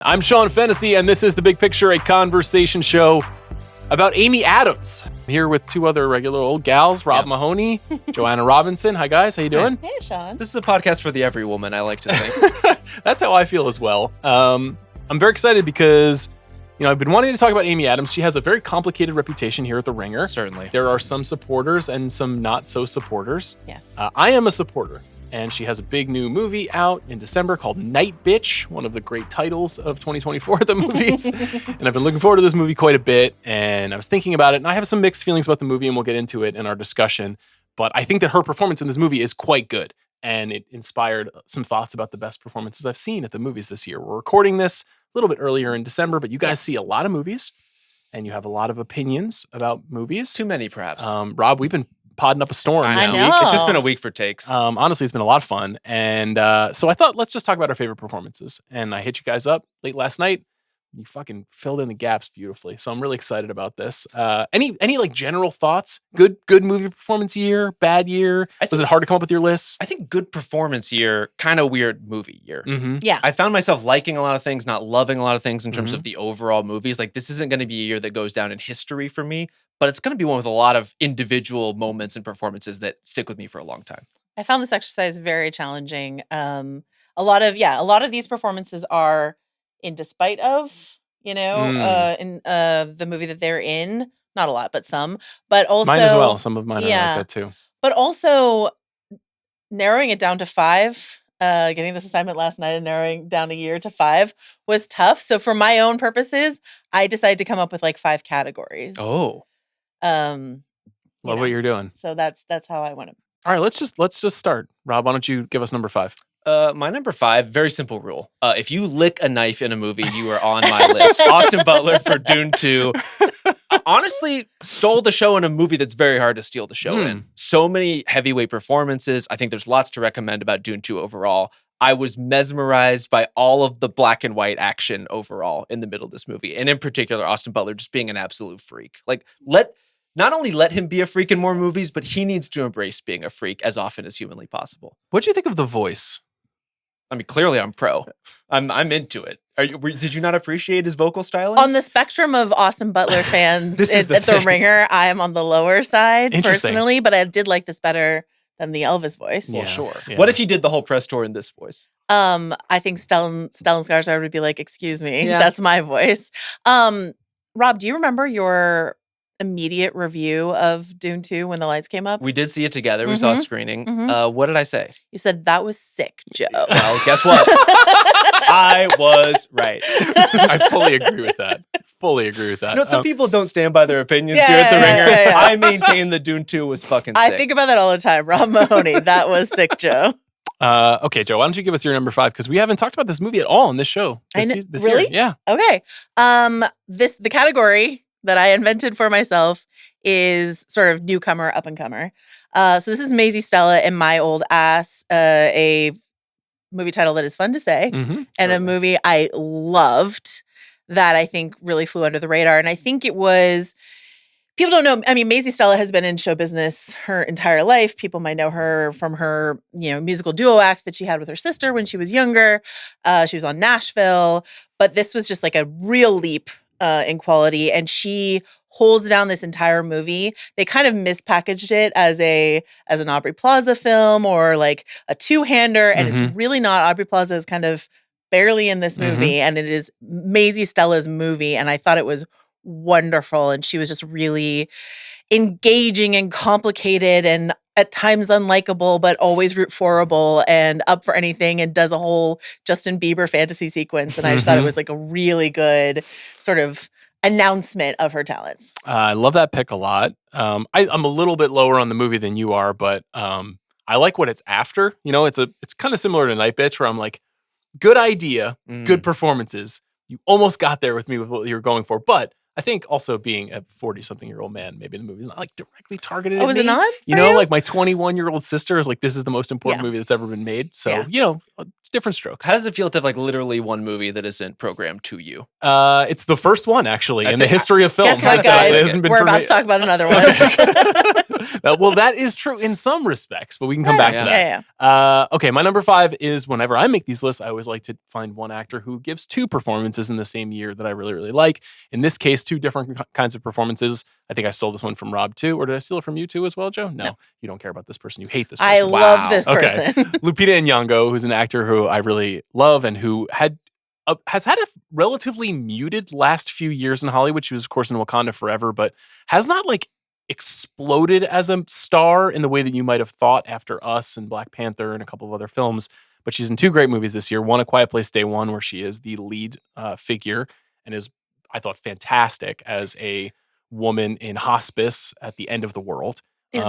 I'm Sean Fennessey, and this is The Big Picture, a conversation show about Amy Adams. I'm here with two other regular old gals, Rob Mahoney, Joanna Robinson. Hi, guys. How you doing? Hey, Sean. This is a podcast for the every woman, I like to think. That's how I feel as well. I'm very excited because, I've been wanting to talk about Amy Adams. She has a very complicated reputation here at The Ringer. Certainly. There are some supporters and some not-so-supporters. Yes. I am a supporter. And she has a big new movie out in December called Nightbitch, one of the great titles of 2024 at the movies. And I've been looking forward to this movie quite a bit. And I was thinking about it, and I have some mixed feelings about the movie, and we'll get into it in our discussion. But I think that her performance in this movie is quite good. And it inspired some thoughts about the best performances I've seen at the movies this year. We're recording this a little bit earlier in December, but you guys see a lot of movies, and you have a lot of opinions about movies. Too many, perhaps. Rob, we've been podding up a storm I this know. week. It's just been a week for takes. Honestly, it's been a lot of fun. And so I thought, let's just talk about our favorite performances. And I hit you guys up late last night. You fucking filled in the gaps beautifully. So I'm really excited about this. Any like general thoughts? Good movie performance year? Bad year? Was it hard to come up with your list? I think good performance year, kind of weird movie year. Mm-hmm. Yeah. I found myself liking a lot of things, not loving a lot of things in terms of the overall movies. Like, this isn't going to be a year that goes down in history for me, but it's going to be one with a lot of individual moments and performances that stick with me for a long time. I found this exercise very challenging. A lot of these performances are in despite of, in the movie that they're in. Not a lot, but some. But also Mine as well. Some of mine are like that too. But also narrowing it down to 5. Getting this assignment last night and narrowing down a year to 5 was tough. So for my own purposes, I decided to come up with like 5 categories. Oh. Love what you're doing. So that's how I went. All right, let's just start. Rob, why don't you give us number 5? My number 5, very simple rule. If you lick a knife in a movie, you are on my list. Austin Butler for Dune 2. Honestly, stole the show in a movie that's very hard to steal the show in. So many heavyweight performances. I think there's lots to recommend about Dune 2 overall. I was mesmerized by all of the black and white action overall in the middle of this movie. And in particular, Austin Butler just being an absolute freak. Like, not only let him be a freak in more movies, but he needs to embrace being a freak as often as humanly possible. What'd you think of the voice? I mean, clearly I'm pro. I'm into it. Did you not appreciate his vocal stylings? On the spectrum of Austin Butler fans at The Ringer, I am on the lower side personally, but I did like this better than the Elvis voice. Well, sure. Yeah. What if he did the whole press tour in this voice? I think Stellan Skarsgård would be like, "Excuse me, that's my voice." Rob, do you remember your immediate review of Dune 2 when the lights came up? We did see it together. We saw a screening. What did I say? You said that was sick, Joe. Well, guess what? I was right. I fully agree with that. Some people don't stand by their opinions here at The Ringer. Yeah. I maintain that Dune 2 was fucking sick. I think about that all the time. Rob Mahoney, that was sick, Joe. Okay, Joe, why don't you give us your number 5? Because we haven't talked about this movie at all on this show. This really? year. Yeah. Okay. The category that I invented for myself is sort of newcomer, up-and-comer. So this is Maisie Stella and My Old Ass, a movie title that is fun to say, and a movie I loved that I think really flew under the radar. And I think it was, people don't know, I mean, Maisie Stella has been in show business her entire life. People might know her from her, musical duo act that she had with her sister when she was younger. She was on Nashville, but this was just like a real leap in quality, and she holds down this entire movie. They kind of mispackaged it as an Aubrey Plaza film or like a two-hander, and it's really not. Aubrey Plaza is kind of barely in this movie, and it is Maisie Stella's movie, and I thought it was wonderful, and she was just really engaging and complicated and at times unlikable, but always root forable and up for anything, and does a whole Justin Bieber fantasy sequence. And I just thought it was like a really good sort of announcement of her talents. I love that pick a lot. I'm a little bit lower on the movie than you are, but I like what it's after. It's kind of similar to Nightbitch, where I'm like, good idea, good performances. You almost got there with me with what you were going for, but I think also being a 40-something-year-old man, maybe the movie's not like directly targeted Oh, at was me. it not? You know, like my 21-year-old sister is like, this is the most important Yeah. movie that's ever been made. So, Yeah. you know, it's different strokes. How does it feel to have like literally one movie that isn't programmed to you? It's the first one, actually, in the think- history of film. Guess what, It guys? hasn't been We're for about me. to talk about another one. Well, that is true in some respects, but we can come back to that. Yeah. Okay, my number 5 is whenever I make these lists, I always like to find one actor who gives 2 performances in the same year that I really, really like. In this case, 2 different kinds of performances. I think I stole this one from Rob too, or did I steal it from you too as well, Joe? No. You don't care about this person. You hate this person. I love this person. Lupita Nyong'o, who's an actor who I really love and who has had a relatively muted last few years in Hollywood. She was, of course, in Wakanda Forever, but has not like exploded as a star in the way that you might have thought after Us and Black Panther and a couple of other films. But she's in 2 great movies this year. One, A Quiet Place Day One, where she is the lead figure and is, I thought, fantastic as a woman in hospice at the end of the world. Is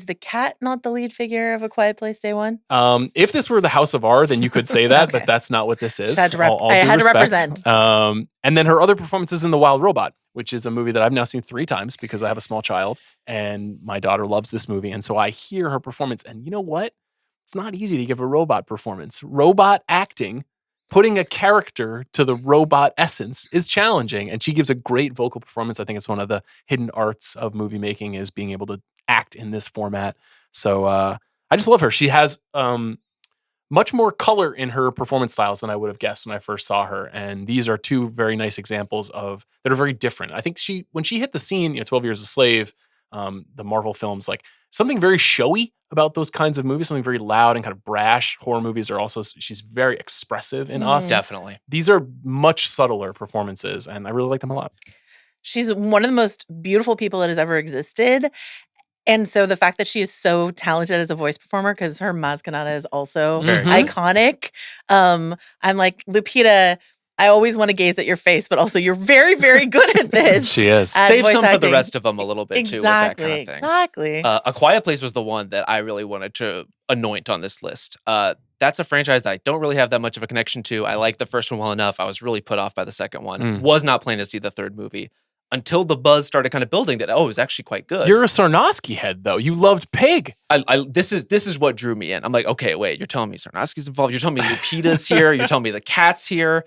the cat not the lead figure of A Quiet Place Day One? If this were the House of R, then you could say that, Okay. but that's not what this is. I had to due represent. And then her other performances in The Wild Robot, which is a movie that I've now seen 3 times because I have a small child and my daughter loves this movie. And so I hear her performance, and you know what? It's not easy to give a robot performance. Robot acting, putting a character to the robot essence is challenging. And she gives a great vocal performance. I think it's one of the hidden arts of movie making is being able to act in this format. So I just love her. She has much more color in her performance styles than I would have guessed when I first saw her. And these are 2 very nice examples of that are very different. I think when she hit the scene, 12 Years a Slave, the Marvel films, like something very showy about those kinds of movies, something very loud and kind of brash. Horror movies are also, she's very expressive in Us. Definitely. These are much subtler performances, and I really like them a lot. She's one of the most beautiful people that has ever existed. And so the fact that she is so talented as a voice performer, because her mascanada is also iconic. I'm like, Lupita, I always want to gaze at your face, but also you're very, very good at this. She is. Save some for the acting. rest of them a little bit too with that kind of thing. Exactly. A Quiet Place was the one that I really wanted to anoint on this list. That's a franchise that I don't really have that much of a connection to. I like the first one well enough. I was really put off by the second one. Was not planning to see the third movie until the buzz started kind of building that, it was actually quite good. You're a Sarnowski head, though. You loved Pig. This is what drew me in. I'm like, okay, wait, you're telling me Sarnowski's involved. You're telling me Lupita's here. You're telling me the cat's here.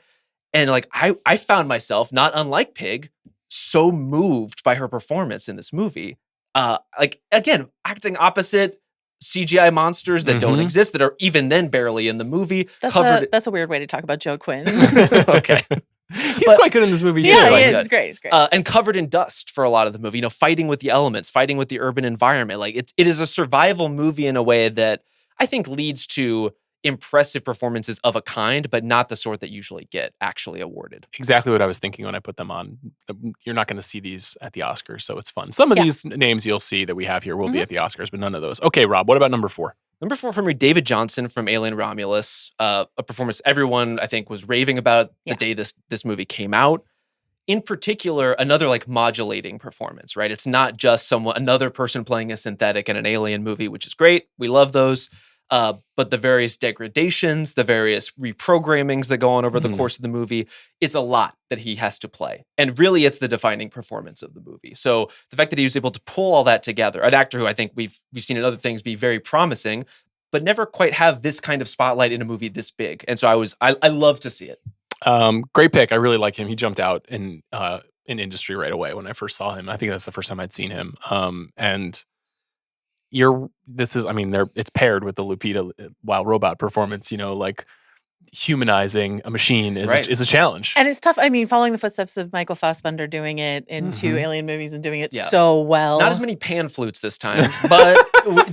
And like, I found myself, not unlike Pig, so moved by her performance in this movie. Like, again, acting opposite CGI monsters that don't exist, that are even then barely in the movie. That's a weird way to talk about Joe Quinn. Okay. He's quite good in this movie. Yeah, too. he is. It's great. It's great. And covered in dust for a lot of the movie, fighting with the elements, fighting with the urban environment. Like it is a survival movie in a way that I think leads to impressive performances of a kind, but not the sort that usually get actually awarded. Exactly what I was thinking when I put them on. You're not going to see these at the Oscars, so it's fun. Some of these names you'll see that we have here will be at the Oscars, but none of those. Okay, Rob, what about number 4? Number 4 for me, David Johnson from Alien Romulus, a performance everyone I think was raving about the day this movie came out. In particular, another like modulating performance, right? It's not just another person playing a synthetic in an alien movie, which is great. We love those. But the various degradations, the various reprogrammings that go on over the course of the movie, it's a lot that he has to play. And really, it's the defining performance of the movie. So the fact that he was able to pull all that together, an actor who I think we've seen in other things be very promising, but never quite have this kind of spotlight in a movie this big. And so I love to see it. Great pick. I really like him. He jumped out in industry right away when I first saw him. I think that's the first time I'd seen him. And it's paired with the Lupita Wild Robot performance, like humanizing a machine is a challenge. And it's tough. I mean, following the footsteps of Michael Fassbender doing it in 2 alien movies and doing it so well. Not as many pan flutes this time, but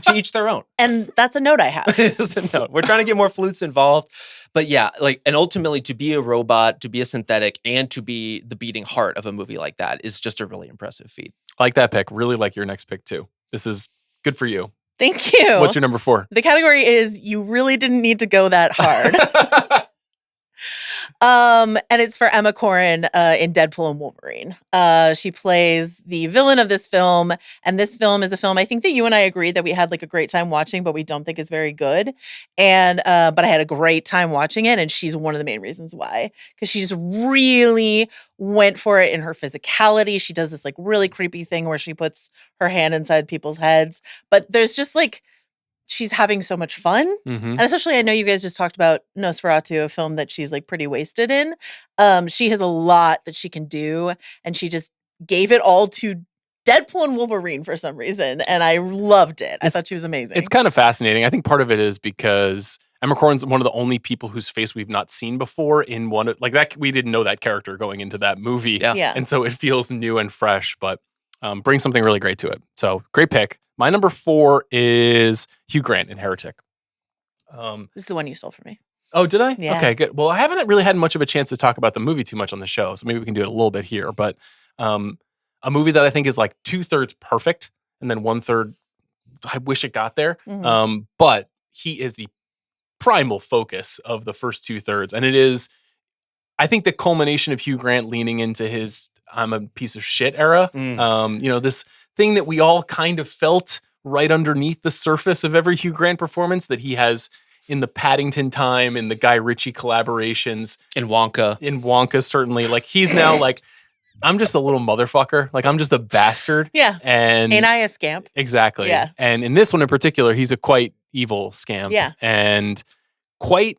to each their own. And that's a note I have. It's a note. We're trying to get more flutes involved. But yeah, and ultimately to be a robot, to be a synthetic, and to be the beating heart of a movie like that is just a really impressive feat. I like that pick. Really like your next pick too. This is good for you. Thank you. What's your number 4? The category is you really didn't need to go that hard. And it's for Emma Corrin in Deadpool and Wolverine. She plays the villain of this film, and this film is a film I think that you and I agreed that we had like a great time watching, but we don't think is very good. And but I had a great time watching it, and she's one of the main reasons why, because she just really went for it in her physicality. She does this like really creepy thing where she puts her hand inside people's heads, but there's just like she's having so much fun. Mm-hmm. And especially, I know you guys just talked about Nosferatu, a film that she's like pretty wasted in. She has a lot that she can do, and she just gave it all to Deadpool and Wolverine for some reason, and I loved it. I thought she was amazing. It's kind of fascinating. I think part of it is because Emma Corrin's one of the only people whose face we've not seen before in one like that. We didn't know that character going into that movie, Yeah. and so it feels new and fresh, but brings something really great to it. So great pick. My number 4 is Hugh Grant in Heretic. This is the one you stole from me. Oh, did I? Yeah. Okay, good. Well, I haven't really had much of a chance to talk about the movie too much on the show, so maybe we can do it a little bit here. But a movie that I think is like 2/3 perfect, and then 1/3, I wish it got there. Mhm. But he is the primal focus of the first 2/3, and it is, I think, the culmination of Hugh Grant leaning into his "I'm a piece of shit" era. This thing that we all kind of felt right underneath the surface of every Hugh Grant performance that he has in the Paddington time, in the Guy Ritchie collaborations, In Wonka. in Wonka, certainly. Like, he's now like, I'm just a little motherfucker. Like, I'm just a bastard. Yeah. And Ain't I a scamp? exactly. Yeah. And in this one in particular, he's a quite evil scamp. Yeah. And quite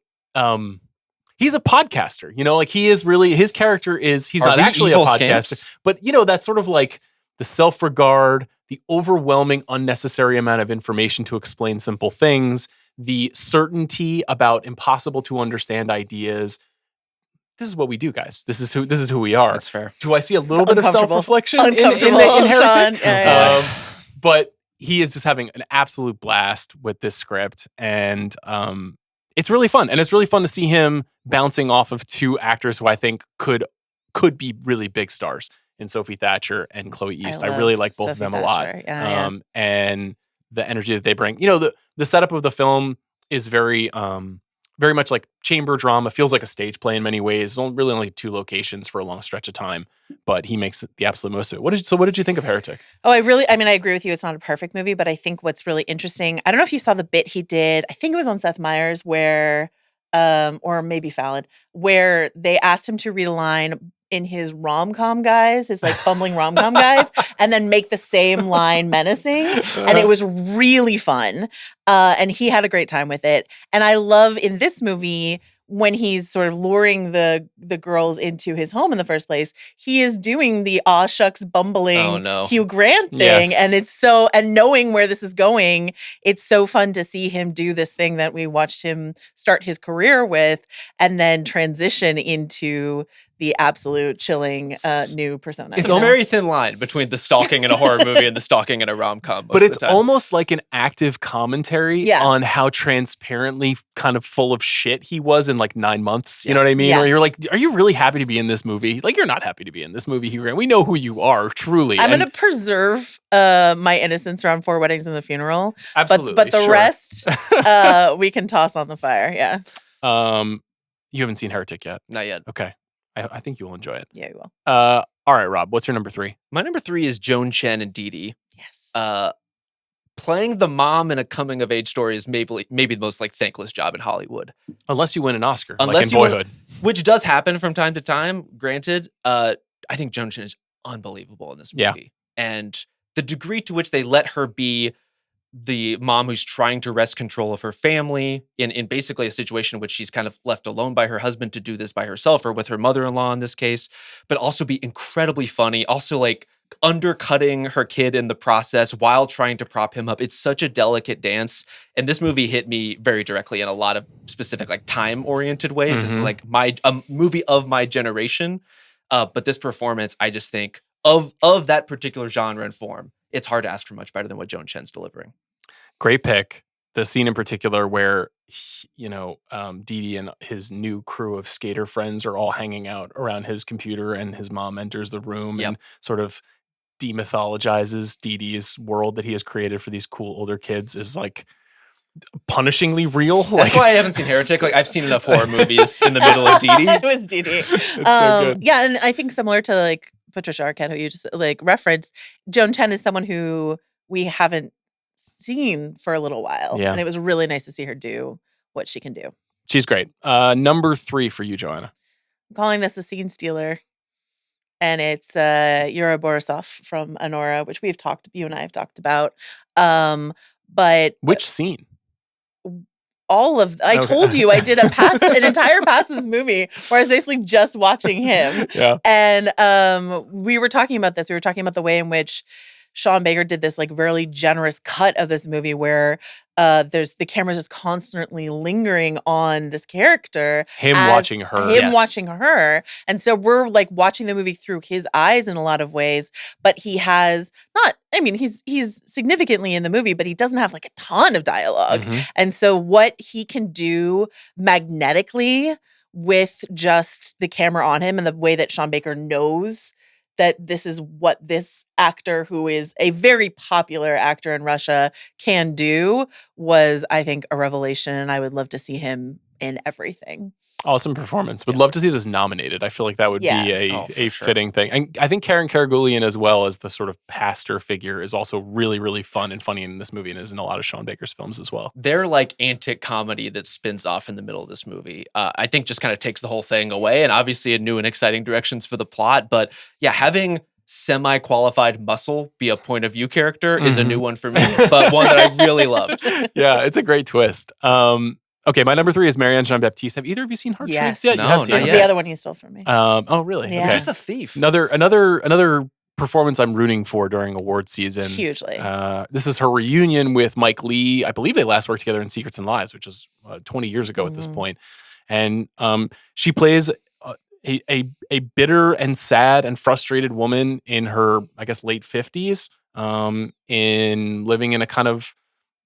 he's a podcaster. Like, he is really, his character is, he's Are not we actually a evil podcaster. scamps? But that's sort of like the self-regard, the overwhelming unnecessary amount of information to explain simple things, the certainty about impossible to understand ideas. This is what we do, guys. This is who we are. That's fair. Do I see a little bit of Uncomfortable. self-reflection in Uncomfortable, Heretic? Sean. Yeah. But he is just having an absolute blast with this script, and it's really fun. And it's really fun to see him bouncing off of 2 actors who I think could be really big stars in Sophie Thatcher and Chloe East. I really like both of them a lot. Yeah. And the energy that they bring. The setup of the film is very much like chamber drama. Feels like a stage play in many ways. Really only 2 locations for a long stretch of time, but he makes the absolute most of it. What did you think of Heretic? Oh, I agree with you. It's not a perfect movie, but I think what's really interesting, I don't know if you saw the bit he did, I think it was on Seth Meyers where, or maybe Fallon, where they asked him to read a line in his rom-com guys, his like fumbling rom-com guys, and then make the same line menacing. And it was really fun. And he had a great time with it. And I love in this movie, when he's sort of luring the girls into his home in the first place, he is doing the aw shucks bumbling Hugh Grant thing. Yes. And knowing where this is going, it's so fun to see him do this thing that we watched him start his career with and then transition into the absolute chilling new persona. It's a very thin line between the stalking in a horror movie and the stalking in a rom-com. But it's almost like an active commentary Yeah. on how transparently kind of full of shit he was in like 9 months. You know what I mean? Yeah. Where you're like, are you really happy to be in this movie? Like, you're not happy to be in this movie, Hugh Grant. We know who you are, truly. I'm going to preserve my innocence around 4 Weddings and the Funeral. Absolutely. But the sure. rest, we can toss on the fire. Yeah. You haven't seen Heretic yet? Not yet. Okay. I think you will enjoy it. Yeah, you will. All right, Rob, what's your number 3? My number 3 is Joan Chen and Dee Dee. Yes. Playing the mom in a coming of age story is maybe the most like thankless job in Hollywood. Unless you win an Oscar, Unless like in you win- Boyhood. Which does happen from time to time, granted. I think Joan Chen is unbelievable in this movie. Yeah. And the degree to which they let her be the mom who's trying to wrest control of her family in basically a situation in which she's kind of left alone by her husband to do this by herself or with her mother-in-law in this case, but also be incredibly funny. Also like undercutting her kid in the process while trying to prop him up. It's such a delicate dance. And this movie hit me very directly in a lot of specific like time-oriented ways. This is like a movie of my generation. But this performance, I just think of that particular genre and form, it's hard to ask for much better than what Joan Chen's delivering. Great pick. The scene in particular where, Dee Dee and his new crew of skater friends are all hanging out around his computer and his mom enters the room and sort of demythologizes Dee Dee's world that he has created for these cool older kids is like punishingly real. That's why I haven't seen Heretic. Like I've seen enough horror movies in the middle of Dee Dee. It was Dee Dee. It's so good. Yeah, and I think similar to like Patricia Arquette, who you just like referenced, Joan Chen is someone who we haven't seen for a little while. Yeah. And it was really nice to see her do what she can do. She's great. Number 3 for you, Joanna. I'm calling this a scene stealer. And it's Yura Borisov from Anora, which you and I have talked about. But Which scene? I told you I did an entire pass of this movie where I was basically just watching him. Yeah. And we were talking about this. We were talking about the way in which Sean Baker did this like really generous cut of this movie where the camera's just constantly lingering on this character. Him watching her. Him watching her. And so we're like watching the movie through his eyes in a lot of ways, but he has he's significantly in the movie, but he doesn't have like a ton of dialogue. Mhm. And so what he can do magnetically with just the camera on him and the way that Sean Baker knows that this is what this actor, who is a very popular actor in Russia, can do was, I think, a revelation. And I would love to see him in everything. Awesome performance. Would love to see this nominated. I feel like that would be a sure. fitting thing. And I think Karen Karagulian, as well as the sort of pastor figure, is also really, really fun and funny in this movie and is in a lot of Sean Baker's films as well. Their like antic comedy that spins off in the middle of this movie, I think just kind of takes the whole thing away, and obviously in new and exciting directions for the plot. But yeah, having semi-qualified muscle be a point of view character is a new one for me, but one that I really loved. Yeah, it's a great twist. Okay, my number 3 is Marianne Jean-Baptiste. Have either of you seen Hard Yes. Truths yet? No, You have not seen This it? is yet. the other one you stole from me. Oh, really? Yeah. Okay. Just a thief. Another performance I'm rooting for during award season. Hugely. This is her reunion with Mike Lee. I believe they last worked together in Secrets and Lies, which is 20 years ago at this point. And she plays a bitter and sad and frustrated woman in her, I guess, late 50s, in living in a kind of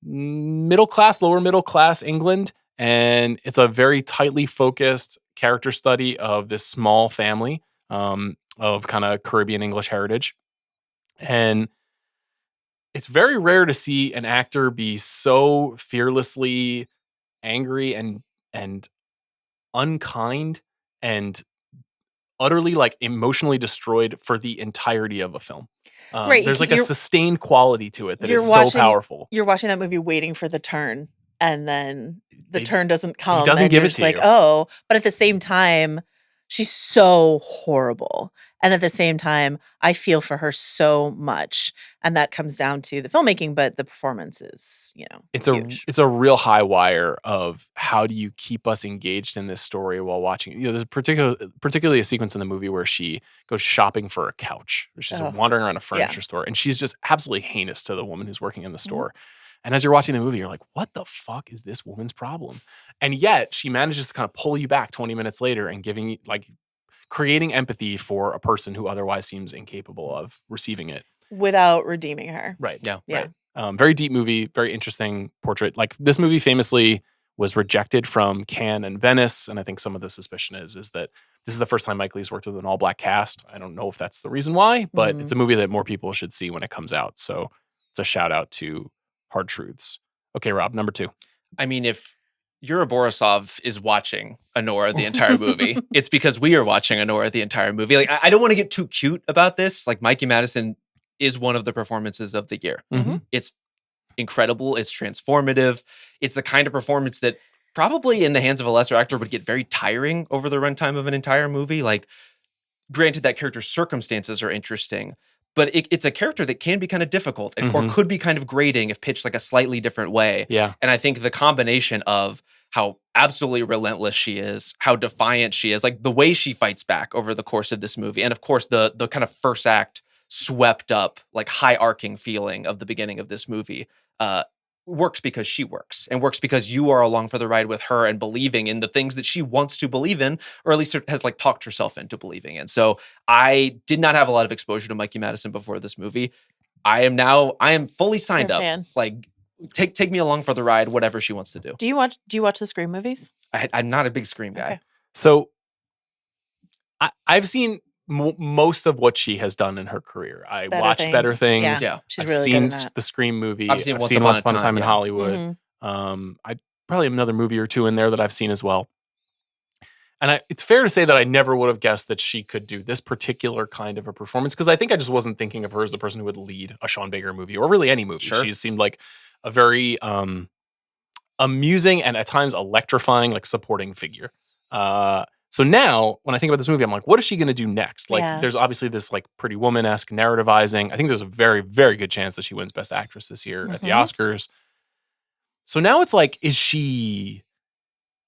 lower middle class England. And it's a very tightly focused character study of this small family of kind of Caribbean English heritage. And it's very rare to see an actor be so fearlessly angry and unkind and utterly like emotionally destroyed for the entirety of a film. Right, There's like a sustained quality to it that is so powerful. You're watching that movie waiting for the turn, and then the turn doesn't come. He doesn't and give you're it just to like, you. oh, but at the same time, she's so horrible. And at the same time, I feel for her so much. And that comes down to the filmmaking, but the performance is, huge. It's a real high wire of how do you keep us engaged in this story while watching. There's particularly a sequence in the movie where she goes shopping for a couch. She's wandering around a furniture store, and she's just absolutely heinous to the woman who's working in the store. And as you're watching the movie, you're like, what the fuck is this woman's problem? And yet she manages to kind of pull you back 20 minutes later and creating empathy for a person who otherwise seems incapable of receiving it. Without redeeming her. Right. Yeah. Right. Very deep movie, very interesting portrait. Like this movie famously was rejected from Cannes and Venice. And I think some of the suspicion is that this is the first time Mike Lee's worked with an all-black cast. I don't know if that's the reason why, but it's a movie that more people should see when it comes out. So it's a shout out to Hard Truths. Okay, Rob, number 2. I mean, if Yura Borisov is watching Anora the entire movie, it's because we are watching Anora the entire movie. Like, I don't want to get too cute about this. Like, Mikey Madison is one of the performances of the year. Mm-hmm. It's incredible. It's transformative. It's the kind of performance that probably in the hands of a lesser actor would get very tiring over the runtime of an entire movie. Like, granted, that character's circumstances are interesting, but it's a character that can be kind of difficult or could be kind of grating if pitched like a slightly different way. Yeah. And I think the combination of how absolutely relentless she is, how defiant she is, like the way she fights back over the course of this movie, and of course the kind of first act swept up, like high arcing feeling of the beginning of this movie, works because she works, and works because you are along for the ride with her and believing in the things that she wants to believe in, or at least has like talked herself into believing in. So I did not have a lot of exposure to Mikey Madison before this movie. I am fully signed You're a up. fan. Like take me along for the ride, whatever she wants to do. Do you watch the Scream movies? I'm not a big Scream guy. Okay. So I've seen most of what she has done in her career. I watched Better Things. Yeah. Yeah. She's I've really seen good in that. the Scream movie. I've seen Once Once Upon Upon a Time in yeah. Hollywood. I probably another movie or two in there that I've seen as well. And it's fair to say that I never would have guessed that she could do this particular kind of a performance, because I think I just wasn't thinking of her as the person who would lead a Sean Baker movie or really any movie. Sure. She seemed like a very amusing and at times electrifying, like supporting figure. So now when I think about this movie, I'm like, what is she going to do next? Like, there's obviously this like Pretty Woman-esque narrativizing. I think there's a very, very good chance that she wins Best Actress this year at the Oscars. So now it's like, is she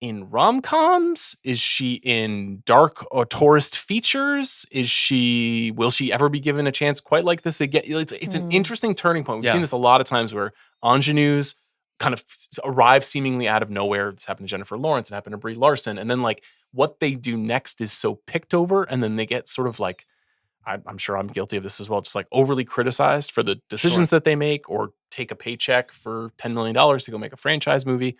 in rom-coms? Is she in dark or tourist features? Will she ever be given a chance quite like this again? It's an interesting turning point. We've seen this a lot of times where ingenues kind of arrive seemingly out of nowhere. This happened to Jennifer Lawrence. It happened to Brie Larson. And then like what they do next is so picked over, and then they get sort of like, I'm sure I'm guilty of this as well, just like overly criticized for the decisions that they make, or take a paycheck for $10 million to go make a franchise movie.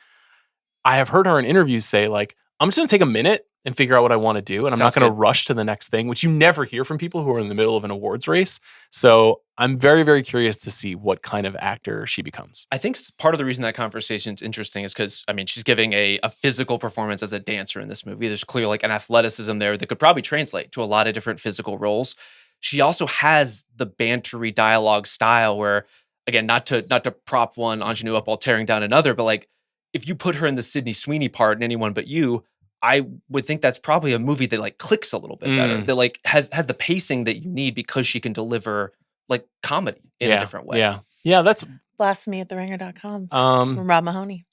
I have heard her in interviews say like, I'm just going to take a minute and figure out what I want to do. And I'm not going to rush to the next thing, which you never hear from people who are in the middle of an awards race. So I'm very, very curious to see what kind of actor she becomes. I think part of the reason that conversation is interesting is because, I mean, she's giving a physical performance as a dancer in this movie. There's clearly like an athleticism there that could probably translate to a lot of different physical roles. She also has the bantery dialogue style where, again, not to prop one ingenue up while tearing down another, but like if you put her in the Sydney Sweeney part in Anyone But You, I would think that's probably a movie that like clicks a little bit better. That like has the pacing that you need because she can deliver like comedy in a different way. Yeah, that's Blasphemy at theringer.com from Rob Mahoney.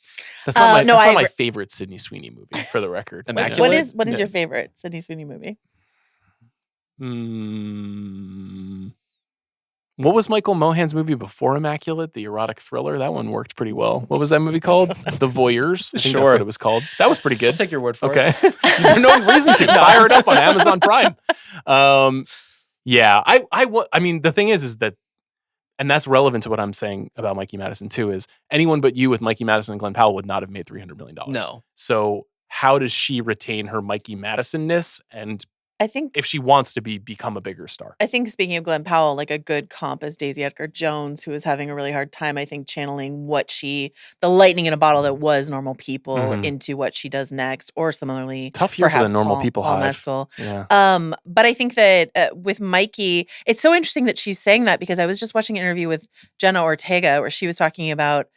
That's not my favorite Sydney Sweeney movie, for the record. Immaculate? What is your favorite Sydney Sweeney movie? What was Michael Mohan's movie before Immaculate? The erotic thriller? That one worked pretty well. What was that movie called? The Voyeurs? I think that's what it was called. That was pretty good. I'll take your word for it. Okay. There's no reason to. Fire it up on Amazon Prime. Yeah. I mean, the thing is that, and that's relevant to what I'm saying about Mikey Madison too, is Anyone But You with Mikey Madison and Glenn Powell would not have made $300 million. No. So how does she retain her Mikey Madison-ness, and I think if she wants to become a bigger star? I think speaking of Glenn Powell, like a good comp is Daisy Edgar Jones, who is having a really hard time, I think, channeling the lightning in a bottle that was Normal People into what she does next, or similarly, tough year for the Normal People Paul hive. Mescal. Yeah. But I think that with Mikey, it's so interesting that she's saying that, because I was just watching an interview with Jenna Ortega where she was talking about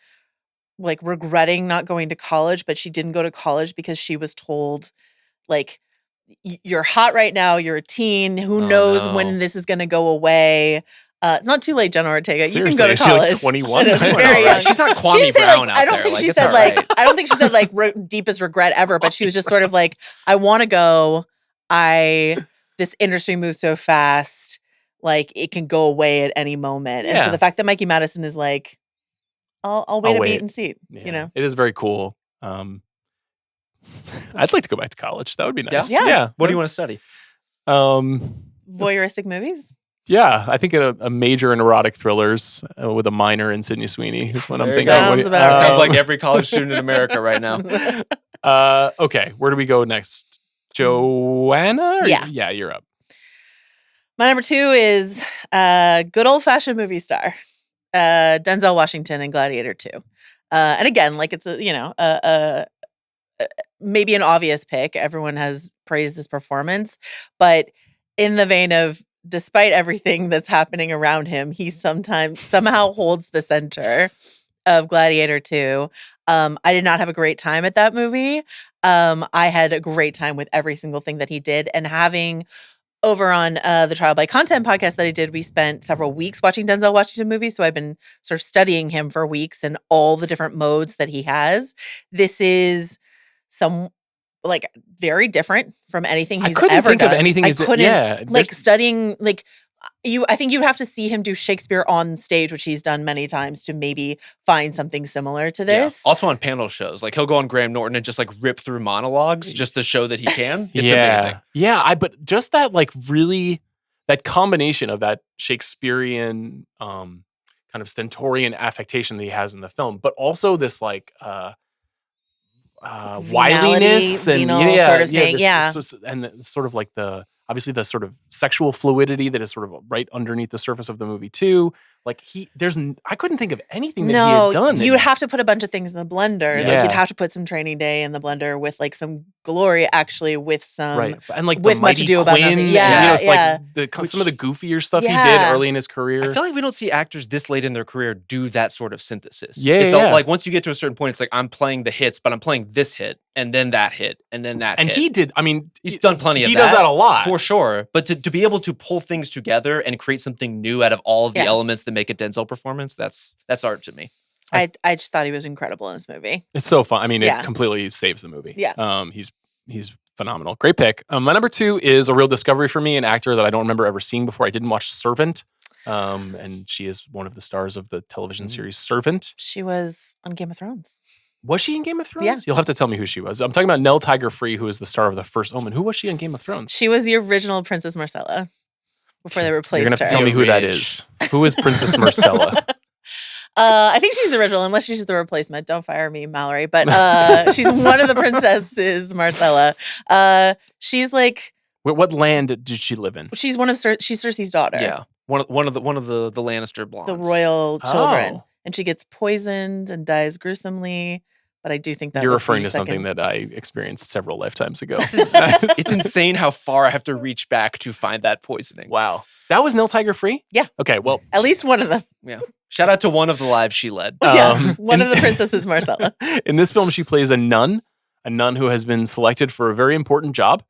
like regretting not going to college, but she didn't go to college because she was told like, you're hot right now. You're a teen. Who knows when this is going to go away? It's not too late, Jenna Ortega. Seriously, you can go to college. She's like 21. She's very young. She's not Kwame Brown out I don't there. think Like, she it's said all like. right. I don't think she said like deepest regret ever. But she was just sort of like, I want to go. This industry moves so fast. Like it can go away at any moment. And so the fact that Mikey Madison is like, I'll wait a beat and see. Yeah. You know, it is very cool. I'd like to go back to college. That would be nice. Yeah. What do you want to study? voyeuristic movies. Yeah, I think a major in erotic thrillers with a minor in Sydney Sweeney is what I'm thinking. Sounds Sounds like every college student in America right now. Okay, where do we go next? Joanna? Yeah, you're up. My number 2 is good old-fashioned movie star, Denzel Washington in Gladiator 2. And again, like it's a maybe an obvious pick. Everyone has praised this performance, but in the vein of, despite everything that's happening around him, he somehow holds the center of Gladiator 2. I did not have a great time at that movie. I had a great time with every single thing that he did, and having over on the Trial by Content podcast that I did, we spent several weeks watching Denzel Washington movies. So I've been sort of studying him for weeks and all the different modes that he has. This is like very different from anything he's ever done. I couldn't think of anything. Studying like I think you'd have to see him do Shakespeare on stage, which he's done many times, to maybe find something similar to this. Yeah. Also on panel shows, like he'll go on Graham Norton and just like rip through monologues just to show that he can. It's amazing. Yeah, but just that like really that combination of that Shakespearean kind of stentorian affectation that he has in the film, but also this like wiliness and sort of thing. And sort of like obviously the sort of sexual fluidity that is sort of right underneath the surface of the movie too. Like I couldn't think of anything that he No, had done. you'd have to put a bunch of things in the blender. Yeah. Like you'd have to put some Training Day in the blender with like some Glory, actually, with some right, and like with the Much Mighty Ado About Quinn, Nothing. and, Yeah, like some of the goofier stuff he did Yeah. early in his career. I feel like we don't see actors this late in their career do that sort of synthesis. Yeah, it's yeah. like once you get to a certain point, it's like I'm playing the hits, but I'm playing this hit and then that hit and then that and hit. he did. I mean, He's done plenty of he that. does that a lot. For sure. But to be able to pull things together and create something new out of all of the Yeah. elements that make a Denzel performance, that's art to me. I just thought he was incredible in this movie. It's so fun. I mean, Yeah. it completely saves the movie. Yeah. He's phenomenal. Great pick. My number 2 is a real discovery for me, an actor that I don't remember ever seeing before. I didn't watch Servant. And she is one of the stars of the television series Servant. She was on Game of Thrones. Was she in Game of Thrones? Yeah. You'll have to tell me who she was. I'm talking about Nell Tiger-Free, who is the star of The First Omen. Who was she in Game of Thrones? She was the original Princess Marcella before they replaced You're going to have her. to tell me who that Rich. is. Who is Princess Marcella? I think she's the original, unless she's the replacement. Don't fire me, Mallory. But she's one of the princesses, Marcella. She's like What land did she live in? she's she's Cersei's daughter. Yeah. One of the Lannister blondes. The royal children, Oh. and she gets poisoned and dies gruesomely. But I do think that You're was referring the to something second- that I experienced several lifetimes ago. It's insane how far I have to reach back to find that poisoning. Wow. That was Nell Tiger-Free? Yeah. Okay, well, at least one of them. Yeah. Shout out to one of the lives she led. Yeah, one in- of the princesses, Marcella. in this film, she plays a nun who has been selected for a very important job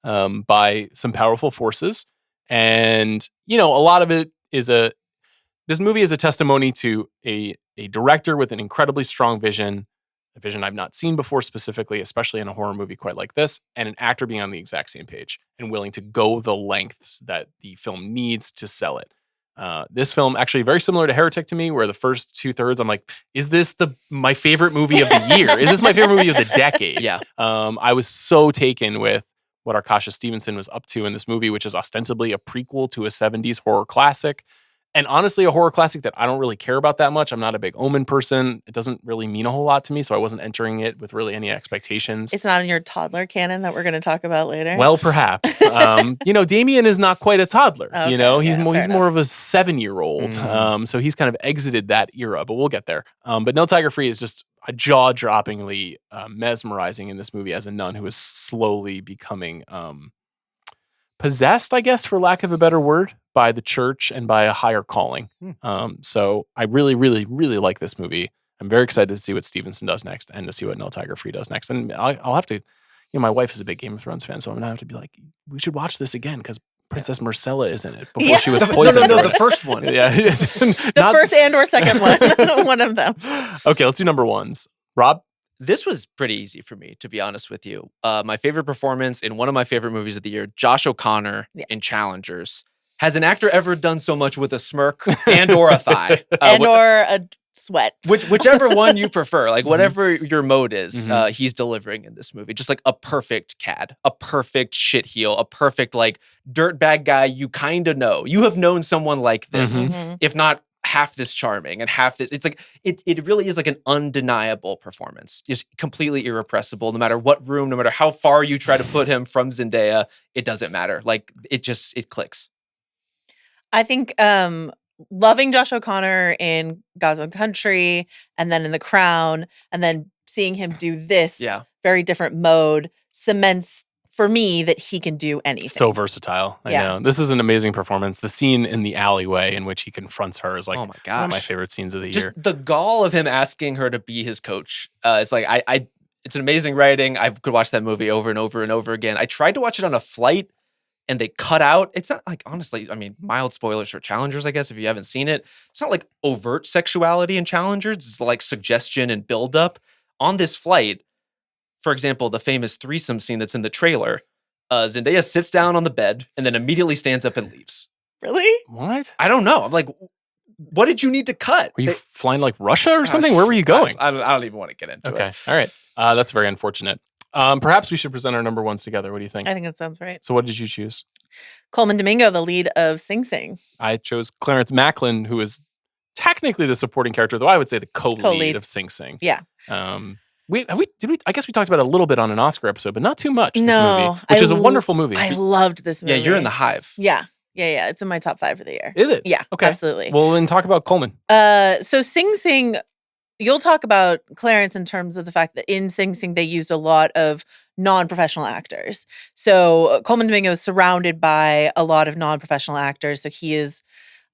by some powerful forces. And, a lot of it is this movie is a testimony to a director with an incredibly strong vision, a vision I've not seen before specifically, especially in a horror movie quite like this, and an actor being on the exact same page and willing to go the lengths that the film needs to sell it. This film actually very similar to Heretic to me, where the first 2/3 I'm like, is this my favorite movie of the year? Is this my favorite movie of the decade? Yeah. I was so taken with what Arkasha Stevenson was up to in this movie, which is ostensibly a prequel to a 70s horror classic. And honestly, a horror classic that I don't really care about that much. I'm not a big Omen person. It doesn't really mean a whole lot to me, so I wasn't entering it with really any expectations. It's not in your toddler canon that we're going to talk about later. Well, perhaps. Damien is not quite a toddler. Okay, He's yeah, more fair more of a 7-year-old. Mhm. So he's kind of exited that era, but we'll get there. But Nell Tiger-Free is just a jaw-droppingly mesmerizing in this movie as a nun who is slowly becoming possessed, I guess, for lack of a better word, by the church and by a higher calling. So I really, really, really like this movie. I'm very excited to see what Stevenson does next and to see what Nell Tiger-Free does next. And I'll have to, my wife is a big Game of Thrones fan, so I'm going to have to be like, we should watch this again because Princess Marcella is in it before she was poisoned. No, the first one. Yeah. the first and or second one. One of them. Okay, let's do number ones. Rob? This was pretty easy for me, to be honest with you. My favorite performance in one of my favorite movies of the year, Josh O'Connor in Challengers. Has an actor ever done so much with a smirk and or a thigh? Or a sweat. Whichever one you prefer, like whatever your mode is, Mhm. he's delivering in this movie. Just like a perfect cad, a perfect shitheel, a perfect like dirtbag guy you kind of know. You have known someone like this, Mhm. if not half this charming and half this. It's like it really is like an undeniable performance, just completely irrepressible. No matter what room, no matter how far you try to put him from Zendaya, it doesn't matter. Like it clicks. I think loving Josh O'Connor in God's Own Country and then in The Crown and then seeing him do this very different mode cements for me that he can do anything. So versatile. I Yeah. know. This is an amazing performance. The scene in the alleyway in which he confronts her is like Oh my one of gosh. my favorite scenes of the Just year. the gall of him asking her to be his coach. It's like it's an amazing writing. I could watch that movie over and over and over again. I tried to watch it on a flight and they cut out. It's not like, honestly, I mean, mild spoilers for Challengers, I guess, if you haven't seen it. It's not like overt sexuality in Challengers. It's like suggestion and buildup. On this flight, for example, the famous threesome scene that's in the trailer, Zendaya sits down on the bed and then immediately stands up and leaves. Really? What? I don't know. I'm like, what did you need to cut? Were you flying like Russia or something? Where were you going? I don't even want to get into it. Okay. All right. That's very unfortunate. Perhaps we should present our number ones together. What do you think? I think that sounds right. So what did you choose? Coleman Domingo, the lead of Sing Sing. I chose Clarence Macklin, who is technically the supporting character, though I would say the co-lead, Co-lead. of Sing Sing. Yeah. I guess we talked about it a little bit on an Oscar episode, but not too much. This No, movie, which I is a wonderful movie. I loved this movie. Yeah, you're in the hive. Yeah. Yeah. It's in my top 5 for the year. Is it? Yeah, Okay. absolutely. Well, then talk about Coleman. So Sing Sing, you'll talk about Clarence in terms of the fact that in Sing Sing, they used a lot of non-professional actors. So Coleman Domingo is surrounded by a lot of non-professional actors. So he is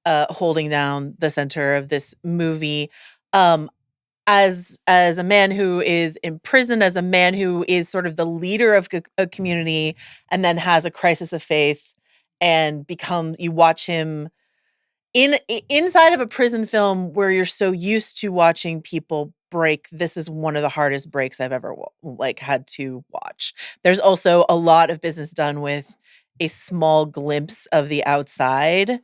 holding down the center of this movie. As a man who is in prison, as a man who is sort of the leader of a community and then has a crisis of faith and you watch him inside of a prison film where you're so used to watching people break. This is one of the hardest breaks I've ever had to watch. There's also a lot of business done with a small glimpse of the outside,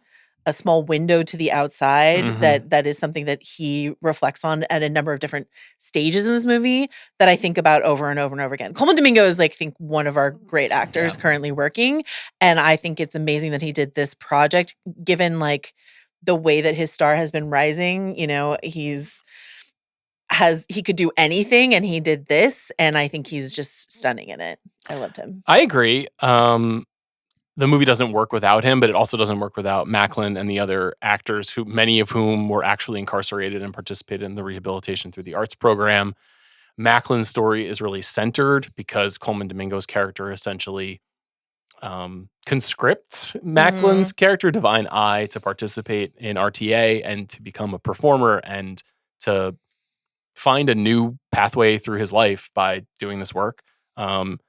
a small window to the outside that is something that he reflects on at a number of different stages in this movie that I think about over and over and over again. Coleman Domingo is I think one of our great actors currently working. And I think it's amazing that he did this project given the way that his star has been rising. You know, he could do anything and he did this. And I think he's just stunning in it. I loved him. I agree. The movie doesn't work without him, but it also doesn't work without Macklin and the other actors, many of whom were actually incarcerated and participated in the rehabilitation through the arts program. Macklin's story is really centered because Coleman Domingo's character essentially conscripts Macklin's character, Divine Eye, to participate in RTA and to become a performer and to find a new pathway through his life by doing this work. Macklin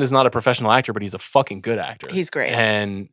is not a professional actor, but he's a fucking good actor. He's great. And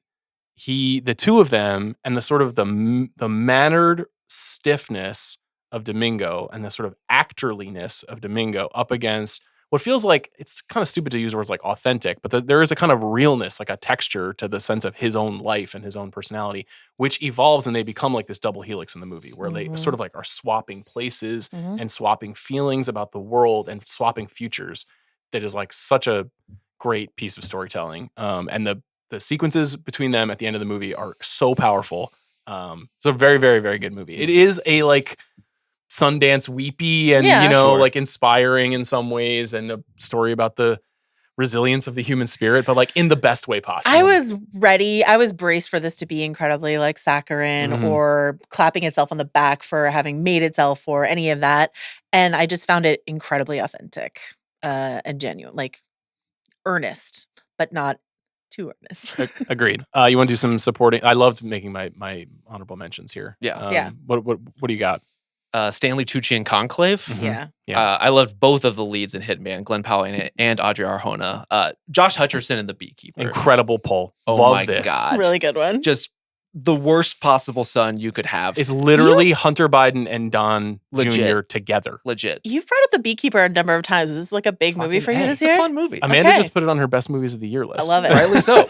the two of them and the sort of the mannered stiffness of Domingo and the sort of actorliness of Domingo up against what feels like, it's kind of stupid to use words like authentic, but there is a kind of realness, like a texture to the sense of his own life and his own personality, which evolves and they become like this double helix in the movie where they sort of are swapping places and swapping feelings about the world and swapping futures. That is such a great piece of storytelling. And the sequences between them at the end of the movie are so powerful. It's a very, very, very good movie. It is a Sundance weepy and, inspiring in some ways and a story about the resilience of the human spirit, but in the best way possible. I was ready. I was braced for this to be incredibly saccharine or clapping itself on the back for having made itself or any of that. And I just found it incredibly authentic and genuine, earnest, but not too earnest. Agreed. You want to do some supporting? I loved making my honorable mentions here. Yeah. What do you got? Stanley Tucci in Conclave. Yeah. I loved both of the leads in Hitman, Glenn Powell and Audrey Arjona. Josh Hutcherson in The Beekeeper. Incredible pull. Oh Love my this. God. Really good one. Just the worst possible son you could have. It's literally Hunter Biden and Don Jr. together. Legit. You've brought up The Beekeeper a number of times. Is this a big movie for you this It's year? a fun movie. Amanda Okay. just put it on her best movies of the year list. I love it. Rightly so.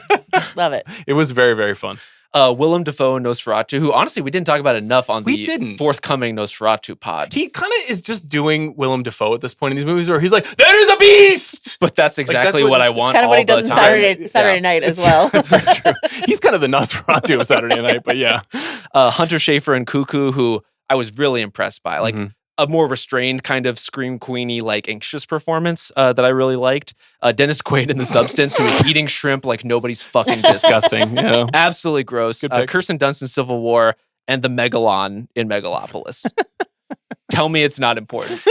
Love it. It was very, very fun. Willem Dafoe Nosferatu, who honestly we didn't talk about enough on We the didn't. forthcoming Nosferatu pod. He kind of is just doing Willem Dafoe at this point in these movies where he's like, there is a beast! But that's exactly what- what I it's want Kind of all what he the does in time. Saturday night as well. That's very true. He's kind of the Nosferatu of Saturday night, but yeah. Hunter Schafer and Cuckoo, who I was really impressed by. Mhm. A more restrained kind of scream queeny, anxious performance that I really liked. Dennis Quaid in The Substance, who is eating shrimp like nobody's fucking business. Disgusting. Yeah. Absolutely gross. Good pick. Kirsten Dunst in Civil War and the Megalon in Megalopolis. Tell me it's not important.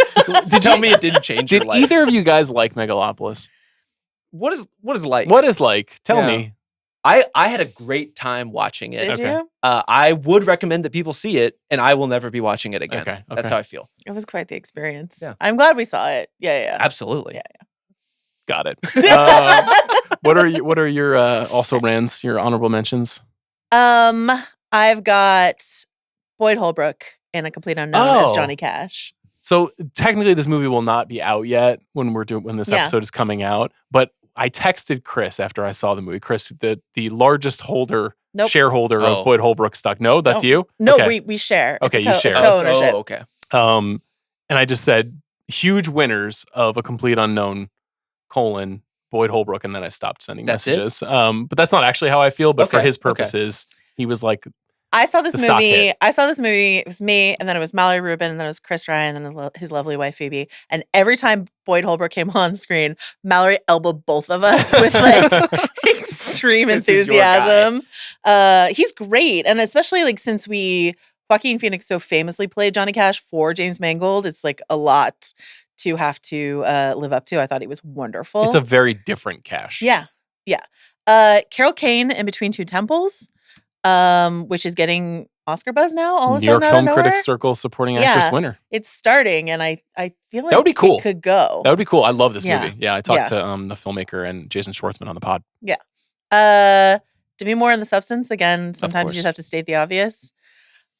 Tell me it didn't change Did your life. either of you guys like Megalopolis? What is like? What is like? Tell Yeah. me. I had a great time watching it. Did Okay. you? I would recommend that people see it, and I will never be watching it again. Okay, That's okay. how I feel. It was quite the experience. Yeah. I'm glad we saw it. Yeah. Absolutely. Yeah. Got it. What are your also Rans, your honorable mentions? I've got Boyd Holbrook in A Complete Unknown as Oh. Johnny Cash. So technically this movie will not be out yet when this Yeah. episode is coming out, but I texted Chris after I saw the movie. Chris, the largest shareholder Oh. of Boyd Holbrook stock. No, that's No. you? No, Okay. we share. Okay, It's you co- share. It's co-ownership. Oh, okay. And I just said huge winners of A Complete Unknown, Boyd Holbrook, and then I stopped sending That's it? messages. But that's not actually how I feel, but for Okay, his okay. purposes, he was like, I saw this The stock movie. hit. It was me, and then it was Mallory Rubin, and then it was Chris Ryan, and then his lovely wife Phoebe. And every time Boyd Holbrook came on screen, Mallory elbowed both of us with extreme This is your guy. enthusiasm. He's great. And especially like since Joaquin Phoenix so famously played Johnny Cash for James Mangold, it's like a lot to have to live up to. I thought he was wonderful. It's a very different Cash. Yeah. Carol Kane in Between Two Temples, which is getting Oscar buzz now. All of a New York sudden, Film Critics Circle supporting actress winner. It's starting, and I feel like That would be cool. it could go. That would be cool. I love this Yeah. movie. Yeah, I talked to Yeah. the filmmaker and Jason Schwartzman on the pod. Demi Moore in The Substance. Again, sometimes course. you just have to state the obvious.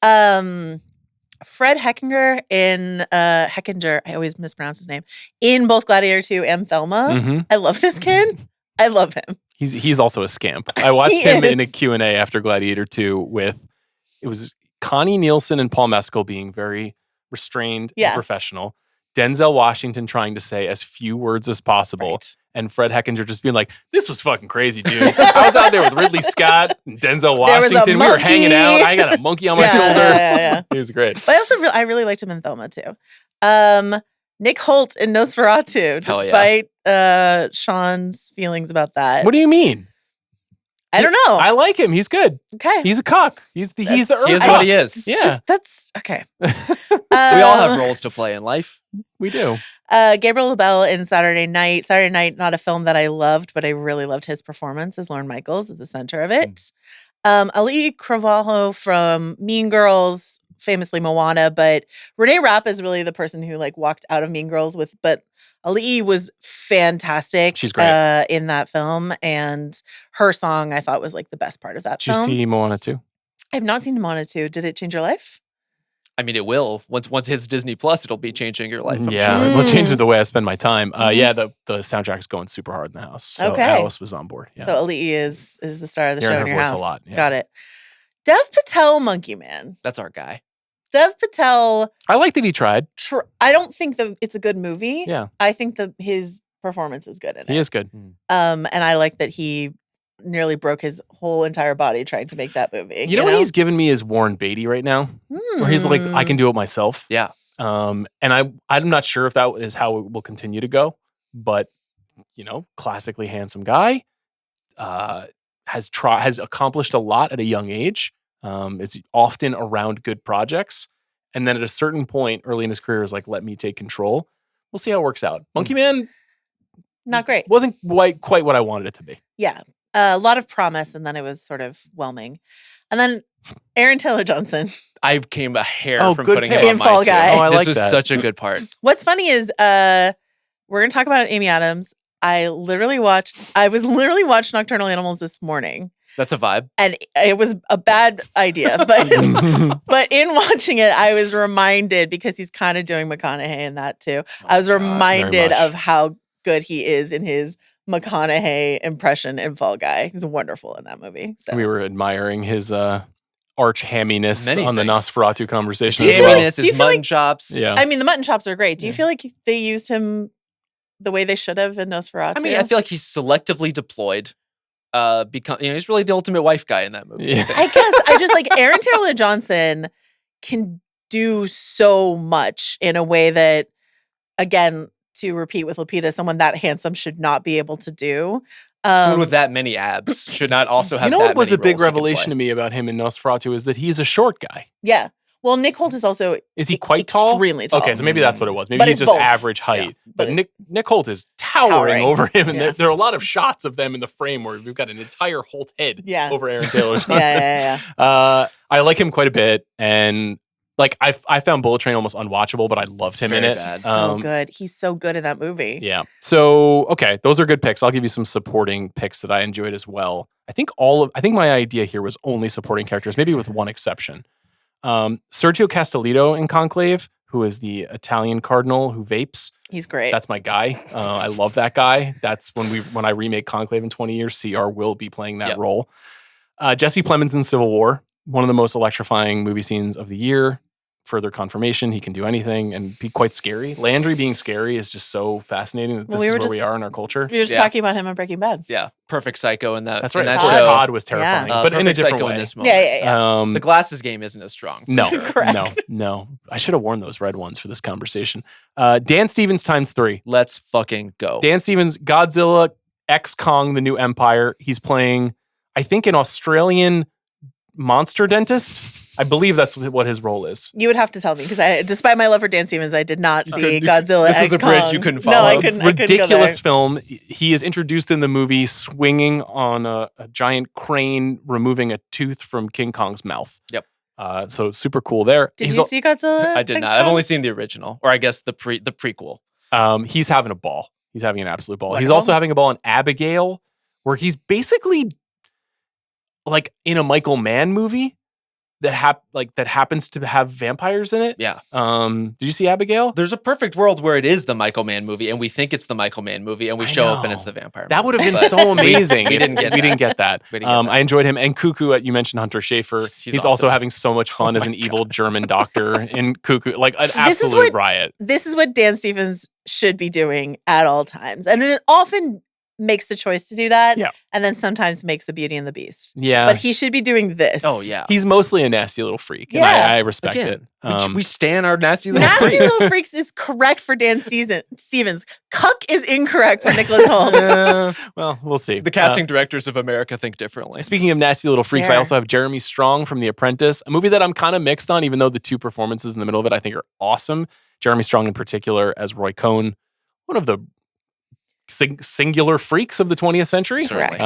Fred Heckinger in Heckinger, I always mispronounce his name, in both Gladiator 2 and Thelma. Mm-hmm. I love this kid. I love him. He's also a scamp. I watched He him in a is. Q&A after Gladiator 2 it was Connie Nielsen and Paul Mescal being very restrained Yeah. and professional. Denzel Washington trying to say as few words as possible. Right. And Fred Heckinger just being like, this was fucking crazy, dude. I was out there with Ridley Scott and Denzel There was a Washington. We were hanging monkey. out. I got a monkey on my shoulder. Yeah. It was great. But I also I really liked him in Thelma too. Nick Holt in Nosferatu, Hell yeah. despite Sean's feelings about that. What do you mean? I don't know. I like him. He's good. Okay. He's a cuck. He's the He is Earth what cuck. he is. Yeah. That's okay. We all have roles to play in life. We do. Gabriel LaBelle in Saturday Night. Saturday Night, not a film that I loved, but I really loved his performance as Lorne Michaels at the center of it. Ali Carvalho from Mean Girls, famously Moana, but Renee Rapp is really the person who like walked out of Mean Girls with, but Ali was fantastic. She's great. In that film, and her song I thought was like the best part of that Did you film. see Moana 2? I've not seen Moana 2. Did it change your life? I mean, it will. Once it hits Disney Plus, it'll be changing your life. I'm Yeah, sure. it will change the way I spend my time. Yeah, the soundtrack's going super hard in the house. So Okay. Alice was on board. Yeah. So Ali is the star of the Hearing show her in your voice a house. lot, yeah. Got it. Dev Patel, Monkey Man. That's our guy. Dev Patel. I like that he tried. I don't think it's a good movie. Yeah. I think his performance is good in it. He is good. And I like that he nearly broke his whole entire body trying to make that movie. You know what he's giving me is Warren Beatty right now, where he's like, I can do it myself. Yeah. And I'm not sure if that is how it will continue to go, but classically handsome guy, has accomplished a lot at a young age. Is often around good projects, and then at a certain point early in his career is like, let me take control. We'll see how it works out. Monkey Man, Not great. wasn't quite what I wanted it to be. Yeah. A lot of promise, and then it was sort of whelming. And then Aaron Taylor Johnson. I came a hair Oh, from good putting pick. him on In my Fall two. Guy. Oh, I This like was that. such a good part. What's funny is we're going to talk about Amy Adams. I was literally watched Nocturnal Animals this morning. That's a vibe. And it was a bad idea, but in watching it, I was reminded, because he's kind of doing McConaughey in that too. I was reminded much. of how good he is in his McConaughey impression in Fall Guy. He was wonderful in that movie. So We were admiring his arch hamminess Many on the things. Nosferatu conversation Do as you well. feel Hamminess, do you his feel mutton like- chops. Yeah. I mean, the mutton chops are great. Do you Yeah. feel like they used him the way they should have in Nosferatu? I mean, I feel like he's selectively deployed. He's really the ultimate wife guy in that movie. Yeah. I guess I just like Aaron Taylor Johnson can do so much in a way that, again, to repeat with Lupita, someone that handsome should not be able to do. Someone with that many abs should not also have. You know that what was many a big roles he can revelation to play. me about him in Nosferatu is that he's a short guy. Yeah. Well, Nick Holt is also Is he quite tall? extremely tall. Okay, so maybe that's what it was. Maybe But he's it's just both. average height. Yeah, But but Nick Holt is towering Towering. over him, and Yeah. there are a lot of shots of them in the frame where we've got an entire Holt head Yeah. over Aaron Taylor Johnson. Yeah. I like him quite a bit, and like I found Bullet Train almost unwatchable, but I loved him in very it. bad. So good. He's so good in that movie. Yeah. So okay, those are good picks. I'll give you some supporting picks that I enjoyed as well. I think my idea here was only supporting characters, maybe with one exception. Sergio Castellitto in Conclave, who is the Italian cardinal who vapes. He's great. That's my guy. I love that guy. That's when I remake Conclave in 20 years, CR will be playing that Yep. role. Jesse Plemons in Civil War, one of the most electrifying movie scenes of the year. Further confirmation, he can do anything and be quite scary. Landry being scary is just so fascinating that Well, this we is were where we just- are in our culture. we were just Yeah. talking about him on Breaking Bad. Yeah, perfect psycho in that. That's in right. that Of course, show. Todd was terrifying, but in a Perfect different psycho way. in this moment. Yeah. The glasses game isn't as strong. for No, sure. Correct. no. I should have worn those red ones for this conversation. Dan Stevens times 3. Let's fucking go. Dan Stevens, Godzilla, Kong: The New Empire. He's playing, I think, an Australian monster dentist. I believe that's what his role is. You would have to tell me because despite my love for Dan Stevens, I did not see Godzilla. This was a bridge you couldn't follow. No, I couldn't. Ridiculous film. He is introduced in the movie swinging on a giant crane, removing a tooth from King Kong's mouth. Yep. So super cool there. Did you see Godzilla? I did not. I've only seen the original, or I guess the prequel. He's having a ball. He's having an absolute ball. Wonderful. He's also having a ball in Abigail, where he's basically like in a Michael Mann movie that happens to have vampires in it. Yeah. Did you see Abigail? There's a perfect world where it is the Michael Mann movie, and we think it's the Michael Mann movie, and we show up and it's the vampire. That would movie. have been so amazing. We didn't get that. I enjoyed him. And Cuckoo, you mentioned Hunter Schafer. He's awesome. also having so much fun as an evil German doctor in Cuckoo. Like an absolute riot. This is what Dan Stevens should be doing at all times. And it often makes the choice to do that. Yeah. And then sometimes makes the Beauty and the Beast. Yeah. But he should be doing this. Oh, yeah. He's mostly a nasty little freak. And Yeah. I respect it. We stan our nasty little Nasty freaks. Little Freaks is correct for Dan Stevens. Cuck is incorrect for Nicholas Holmes. Well, we'll see. The casting directors of America think differently. Speaking of nasty little freaks, I also have Jeremy Strong from The Apprentice, a movie that I'm kind of mixed on, even though the two performances in the middle of it I think are awesome. Jeremy Strong in particular as Roy Cohn, one of the singular freaks of the 20th century. Correct.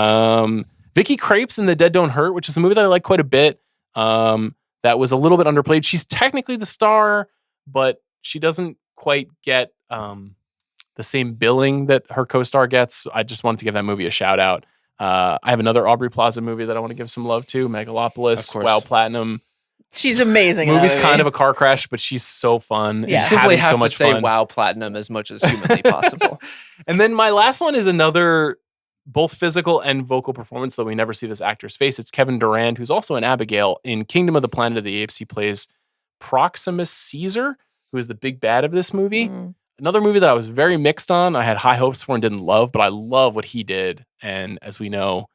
Vicky Krieps in The Dead Don't Hurt, which is a movie that I like quite a bit. That was a little bit underplayed. She's technically the star, but she doesn't quite get the same billing that her co-star gets. I just wanted to give that movie a shout out. I have another Aubrey Plaza movie that I want to give some love to, Megalopolis, Of course. Wow Platinum. She's amazing. Movie's kind of a car crash, but she's so fun. Yeah. You simply Having have so to much say fun. wow platinum as much as humanly possible. And then my last one is another both physical and vocal performance, though we never see this actor's face. It's Kevin Durand, who's also in Abigail. In Kingdom of the Planet of the Apes, he plays Proximus Caesar, who is the big bad of this movie. Another movie that I was very mixed on. I had high hopes for and didn't love, but I love what he did. And as we know,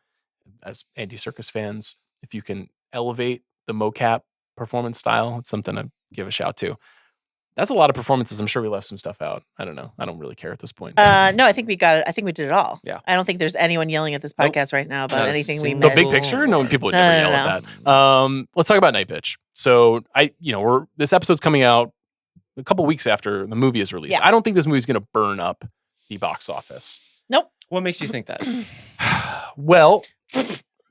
as Andy Serkis fans, if you can elevate the mocap performance style, it's something to give a shout to. That's a lot of performances. I'm sure we left some stuff out. I don't know. I don't really care at this point. No, I think we got it. I think we did it all. Yeah. I don't think there's anyone yelling at this podcast right now about Not a anything we single- missed. The big picture? No, people would never yell at that. Let's talk about Nightbitch. So this episode's coming out a couple weeks after the movie is released. Yeah. I don't think this movie's going to burn up the box office. Nope. What makes you think that? Well,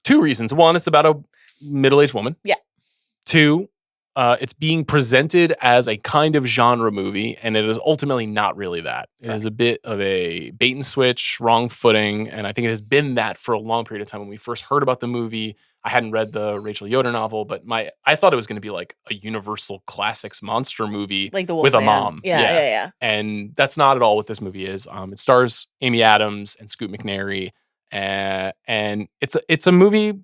two reasons. One, it's about a middle-aged woman. Yeah. Two, it's being presented as a kind of genre movie, and it is ultimately not really that. It is a bit of a bait and switch, wrong footing, and I think it has been that for a long period of time. When we first heard about the movie, I hadn't read the Rachel Yoder novel, but I thought it was going to be like a Universal Classics monster movie Like the with a Wolfman. mom. Yeah. And that's not at all what this movie is. It stars Amy Adams and Scoot McNairy, and it's a movie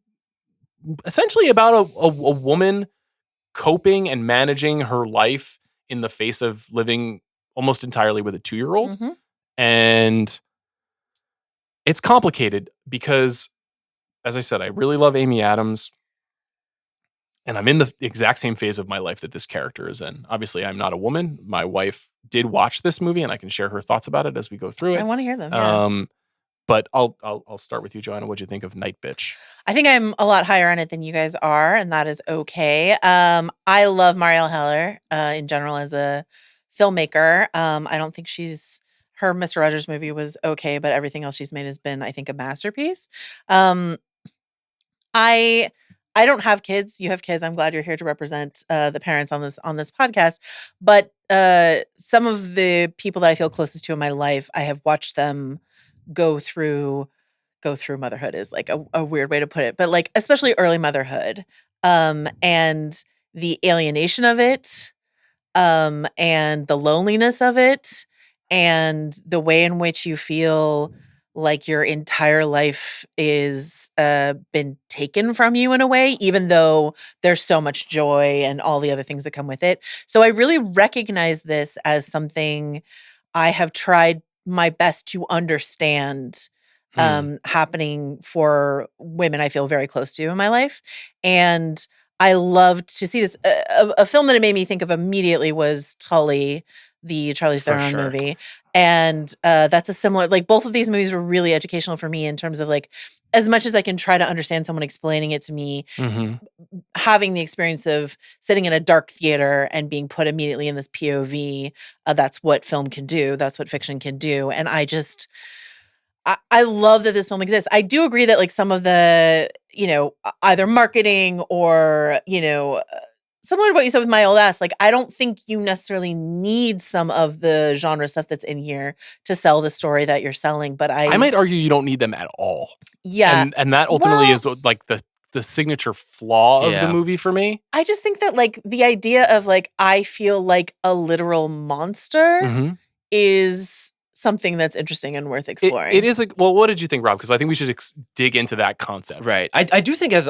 essentially about a woman coping and managing her life in the face of living almost entirely with a 2-year-old. Mhm. And it's complicated because, as I said, I really love Amy Adams. And I'm in the exact same phase of my life that this character is in. Obviously, I'm not a woman. My wife did watch this movie, and I can share her thoughts about it as we go through it. I want to hear them. Yeah. But I'll start with you, Joanna. What'd you think of Nightbitch? I think I'm a lot higher on it than you guys are, and that is okay. I love Marielle Heller in general as a filmmaker. I don't think her Mr. Rogers movie was okay, but everything else she's made has been, I think, a masterpiece. I don't have kids. You have kids. I'm glad you're here to represent the parents on this podcast. But some of the people that I feel closest to in my life, I have watched them go through motherhood is like a weird way to put it, but like especially early motherhood, and the alienation of it, and the loneliness of it, and the way in which you feel like your entire life is been taken from you in a way, even though there's so much joy and all the other things that come with it. So I really recognize this as something I have tried my best to understand happening for women I feel very close to in my life. And I loved to see this. A film that it made me think of immediately was Tully, the Charlize For Theron sure. movie. And that's a similar, like both of these movies were really educational for me in terms of like, as much as I can try to understand someone explaining it to me, having the experience of sitting in a dark theater and being put immediately in this POV, that's what film can do. That's what fiction can do. And I love that this film exists. I do agree that like some of the, either marketing or, similar to what you said with My Old Ass, like I don't think you necessarily need some of the genre stuff that's in here to sell the story that you're selling. But I might argue you don't need them at all. Yeah. And that ultimately is like the signature flaw of the movie for me. I just think that like the idea of like I feel like a literal monster is something that's interesting and worth exploring. It is well, what did you think, Rob? Because I think we should dig into that concept. Right. I do think as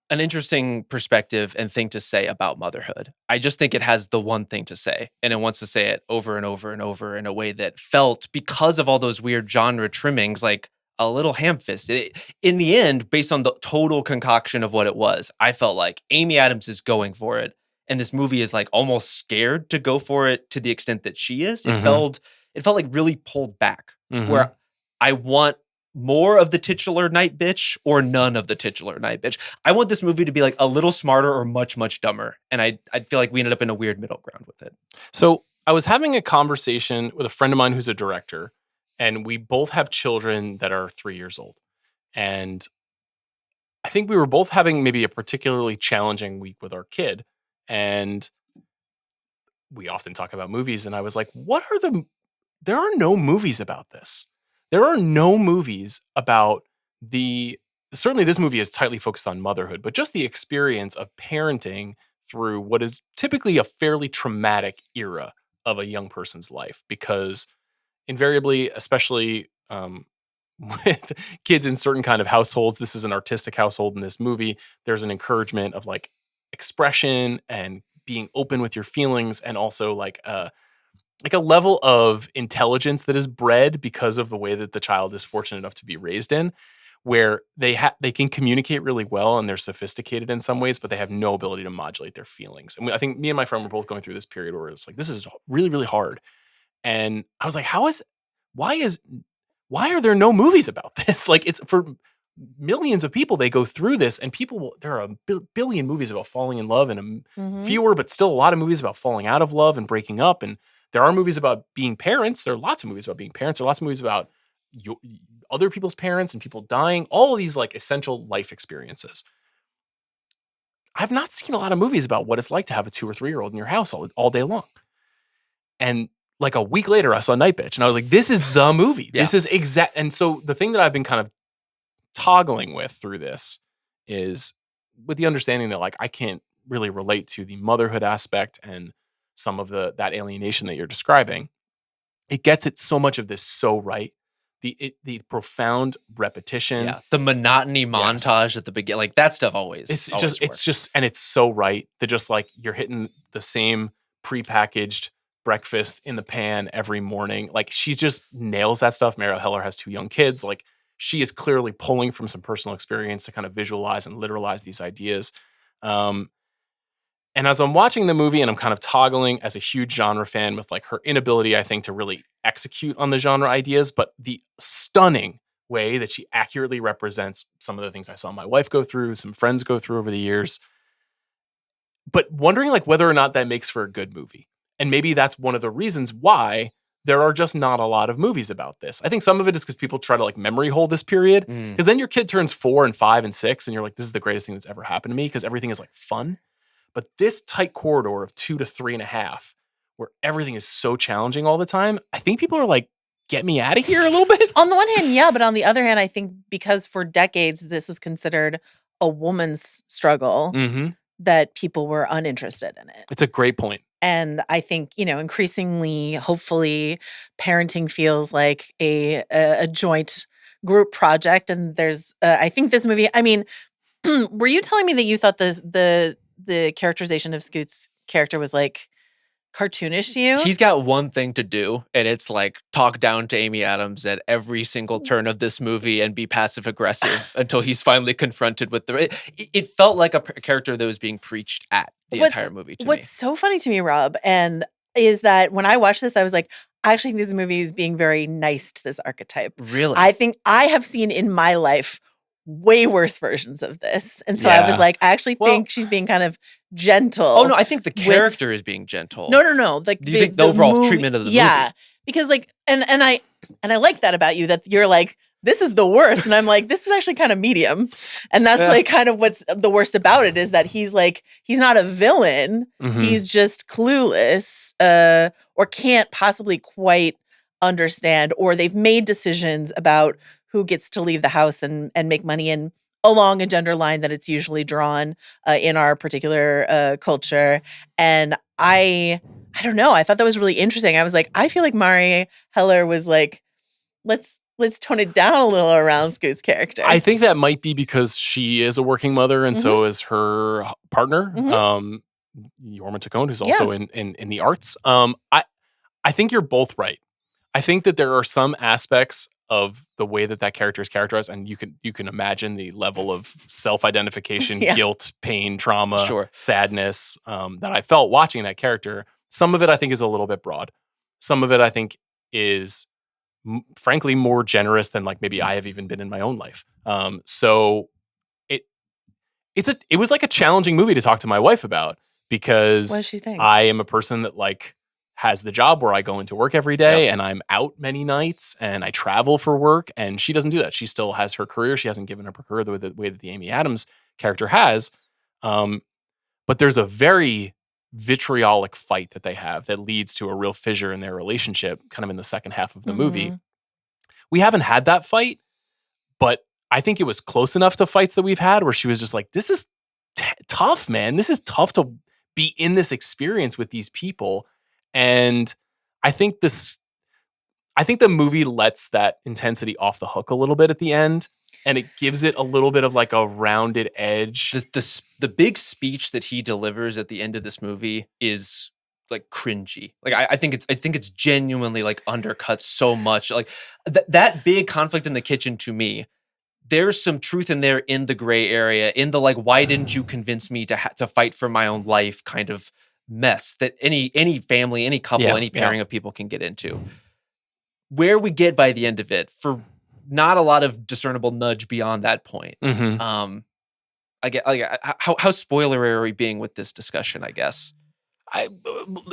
an interesting perspective and thing to say about motherhood. I just think it has the one thing to say, and it wants to say it over and over and over in a way that felt, because of all those weird genre trimmings, like a little ham-fisted. In the end, based on the total concoction of what it was, I felt like Amy Adams is going for it, and this movie is like almost scared to go for it to the extent that she is. It felt like really pulled back, where I want more of the titular Nightbitch or none of the titular Nightbitch. I want this movie to be like a little smarter or much, much dumber. And I feel like we ended up in a weird middle ground with it. So I was having a conversation with a friend of mine who's a director, and we both have children that are 3 years old. And I think we were both having maybe a particularly challenging week with our kid. And we often talk about movies. And I was like, there are no movies about this. There are no movies about certainly this movie is tightly focused on motherhood, but just the experience of parenting through what is typically a fairly traumatic era of a young person's life, because invariably, especially with kids in certain kind of households, this is an artistic household in this movie, there's an encouragement of like expression and being open with your feelings, and also like a level of intelligence that is bred because of the way that the child is fortunate enough to be raised in, where they can communicate really well and they're sophisticated in some ways, but they have no ability to modulate their feelings. And I think me and my friend were both going through this period where it's like, this is really, really hard. And I was like, why are there no movies about this? Like, it's for millions of people, they go through this, and there are a billion movies about falling in love, and fewer, but still a lot of movies about falling out of love and breaking up. And there are movies about being parents. There are lots of movies about being parents. There are lots of movies about other people's parents and people dying, all of these like essential life experiences. I've not seen a lot of movies about what it's like to have a 2 or 3 year old in your house all day long. And like a week later, I saw Nightbitch, and I was like, this is the movie. This is exact. And so the thing that I've been kind of toggling with through this is with the understanding that like I can't really relate to the motherhood aspect and some of that alienation that you're describing. It gets it so much of this so right. The profound repetition. Yeah. The monotony montage at the beginning. Like that stuff always. It's just, and it's so right that just like you're hitting the same prepackaged breakfast in the pan every morning. Like she just nails that stuff. Marielle Heller has 2 young kids. Like she is clearly pulling from some personal experience to kind of visualize and literalize these ideas. And as I'm watching the movie and I'm kind of toggling as a huge genre fan with like her inability, I think, to really execute on the genre ideas, but the stunning way that she accurately represents some of the things I saw my wife go through, some friends go through over the years, but wondering like whether or not that makes for a good movie. And maybe that's one of the reasons why there are just not a lot of movies about this. I think some of it is because people try to like memory hole this period, because then your kid turns 4 and 5 and 6 and you're like, this is the greatest thing that's ever happened to me, because everything is like fun. But this tight corridor of 2 to 3.5, where everything is so challenging all the time, I think people are like, get me out of here a little bit. On the one hand, yeah, but on the other hand, I think because for decades this was considered a woman's struggle, that people were uninterested in it. It's a great point. And I think, increasingly, hopefully, parenting feels like a joint group project. And there's, I think this movie, I mean, were you telling me that you thought the characterization of Scoot's character was like cartoonish to you? He's got one thing to do, and it's like talk down to Amy Adams at every single turn of this movie and be passive aggressive until he's finally confronted with it felt like a character that was being preached at the entire movie to me. What's so funny to me, Rob, and is that when I watched this, I was like, I actually think this movie is being very nice to this archetype. Really? I think I have seen in my life way worse versions of this. And so I was Yeah. like, I actually think she's being kind of gentle. Oh, no, I think the character is being gentle. No. Like Do you think the overall movie, treatment of the yeah. movie? Because like, and I like that about you, that you're like, this is the worst. And I'm like, this is actually kind of medium. And that's like kind of what's the worst about it, is that he's like, he's not a villain. Mhm. He's just clueless, or can't possibly quite understand, or they've made decisions about who gets to leave the house and make money, and along a gender line that it's usually drawn in our particular culture. And I don't know. I thought that was really interesting. I was like, I feel like Mari Heller was like, let's tone it down a little around Scoot's character. I think that might be because she is a working mother, and so is her partner, Yorma Taccone, who's also in the arts. I think you're both right. I think that there are some aspects of the way that character is characterized, and you can imagine the level of self-identification, guilt, pain, trauma, sadness that I felt watching that character. Some of it I think is a little bit broad. Some of it I think is frankly more generous than like maybe I have even been in my own life. So it was like a challenging movie to talk to my wife about, because what does she think? I am a person that like has the job where I go into work every day and I'm out many nights and I travel for work, and she doesn't do that. She still has her career. She hasn't given up her career the way that the Amy Adams character has. But there's a very vitriolic fight that they have that leads to a real fissure in their relationship kind of in the second half of the movie. We haven't had that fight, but I think it was close enough to fights that we've had where she was just like, this is tough, man. This is tough to be in this experience with these people. And I think the movie lets that intensity off the hook a little bit at the end, and it gives it a little bit of like a rounded edge. The big speech that he delivers at the end of this movie is like cringy. Like I think it's genuinely like undercut so much. Like that big conflict in the kitchen, to me, there's some truth in there, in the gray area, in the like, why didn't you convince me to fight for my own life kind of mess that any family, any couple, any pairing of people can get into. Where we get by the end of it, for not a lot of discernible nudge beyond that point. I get like how spoilery are we being with this discussion, I guess.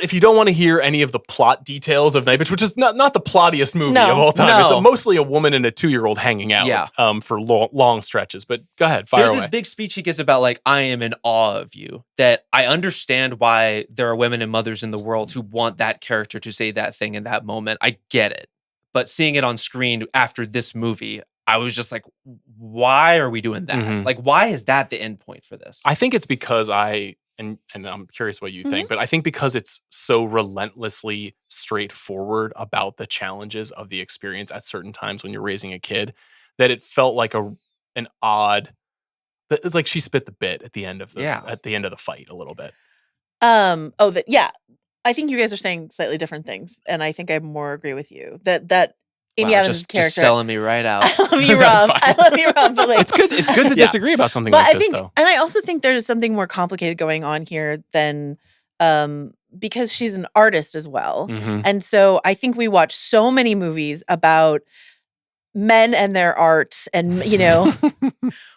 If you don't want to hear any of the plot details of Nightbitch, which is not the plottiest movie of all time. No. It's mostly a woman and a 2-year-old hanging out for long stretches. But go ahead, fire away. There's this big speech he gives about like, I am in awe of you. That I understand why there are women and mothers in the world who want that character to say that thing in that moment. I get it. But seeing it on screen after this movie, I was just like, why are we doing that? Like, why is that the end point for this? I think it's because and I'm curious what you think, but I think because it's so relentlessly straightforward about the challenges of the experience at certain times when you're raising a kid, that it felt like an odd. It's like she spit the bit at the end of the fight a little bit. I think you guys are saying slightly different things, and I think I more agree with you that Amy Adams' character just selling me right out. I love you, Rob. But like, it's good to disagree about something like this, though. And I also think there's something more complicated going on here than because she's an artist as well, and so I think we watch so many movies about men and their art, and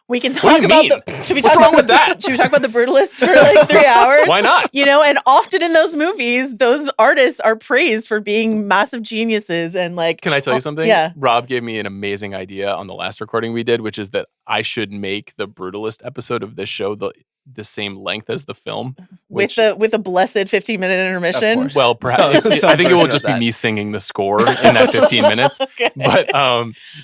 we can talk about should we talk about that? Should we talk about the Brutalists for like 3 hours? Why not? And often in those movies, those artists are praised for being massive geniuses and like. Can I tell you something? Yeah. Rob gave me an amazing idea on the last recording we did, which is that I should make the Brutalist episode of this show the same length as the film. With a blessed 15-minute intermission. Well, perhaps I think it will just be me singing the score in that 15 minutes. Okay. But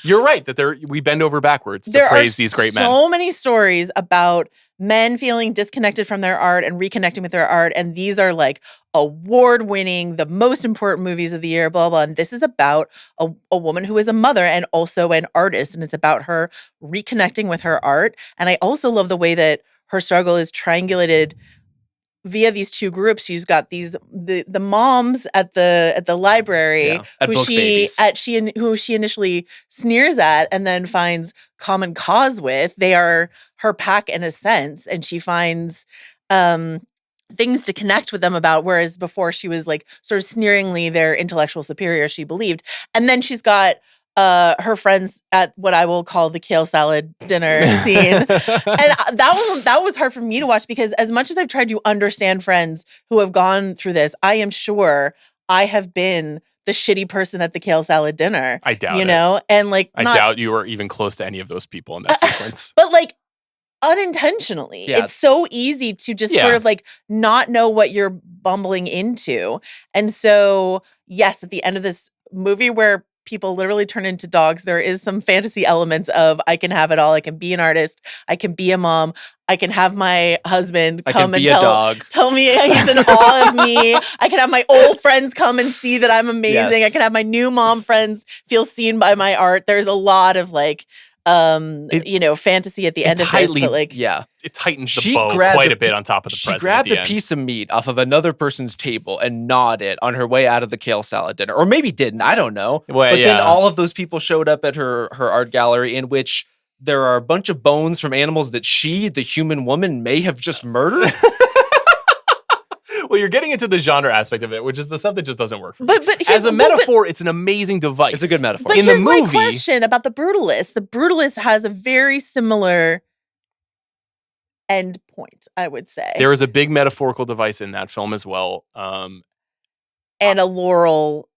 you're right that we bend over backwards to praise these great men. There are so many stories about men feeling disconnected from their art and reconnecting with their art, and these are like award-winning, the most important movies of the year, blah, blah. And this is about a woman who is a mother and also an artist, and it's about her reconnecting with her art. And I also love the way that her struggle is triangulated via these two groups. She's got the moms at the library who she initially sneers at and then finds common cause with. They are her pack in a sense, and she finds things to connect with them about, whereas before she was like sort of sneeringly their intellectual superior, she believed. And then she's got her friends at what I will call the kale salad dinner scene. And that was hard for me to watch, because as much as I've tried to understand friends who have gone through this, I am sure I have been the shitty person at the kale salad dinner. I doubt you know? And like I doubt you were even close to any of those people in that sequence. But like unintentionally. Yeah. It's so easy to just sort of like not know what you're bumbling into. And so, yes, at the end of this movie where people literally turn into dogs, there is some fantasy elements of I can have it all. I can be an artist. I can be a mom. I can have my husband come and tell me he's in awe of me. I can have my old friends come and see that I'm amazing. Yes. I can have my new mom friends feel seen by my art. There's a lot of like fantasy at the end of this, but like, it tightens the bow quite a bit on top of the present. She grabbed a piece of meat off of another person's table and gnawed it on her way out of the kale salad dinner, or maybe didn't. I don't know. Well, but then all of those people showed up at her art gallery, in which there are a bunch of bones from animals that she, the human woman, may have just murdered. Well, you're getting into the genre aspect of it, which is the stuff that just doesn't work for me. But as a metaphor, it's an amazing device. It's a good metaphor. But in here's the movie, my question about the Brutalist. The Brutalist has a very similar end point, I would say. There is a big metaphorical device in that film as well. And a laurel,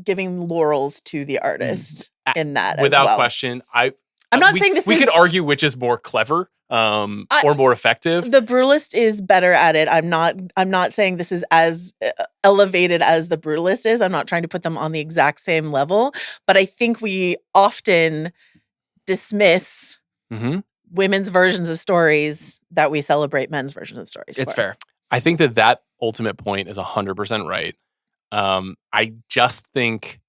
giving laurels to the artist in that without as well. question. I'm not saying we could argue which is more clever or more effective. The Brutalist is better at it. I'm not saying this is as elevated as the Brutalist is. I'm not trying to put them on the exact same level, but I think we often dismiss women's versions of stories that we celebrate men's versions of stories. It's fair. I think that ultimate point is 100% right. I just think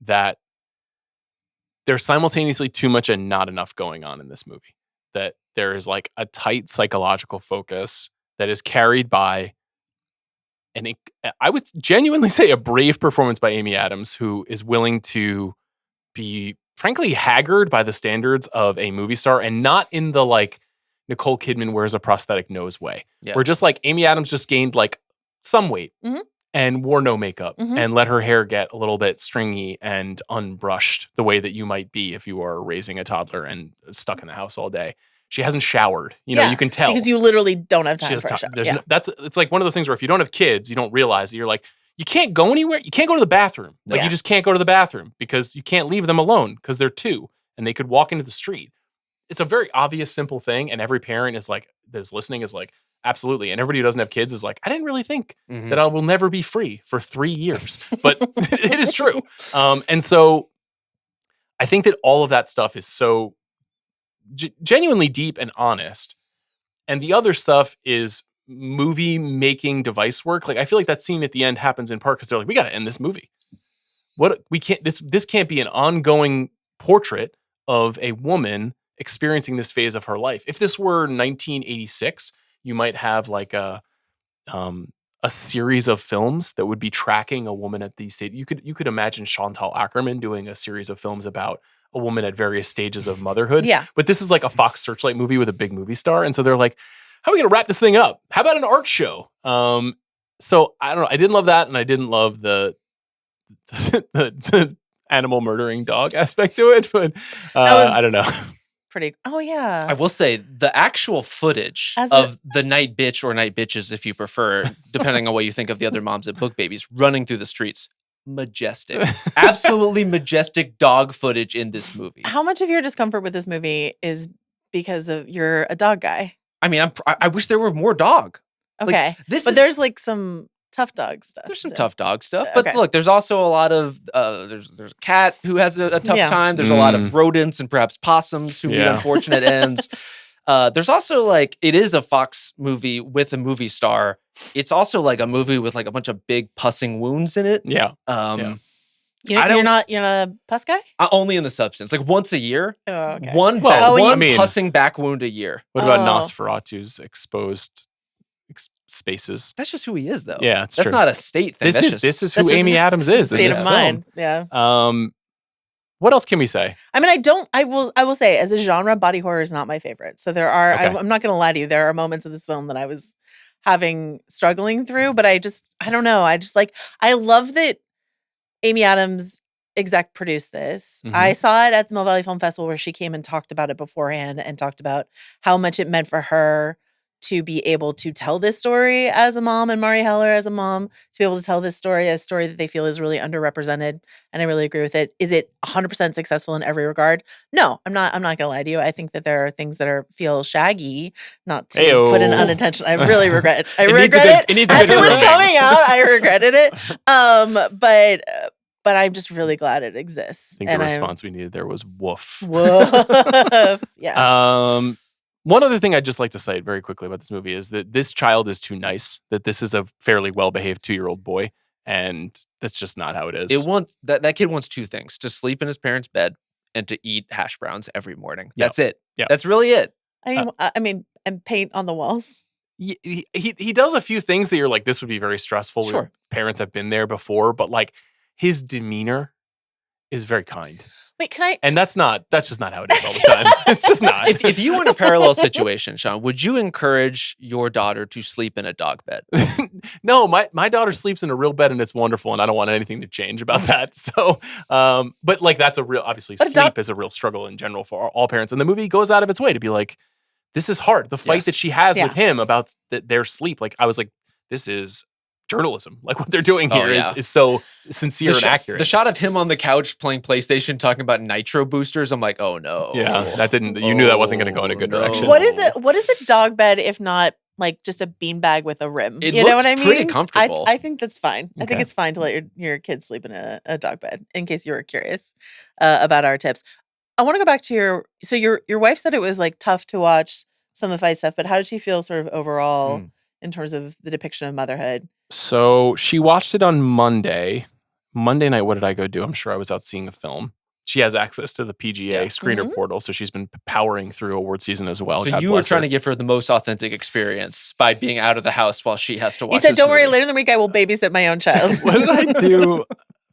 that there's simultaneously too much and not enough going on in this movie. That there is like a tight psychological focus that is carried by, and I would genuinely say, a brave performance by Amy Adams, who is willing to be, frankly, haggard by the standards of a movie star, and not in the like Nicole Kidman wears a prosthetic nose way. Yeah. Where just like Amy Adams just gained like some weight and wore no makeup and let her hair get a little bit stringy and unbrushed the way that you might be if you are raising a toddler and stuck in the house all day. She hasn't showered. You know, you can tell. Because you literally don't have time for a shower. It's like one of those things where if you don't have kids, you don't realize that you're like, you can't go anywhere. You can't go to the bathroom. Like you just can't go to the bathroom because you can't leave them alone because they're 2 and they could walk into the street. It's a very obvious, simple thing. And every parent is like, that's listening is like, absolutely. And everybody who doesn't have kids is like, I didn't really think that I will never be free for 3 years. But it is true. And so I think that all of that stuff is so genuinely deep and honest. And the other stuff is movie making device work. Like I feel like that scene at the end happens in part because they're like, we got to end this movie. This can't be an ongoing portrait of a woman experiencing this phase of her life. If this were 1986, you might have like a series of films that would be tracking a woman at these stages. You could imagine Chantal Akerman doing a series of films about a woman at various stages of motherhood. Yeah. But this is like a Fox Searchlight movie with a big movie star. And so they're like, how are we going to wrap this thing up? How about an art show? So I don't know. I didn't love that. And I didn't love the animal murdering dog aspect to it. But I don't know. Oh, yeah. I will say the actual footage of the Nightbitch or Nightbitches, if you prefer, depending on what you think of the other moms at Book Babies, running through the streets. Majestic. Absolutely majestic dog footage in this movie. How much of your discomfort with this movie is because of you're a dog guy? I mean, I wish there were more dog. Okay. Like, there's like some tough dog stuff. There's some tough dog stuff. But look, there's also a lot of, there's a cat who has a tough time. There's a lot of rodents and perhaps possums who meet unfortunate ends. There's also like, it is a Fox movie with a movie star. It's also like a movie with like a bunch of big pussing wounds in it. Yeah. You're not a pus guy? Only in the substance. Like once a year. Oh, okay. One pussing back wound a year. What about Nosferatu's exposed spaces? That's just who he is, though. Yeah, that's true. Not a state thing. This is who Amy Adams is. State of mind. Yeah. What else can we say? I mean, I will say, as a genre, body horror is not my favorite. So there are, I'm not going to lie to you, there are moments of this film that I was struggling through. But I don't know. I love that Amy Adams exec produced this. Mhm. I saw it at the Mill Valley Film Festival where she came and talked about it beforehand and talked about how much it meant for her to be able to tell this story as a mom and Marielle Heller as a mom, to be able to tell this story, a story that they feel is really underrepresented. And I really agree with it. Is it 100% successful in every regard? No, I'm not gonna lie to you. I think that there are things that feel shaggy, not to Ayo. put an unintentional. I really regret it. I It needs a regret good- it it. needs a As good it was grooming. coming out, I regretted it. But I'm just really glad it exists. I think the response we needed there was woof. Woof. Yeah. One other thing I'd just like to cite very quickly about this movie is that this child is too nice, that this is a fairly well-behaved 2-year-old boy, and that's just not how it is. That kid wants two things: to sleep in his parents' bed and to eat hash browns every morning. Yep. That's it. Yep. That's really it. I mean, and paint on the walls. He does a few things that you're like, this would be very stressful. Sure. Parents have been there before, but like his demeanor is very kind. Wait, can I? And that's just not how it is all the time. It's just not. If you were in a parallel situation, Sean, would you encourage your daughter to sleep in a dog bed? No, my daughter sleeps in a real bed and it's wonderful, and I don't want anything to change about that. So, but like that's obviously But sleep is a real struggle in general for all parents. And the movie goes out of its way to be like, this is hard. The fight Yes. that she has Yeah. with him about their sleep, like I was like, this is journalism. Like what they're doing here is so sincere and accurate. The shot of him on the couch playing PlayStation talking about nitro boosters, I'm like, oh no. Yeah, you knew that wasn't going to go in a good no. direction. What is it? What is a dog bed if not like just a beanbag with a rim? It You know looked what I mean? pretty comfortable. I think that's fine. I think Okay. it's fine to let your kids sleep in a dog bed. In case you were curious about our tips, I want to go back to your wife said it was like tough to watch some of the fight stuff, but how did she feel sort of overall in terms of the depiction of motherhood? So she watched it on Monday. Monday night, what did I go do? I'm sure I was out seeing a film. She has access to the PGA screener portal, so she's been powering through award season as well. So God you were bless trying her. to give her the most authentic experience by being out of the house while she has to watch. You said, this "Don't worry, movie." later in the week I will babysit my own child." What did I do?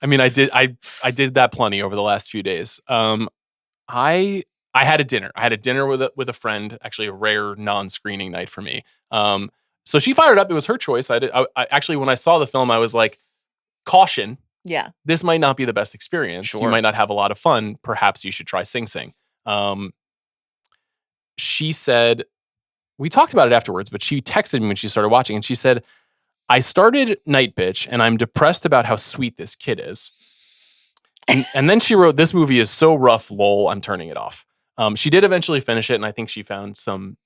I mean, I did that plenty over the last few days. I had a dinner. I had a dinner with a friend, actually a rare non-screening night for me. So she fired up. It was her choice. I actually, when I saw the film, I was like, caution. Yeah. This might not be the best experience. Sure. You might not have a lot of fun. Perhaps you should try Sing Sing. She said, we talked about it afterwards, but she texted me when she started watching and she said, I started Nightbitch and I'm depressed about how sweet this kid is. And then she wrote, this movie is so rough, lol, I'm turning it off. She did eventually finish it and I think she found some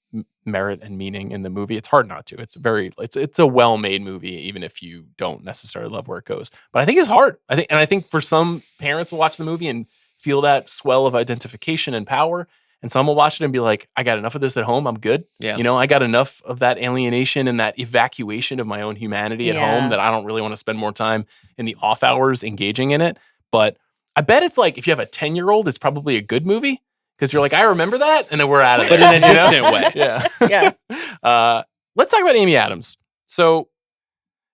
merit and meaning in the movie. It's hard not to. It's a well-made movie, even if you don't necessarily love where it goes. But I think it's hard. I think for some parents will watch the movie and feel that swell of identification and power. And some will watch it and be like, I got enough of this at home. I'm good. Yeah. You know, I got enough of that alienation and that evacuation of my own humanity at home that I don't really want to spend more time in the off hours engaging in it. But I bet it's like, if you have a 10-year-old, it's probably a good movie. Because you're like, I remember that, and then we're out of it. But in a distant way. Yeah. Yeah. Let's talk about Amy Adams. So,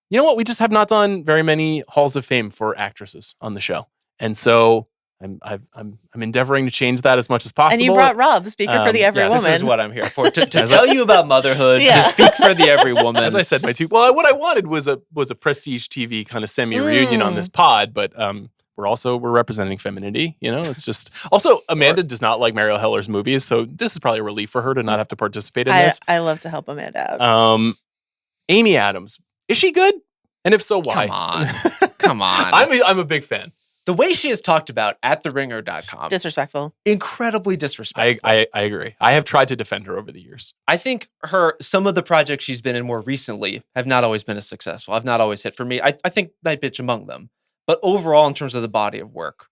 you know what? We just have not done very many halls of fame for actresses on the show. And so I'm endeavoring to change that as much as possible. And you brought Rob, speaker for the every yes, woman. This is what I'm here for. To tell you about motherhood, Yeah. to speak for the every woman. As I said, what I wanted was a prestige TV kind of semi-reunion on this pod, but we're representing femininity, you know? It's just also Amanda does not like Marielle Heller's movies, so this is probably a relief for her to not have to participate in this. I love to help Amanda out. Amy Adams, is she good? And if so, why? Come on. I'm a big fan. The way she is talked about at theringer.com, Disrespectful. incredibly disrespectful. I agree. I have tried to defend her over the years. I think some of the projects she's been in more recently have not always been as successful. Have not always hit for me. I think Nightbitch among them. But overall, in terms of the body of work,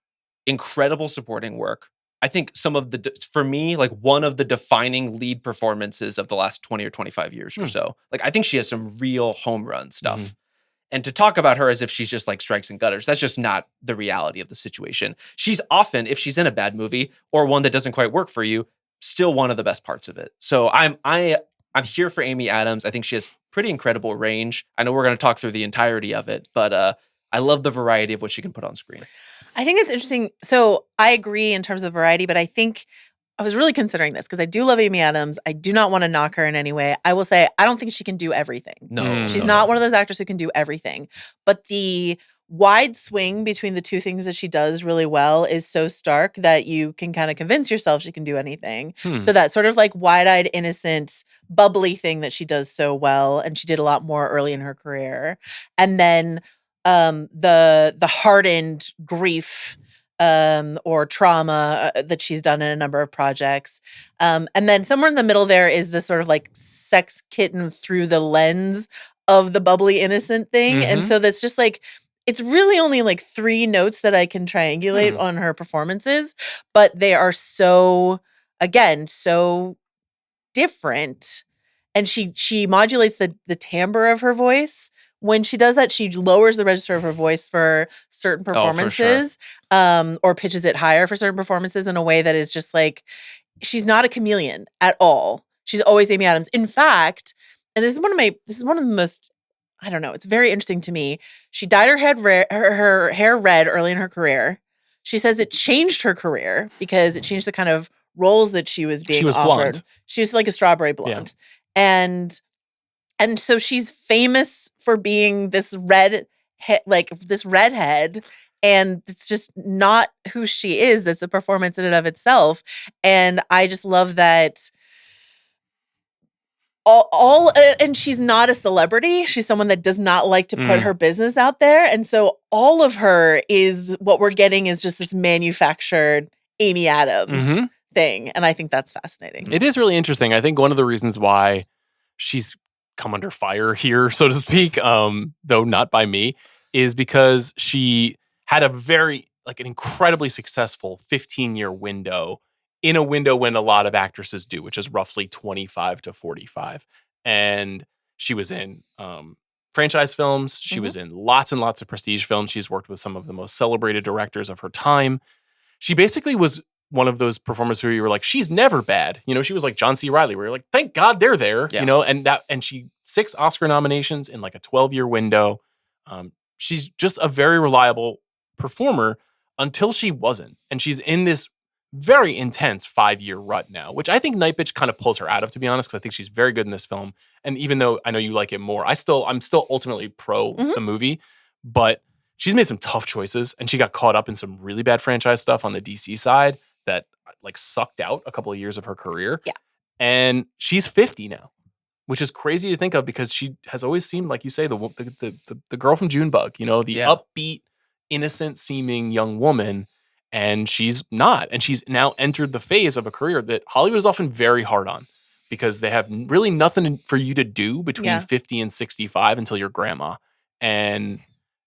incredible supporting work. I think for me, like one of the defining lead performances of the last 20 or 25 years or so. Like I think she has some real home run stuff. And to talk about her as if she's just like strikes and gutters, that's just not the reality of the situation. She's often, if she's in a bad movie or one that doesn't quite work for you, still one of the best parts of it. So I'm here for Amy Adams. I think she has pretty incredible range. I know we're going to talk through the entirety of it, but I love the variety of what she can put on screen. I think it's interesting. So I agree in terms of variety, but I think I was really considering this because I do love Amy Adams. I do not want to knock her in any way. I will say I don't think she can do everything. No. She's not one of those actors who can do everything. But the wide swing between the two things that she does really well is so stark that you can kind of convince yourself she can do anything. So that sort of like wide-eyed, innocent, bubbly thing that she does so well, and she did a lot more early in her career. And then the hardened grief or trauma that she's done in a number of projects. And then somewhere in the middle there is this sort of like sex kitten through the lens of the bubbly innocent thing. And so that's just like, it's really only like 3 notes that I can triangulate on her performances, but they are so, again, so different. And she modulates the timbre of her voice. When she does that, she lowers the register of her voice for certain performances, or pitches it higher for certain performances in a way that is just like, she's not a chameleon at all. She's always Amy Adams. In fact, and this is one of the most, I don't know, it's very interesting to me. She dyed her hair red early in her career. She says it changed her career because it changed the kind of roles that she was being offered. Blonde. She was like a strawberry blonde. Yeah. And so she's famous for being this redhead, and it's just not who she is. It's a performance in and of itself. And I just love that and she's not a celebrity. She's someone that does not like to put her business out there. And so all of her is what we're getting is just this manufactured Amy Adams thing. And I think that's fascinating. It is really interesting. I think one of the reasons why she's come under fire here, so to speak, though not by me, is because she had an incredibly successful 15-year window, in a window when a lot of actresses do, which is roughly 25 to 45. And she was in franchise films. She was in lots and lots of prestige films. She's worked with some of the most celebrated directors of her time. She basically was one of those performers where you were like, she's never bad. You know, she was like John C. Reilly, where you're like, thank God they're there. Yeah. You know, and she 6 Oscar nominations in like a 12-year window. She's just a very reliable performer until she wasn't. And she's in this very intense 5-year rut now, which I think Nightbitch kind of pulls her out of, to be honest, because I think she's very good in this film. And even though I know you like it more, I'm still ultimately pro the movie, but she's made some tough choices, and she got caught up in some really bad franchise stuff on the DC side that like sucked out a couple of years of her career. Yeah. And she's 50 now, which is crazy to think of because she has always seemed, like you say, the girl from Junebug, you know, the upbeat, innocent seeming young woman. And she's not. And she's now entered the phase of a career that Hollywood is often very hard on because they have really nothing for you to do between 50 and 65 until you're grandma. And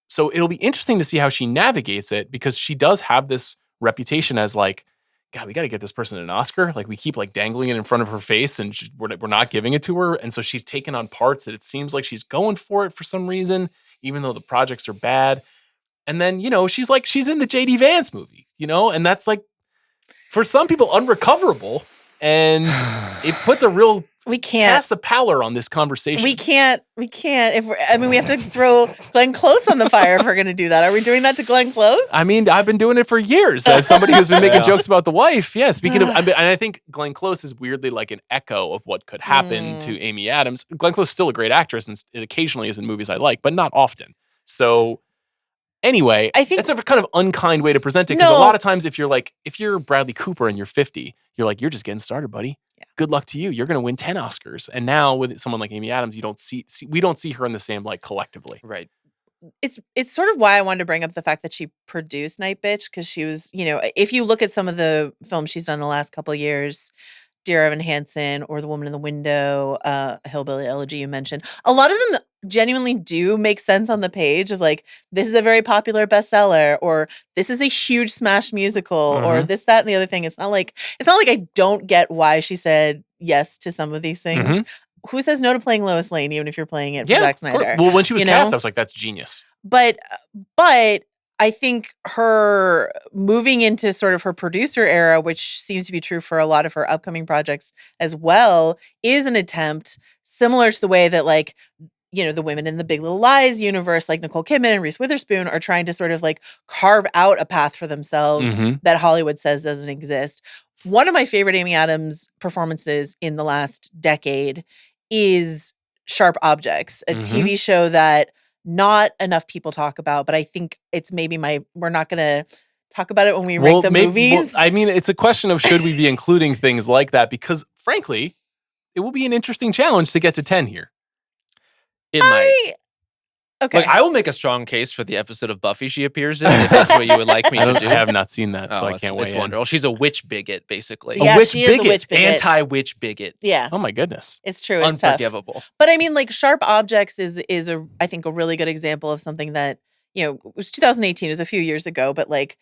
so it'll be interesting to see how she navigates it because she does have this reputation as like, God, we got to get this person an Oscar. Like we keep like dangling it in front of her face and we're not giving it to her. And so she's taken on parts that it seems like she's going for it for some reason, even though the projects are bad. And then, you know, she's in the J.D. Vance movie, you know, and that's like, for some people, unrecoverable. And it puts a real casts a pallor on this conversation. We can't. We have to throw Glenn Close on the fire if we're going to do that. Are we doing that to Glenn Close? I mean, I've been doing it for years as somebody who's been making jokes about the wife. Yeah, speaking of, and I think Glenn Close is weirdly like an echo of what could happen to Amy Adams. Glenn Close is still a great actress and it occasionally is in movies I like, but not often. So anyway, I think that's a kind of unkind way to present it because a lot of times if you're Bradley Cooper and you're 50, you're like, you're just getting started, buddy. Yeah. Good luck to you. You're going to win 10 Oscars. And now with someone like Amy Adams, we don't see her in the same light collectively. Right. It's sort of why I wanted to bring up the fact that she produced Nightbitch because she was, you know, if you look at some of the films she's done the last couple of years, Dear Evan Hansen or The Woman in the Window, Hillbilly Elegy you mentioned, a lot of them genuinely do make sense on the page of like, this is a very popular bestseller or this is a huge smash musical or this, that, and the other thing. It's not like I don't get why she said yes to some of these things. Who says no to playing Lois Lane, even if you're playing it for Zack Snyder? Well, when she was cast, I was like, that's genius. But I think her moving into sort of her producer era, which seems to be true for a lot of her upcoming projects as well, is an attempt similar to the way that like, you know, the women in the Big Little Lies universe, like Nicole Kidman and Reese Witherspoon, are trying to sort of like carve out a path for themselves that Hollywood says doesn't exist. one of my favorite Amy Adams performances in the last decade is Sharp Objects, a TV show that not enough people talk about, but I think it's maybe we're not going to talk about it when we rank the movies. I mean, it's a question of should we be including things like that? Because frankly, it will be an interesting challenge to get to 10 here. It might. Okay. Like, I will make a strong case for the episode of Buffy she appears in, if that's what you would like me to do. I have not seen that, so I can't wait. It's wonderful. She's a witch bigot, basically. Yeah, she is a witch bigot. Anti-witch bigot. Yeah. Oh my goodness. It's true. It's Unforgivable. tough. But I mean, like, Sharp Objects is I think a really good example of something that, you know, it was 2018, it was a few years ago, but like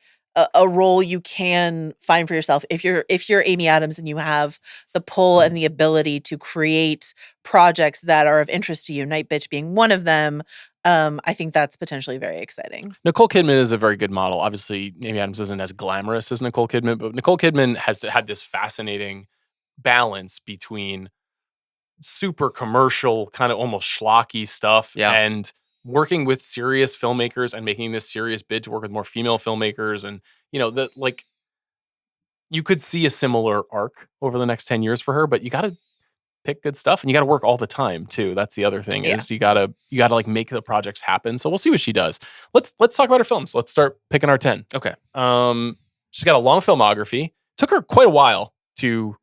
a role you can find for yourself if you're Amy Adams and you have the pull and the ability to create projects that are of interest to you, Nightbitch being one of them. I think that's potentially very exciting. Nicole Kidman is a very good model. Obviously, Amy Adams isn't as glamorous as Nicole Kidman, but Nicole Kidman has had this fascinating balance between super commercial, kind of almost schlocky stuff and working with serious filmmakers and making this serious bid to work with more female filmmakers. And, you know, you could see a similar arc over the next 10 years for her, but you got to pick good stuff and you got to work all the time too. That's the other thing is you got to like make the projects happen. So we'll see what she does. Let's talk about her films. Let's start picking our 10. Okay. She's got a long filmography. Took her quite a while to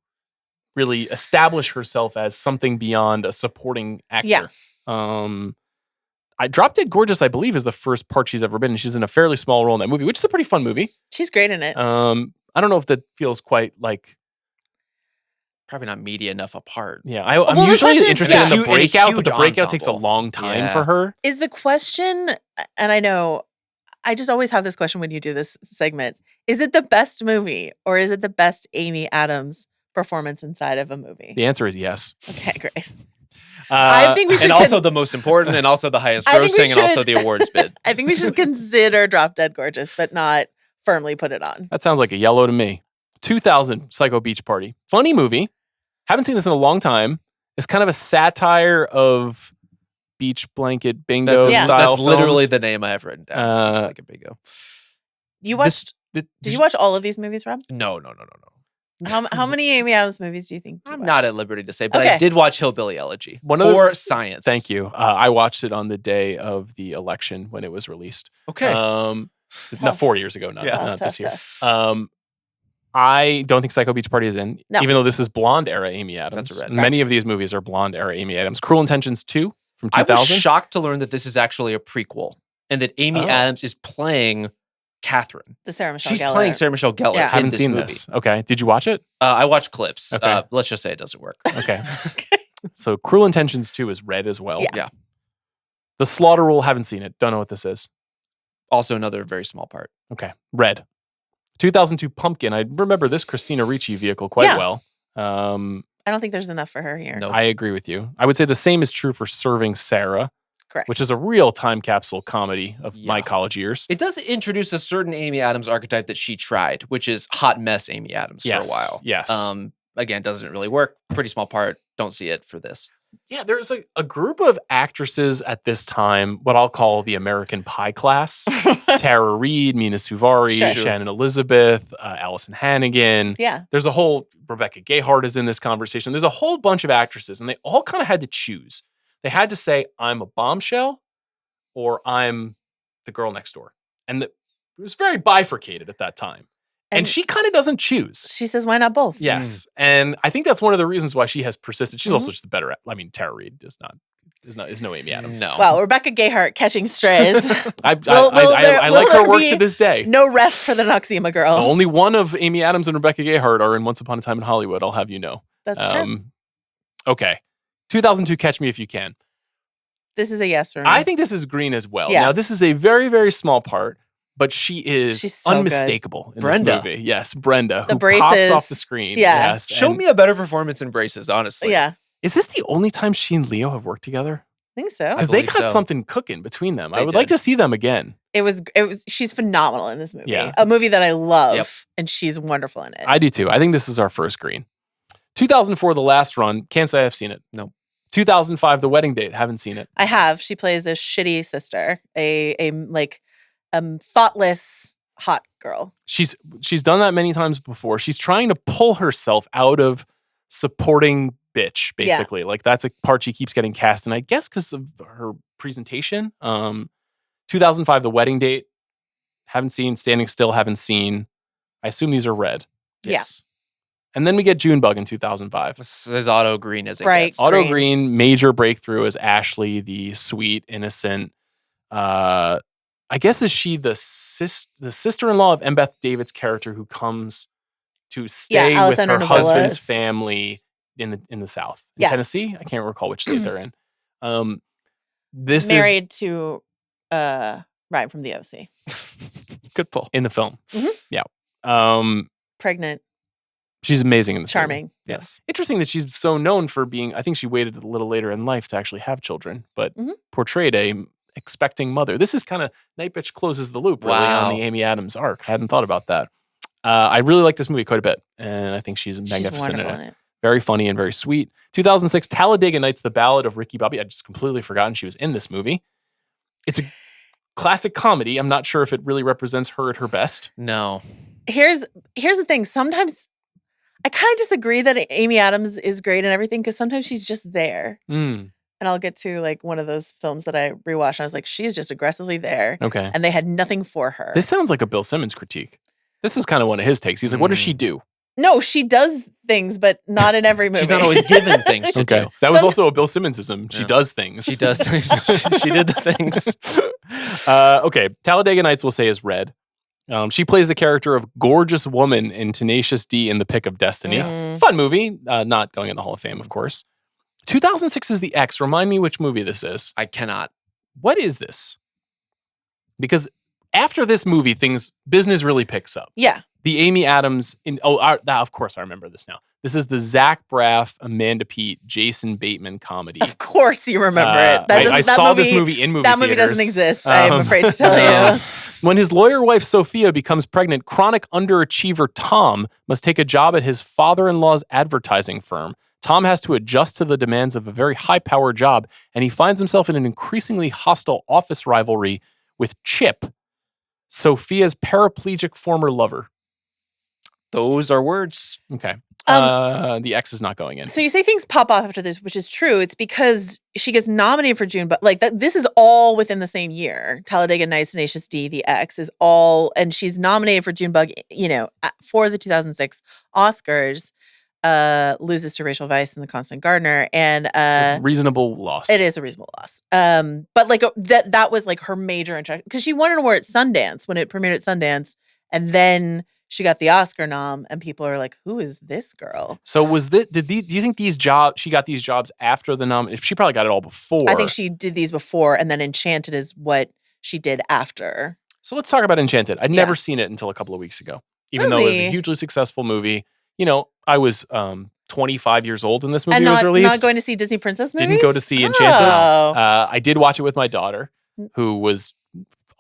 really establish herself as something beyond a supporting actor. Yeah. I Drop Dead Gorgeous, I believe, is the first part she's ever been in. She's in a fairly small role in that movie, which is a pretty fun movie. She's great in it. I don't know if that feels quite like probably not media enough apart. Yeah, I'm usually interested in the breakout, but the breakout ensemble. takes a long time for her. Is the question, and I know, I just always have this question when you do this segment, is it the best movie or is it the best Amy Adams performance inside of a movie? The answer is yes. Okay, great. I think we should, and also the most important, and also the highest grossing, and also the awards bid. I think we should consider Drop Dead Gorgeous, but not firmly put it on. That sounds like a yellow to me. 2000 Psycho Beach Party, funny movie. Haven't seen this in a long time. It's kind of a satire of beach blanket bingo style. That's literally the name I have written down. Beach blanket bingo. You watched? Did you watch all of these movies, Rob? No. How many Amy Adams movies do you think? I'm not at liberty to say, but I did watch Hillbilly Elegy science. Thank you. I watched it on the day of the election when it was released. Okay. Not 4 years ago, not this year. I don't think Psycho Beach Party is in, even though this is blonde era Amy Adams. That's Many of these movies are blonde era Amy Adams. Cruel Intentions 2 from 2000. I was shocked to learn that this is actually a prequel and that Amy Adams is playing Catherine. The Sarah Michelle She's Gellar. playing Sarah Michelle Gellar. Yeah. I haven't seen this. Okay. Did you watch it? I watched clips. Okay. Let's just say it doesn't work. Okay. So Cruel Intentions 2 is red as well. Yeah. The Slaughter Rule, haven't seen it. Don't know what this is. Also another very small part. Okay. Red. 2002 Pumpkin. I remember this Christina Ricci vehicle quite well. I don't think there's enough for her here. Nope. I agree with you. I would say the same is true for Serving Sarah. Correct. Which is a real time capsule comedy of my college years. It does introduce a certain Amy Adams archetype that she tried, which is hot mess Amy Adams for a while. Yes. Again, doesn't really work. Pretty small part. Don't see it for this. Yeah, there's a group of actresses at this time, what I'll call the American Pie class. Tara Reid, Mina Suvari, Shannon Elizabeth, Allison Hannigan. Yeah. There's a whole, Rebecca Gayheart is in this conversation. There's a whole bunch of actresses, and they all kind of had to choose. They had to say, I'm a bombshell or I'm the girl next door. And it was very bifurcated at that time. And she kind of doesn't choose. She says, why not both? Yes. And I think that's one of the reasons why she has persisted. She's also just the better. I mean, Tara Reid is no Amy Adams. No. Well, Rebecca Gayheart catching strays. I like her work to this day. No rest for the Noxema girl. Only one of Amy Adams and Rebecca Gayheart are in Once Upon a Time in Hollywood, I'll have you know. That's true. Okay. 2002 Catch Me If You Can. This is a yes for me. I think this is green as well. Yeah. Now, this is a very, very small part, but she's so unmistakable in Brenda. this movie. Yes, Brenda, The who braces. pops off the screen. Yeah. Yes. Show me a better performance in Braces, honestly. Yeah. Is this the only time she and Leo have worked together? I think so. Because they believe got so. something cooking between them. I They would like did. to see them again. It was she's phenomenal in this movie. Yeah. A movie that I love Yep. and she's wonderful in it. I do too. I think this is our first green. 2004, The Last Run. Can't say I've seen it. No. 2005, The Wedding Date. Haven't seen it. I have. She plays a shitty sister, a thoughtless, hot girl. She's done that many times before. She's trying to pull herself out of supporting bitch, basically. Like that's a part she keeps getting cast, and I guess because of her presentation. 2005, The Wedding Date, haven't seen. Standing Still, haven't seen. I assume these are red. Yes. And then we get Junebug in 2005. This is Otto Green as it Bright. gets. Otto Green. Green, major breakthrough as Ashley, the sweet, innocent. I guess is she the sister-in-law of Embeth David's character who comes to stay with Alessandra her husband's Novola's family in the South, in Yeah. Tennessee. I can't recall which state they're in. This Married to Ryan from the OC. Good pull. in the film. Mhm. Yeah. Pregnant, She's amazing in this movie. charming. Yes. Interesting that she's so known for being, I think she waited a little later in life to actually have children, but Mhm. portrayed a expecting mother. This is kind of, Nightbitch closes the loop really Wow. on the Amy Adams arc. I hadn't thought about that. I really like this movie quite a bit, and I think she's She's magnificent wonderful in in it. it. Very funny and very sweet. 2006, Talladega Nights, The Ballad of Ricky Bobby. I'd just completely forgotten she was in this movie. It's a classic comedy. I'm not sure if it really represents her at her best. No. Here's the thing. Sometimes I kind of disagree that Amy Adams is great and everything because sometimes she's just there. Mm, And I'll get to like one of those films that I rewatched and I was like, she's just aggressively there. okay. And they had nothing for her. This sounds like a Bill Simmons critique. This is kind of one of his takes. He's like, what does she do? No, she does things, but not in every movie. She's not always given things to Okay. do. That was also a Bill Simmonsism. She Yeah. does things. She does things. She did the things. Okay. Talladega Nights, we'll say, is red. She plays the character of gorgeous woman in Tenacious D in The Pick of Destiny. Mm. Fun movie. Not going in the Hall of Fame, of course. 2006 is The X. Remind me which movie this is. I cannot. What is this? Because after this movie, business really picks up. Yeah. The Amy Adams of course I remember this now. This is the Zach Braff, Amanda Peet, Jason Bateman comedy. Of course you remember it. I saw this movie in movie That movie theaters. doesn't exist. I'm afraid to tell no. you. When his lawyer wife Sophia becomes pregnant, chronic underachiever Tom must take a job at his father-in-law's advertising firm. Tom has to adjust to the demands of a very high-powered job, and he finds himself in an increasingly hostile office rivalry with Chip, Sophia's paraplegic former lover. Those are words. Okay. The X is not going in. So you say things pop off after this, which is true. It's because she gets nominated for June, but like that, this is all within the same year. Talladega Nights, Tenacious D, The X is all, and she's nominated for Junebug. For the 2006 Oscars. Loses to Rachel Weisz and The Constant Gardener, and It's a reasonable loss. it is a reasonable loss. But like that was like her major introduction because she won an award at Sundance when it premiered at Sundance, and then she got the Oscar nom, and people are like, "Who is this girl?" So do you think she got these jobs after the nom? She probably got it all before. I think she did these before, and then Enchanted is what she did after. So let's talk about Enchanted. I'd Yeah. never seen it until a couple of weeks ago, even though it was a Really? hugely successful movie. I was 25 years old when this movie And was released. not going to see Disney princess movies. Didn't go to see Enchanted. Oh. I did watch it with my daughter, who was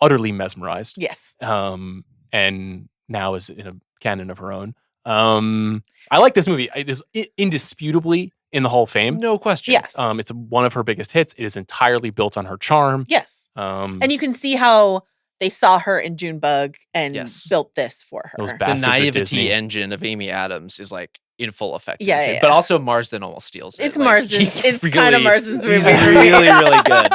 utterly mesmerized, Yes. and now is in a canon of her own. I like this movie. It is indisputably in the Hall of Fame. No question. Yes. It's one of her biggest hits. It is entirely built on her charm. Yes. And You can see how they saw her in Junebug and Yes. built this for her. Those The bastards at naivety Disney. engine of Amy Adams is like in full effect. in Yeah, this film. yeah, But yeah. also Marsden almost steals it. It's Like, Marsden. he's It's really- kind of Marsden's movie. He's really, really good.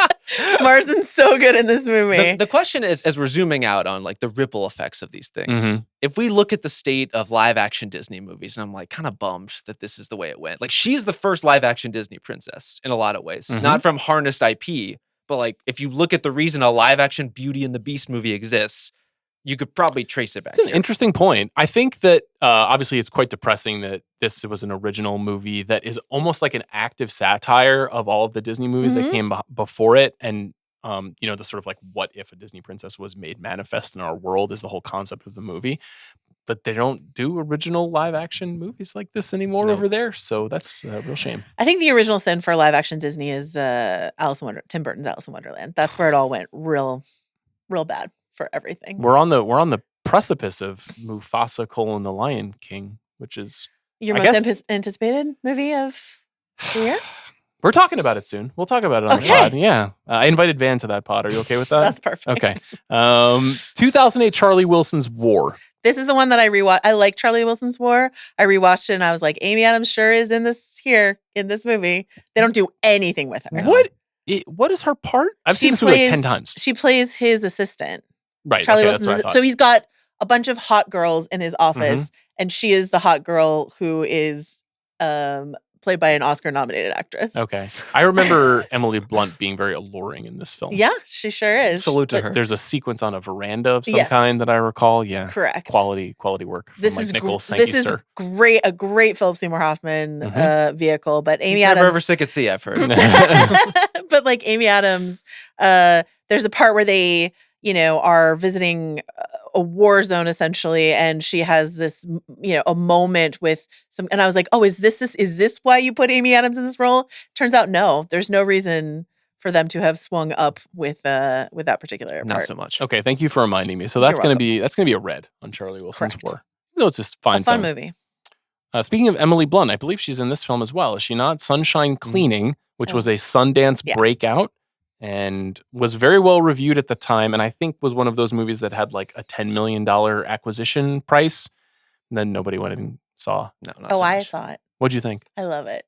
Marsden's so good in this movie. The question is, as we're zooming out on like the ripple effects of these things, Mhm. if we look at the state of live action Disney movies, and I'm like kind of bummed that this is the way it went. Like she's the first live action Disney princess in a lot of ways, Mhm. not from harnessed IP, but like if you look at the reason a live action Beauty and the Beast movie exists, you could probably trace it back. It's an here. interesting point. I think that obviously it's quite depressing that this was an original movie that is almost like an active satire of all of the Disney movies that Mhm. came before it. And, the sort of like, what if a Disney princess was made manifest in our world is the whole concept of the movie. But they don't do original live action movies like this anymore No. over there. So that's a real shame. I think the original sin for live action Disney is Tim Burton's Alice in Wonderland. That's where it all went real bad for everything. We're on the precipice of Mufasa: The Lion King, which is Your I most guess- anticipated movie of the year? We're talking about it soon. We'll talk about it on the Okay. pod. Yeah. I invited Van to that pod. Are you okay with that? That's perfect. Okay. 2008 Charlie Wilson's War. This is the one that I rewatched. I like Charlie Wilson's War. I rewatched it and I was like, Amy Adams sure is in this movie. They don't do anything with her. What is her part? I've She seen this movie like plays- 10 times. She plays his assistant. Right. Charlie okay, Wilson's that's what I thought. so he's got a bunch of hot girls in his office, and she is the hot girl who is played by an Oscar-nominated actress. Okay. I remember Emily Blunt being very alluring in this film. Yeah, she sure is. Salute to But her. There's a sequence on a veranda of some Yes. kind that I recall. Yeah. Correct. Quality work from This Mike is Nichols. Thank this you, is sir. a great Philip Seymour Hoffman vehicle. But Amy He's never Adams ever sick at sea, I've heard. but like Amy Adams, there's a part where they, are visiting a war zone essentially, and she has this, a moment with some, and I was like, oh, is this why you put Amy Adams in this role? Turns out, no, there's no reason for them to have swung up with that particular part. Not so much. Okay, thank you for reminding me. So You're that's gonna welcome. be a red on Charlie Wilson's Correct. War. No, it's just fine. A fun film. movie. Speaking of Emily Blunt, I believe she's in this film as well. Is she not? Sunshine Cleaning, which Oh. was a Sundance Yeah. breakout and was very well reviewed at the time, and I think was one of those movies that had like a $10 million acquisition price. And then nobody went and saw. No, not Oh, so I much. saw it. What'd you think? I love it.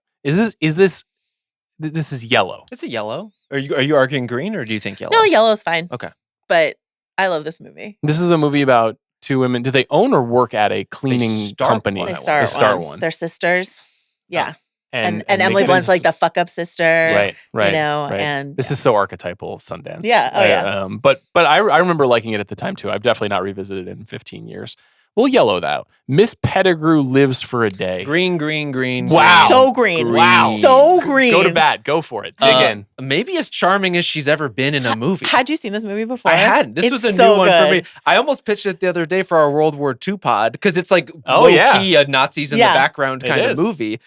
This is yellow? It's a yellow. Are you arguing green or do you think yellow? No, yellow's fine. Okay. But I love this movie. This is a movie about two women. Do they own or work at a cleaning start company? one. They They start, one. They're sisters. Yeah. And they Emily get Blunt's into like the fuck up sister. right, right, right. And this is so archetypal of Sundance. Yeah, oh, yeah. But I remember liking it at the time too. I've definitely not revisited it in 15 years. We'll yellow that. Miss Pettigrew Lives for a Day. Green, green, green. Wow. So green. Wow. So green. Go to bat. Go for it. Dig in. Maybe as charming as she's ever been in a movie. Had you seen this movie before? I hadn't. This It's was a so new one for me. good. I almost pitched it the other day for our World War II pod because it's like Oh, low yeah. key Nazis in Yeah. the background It kind of is. movie.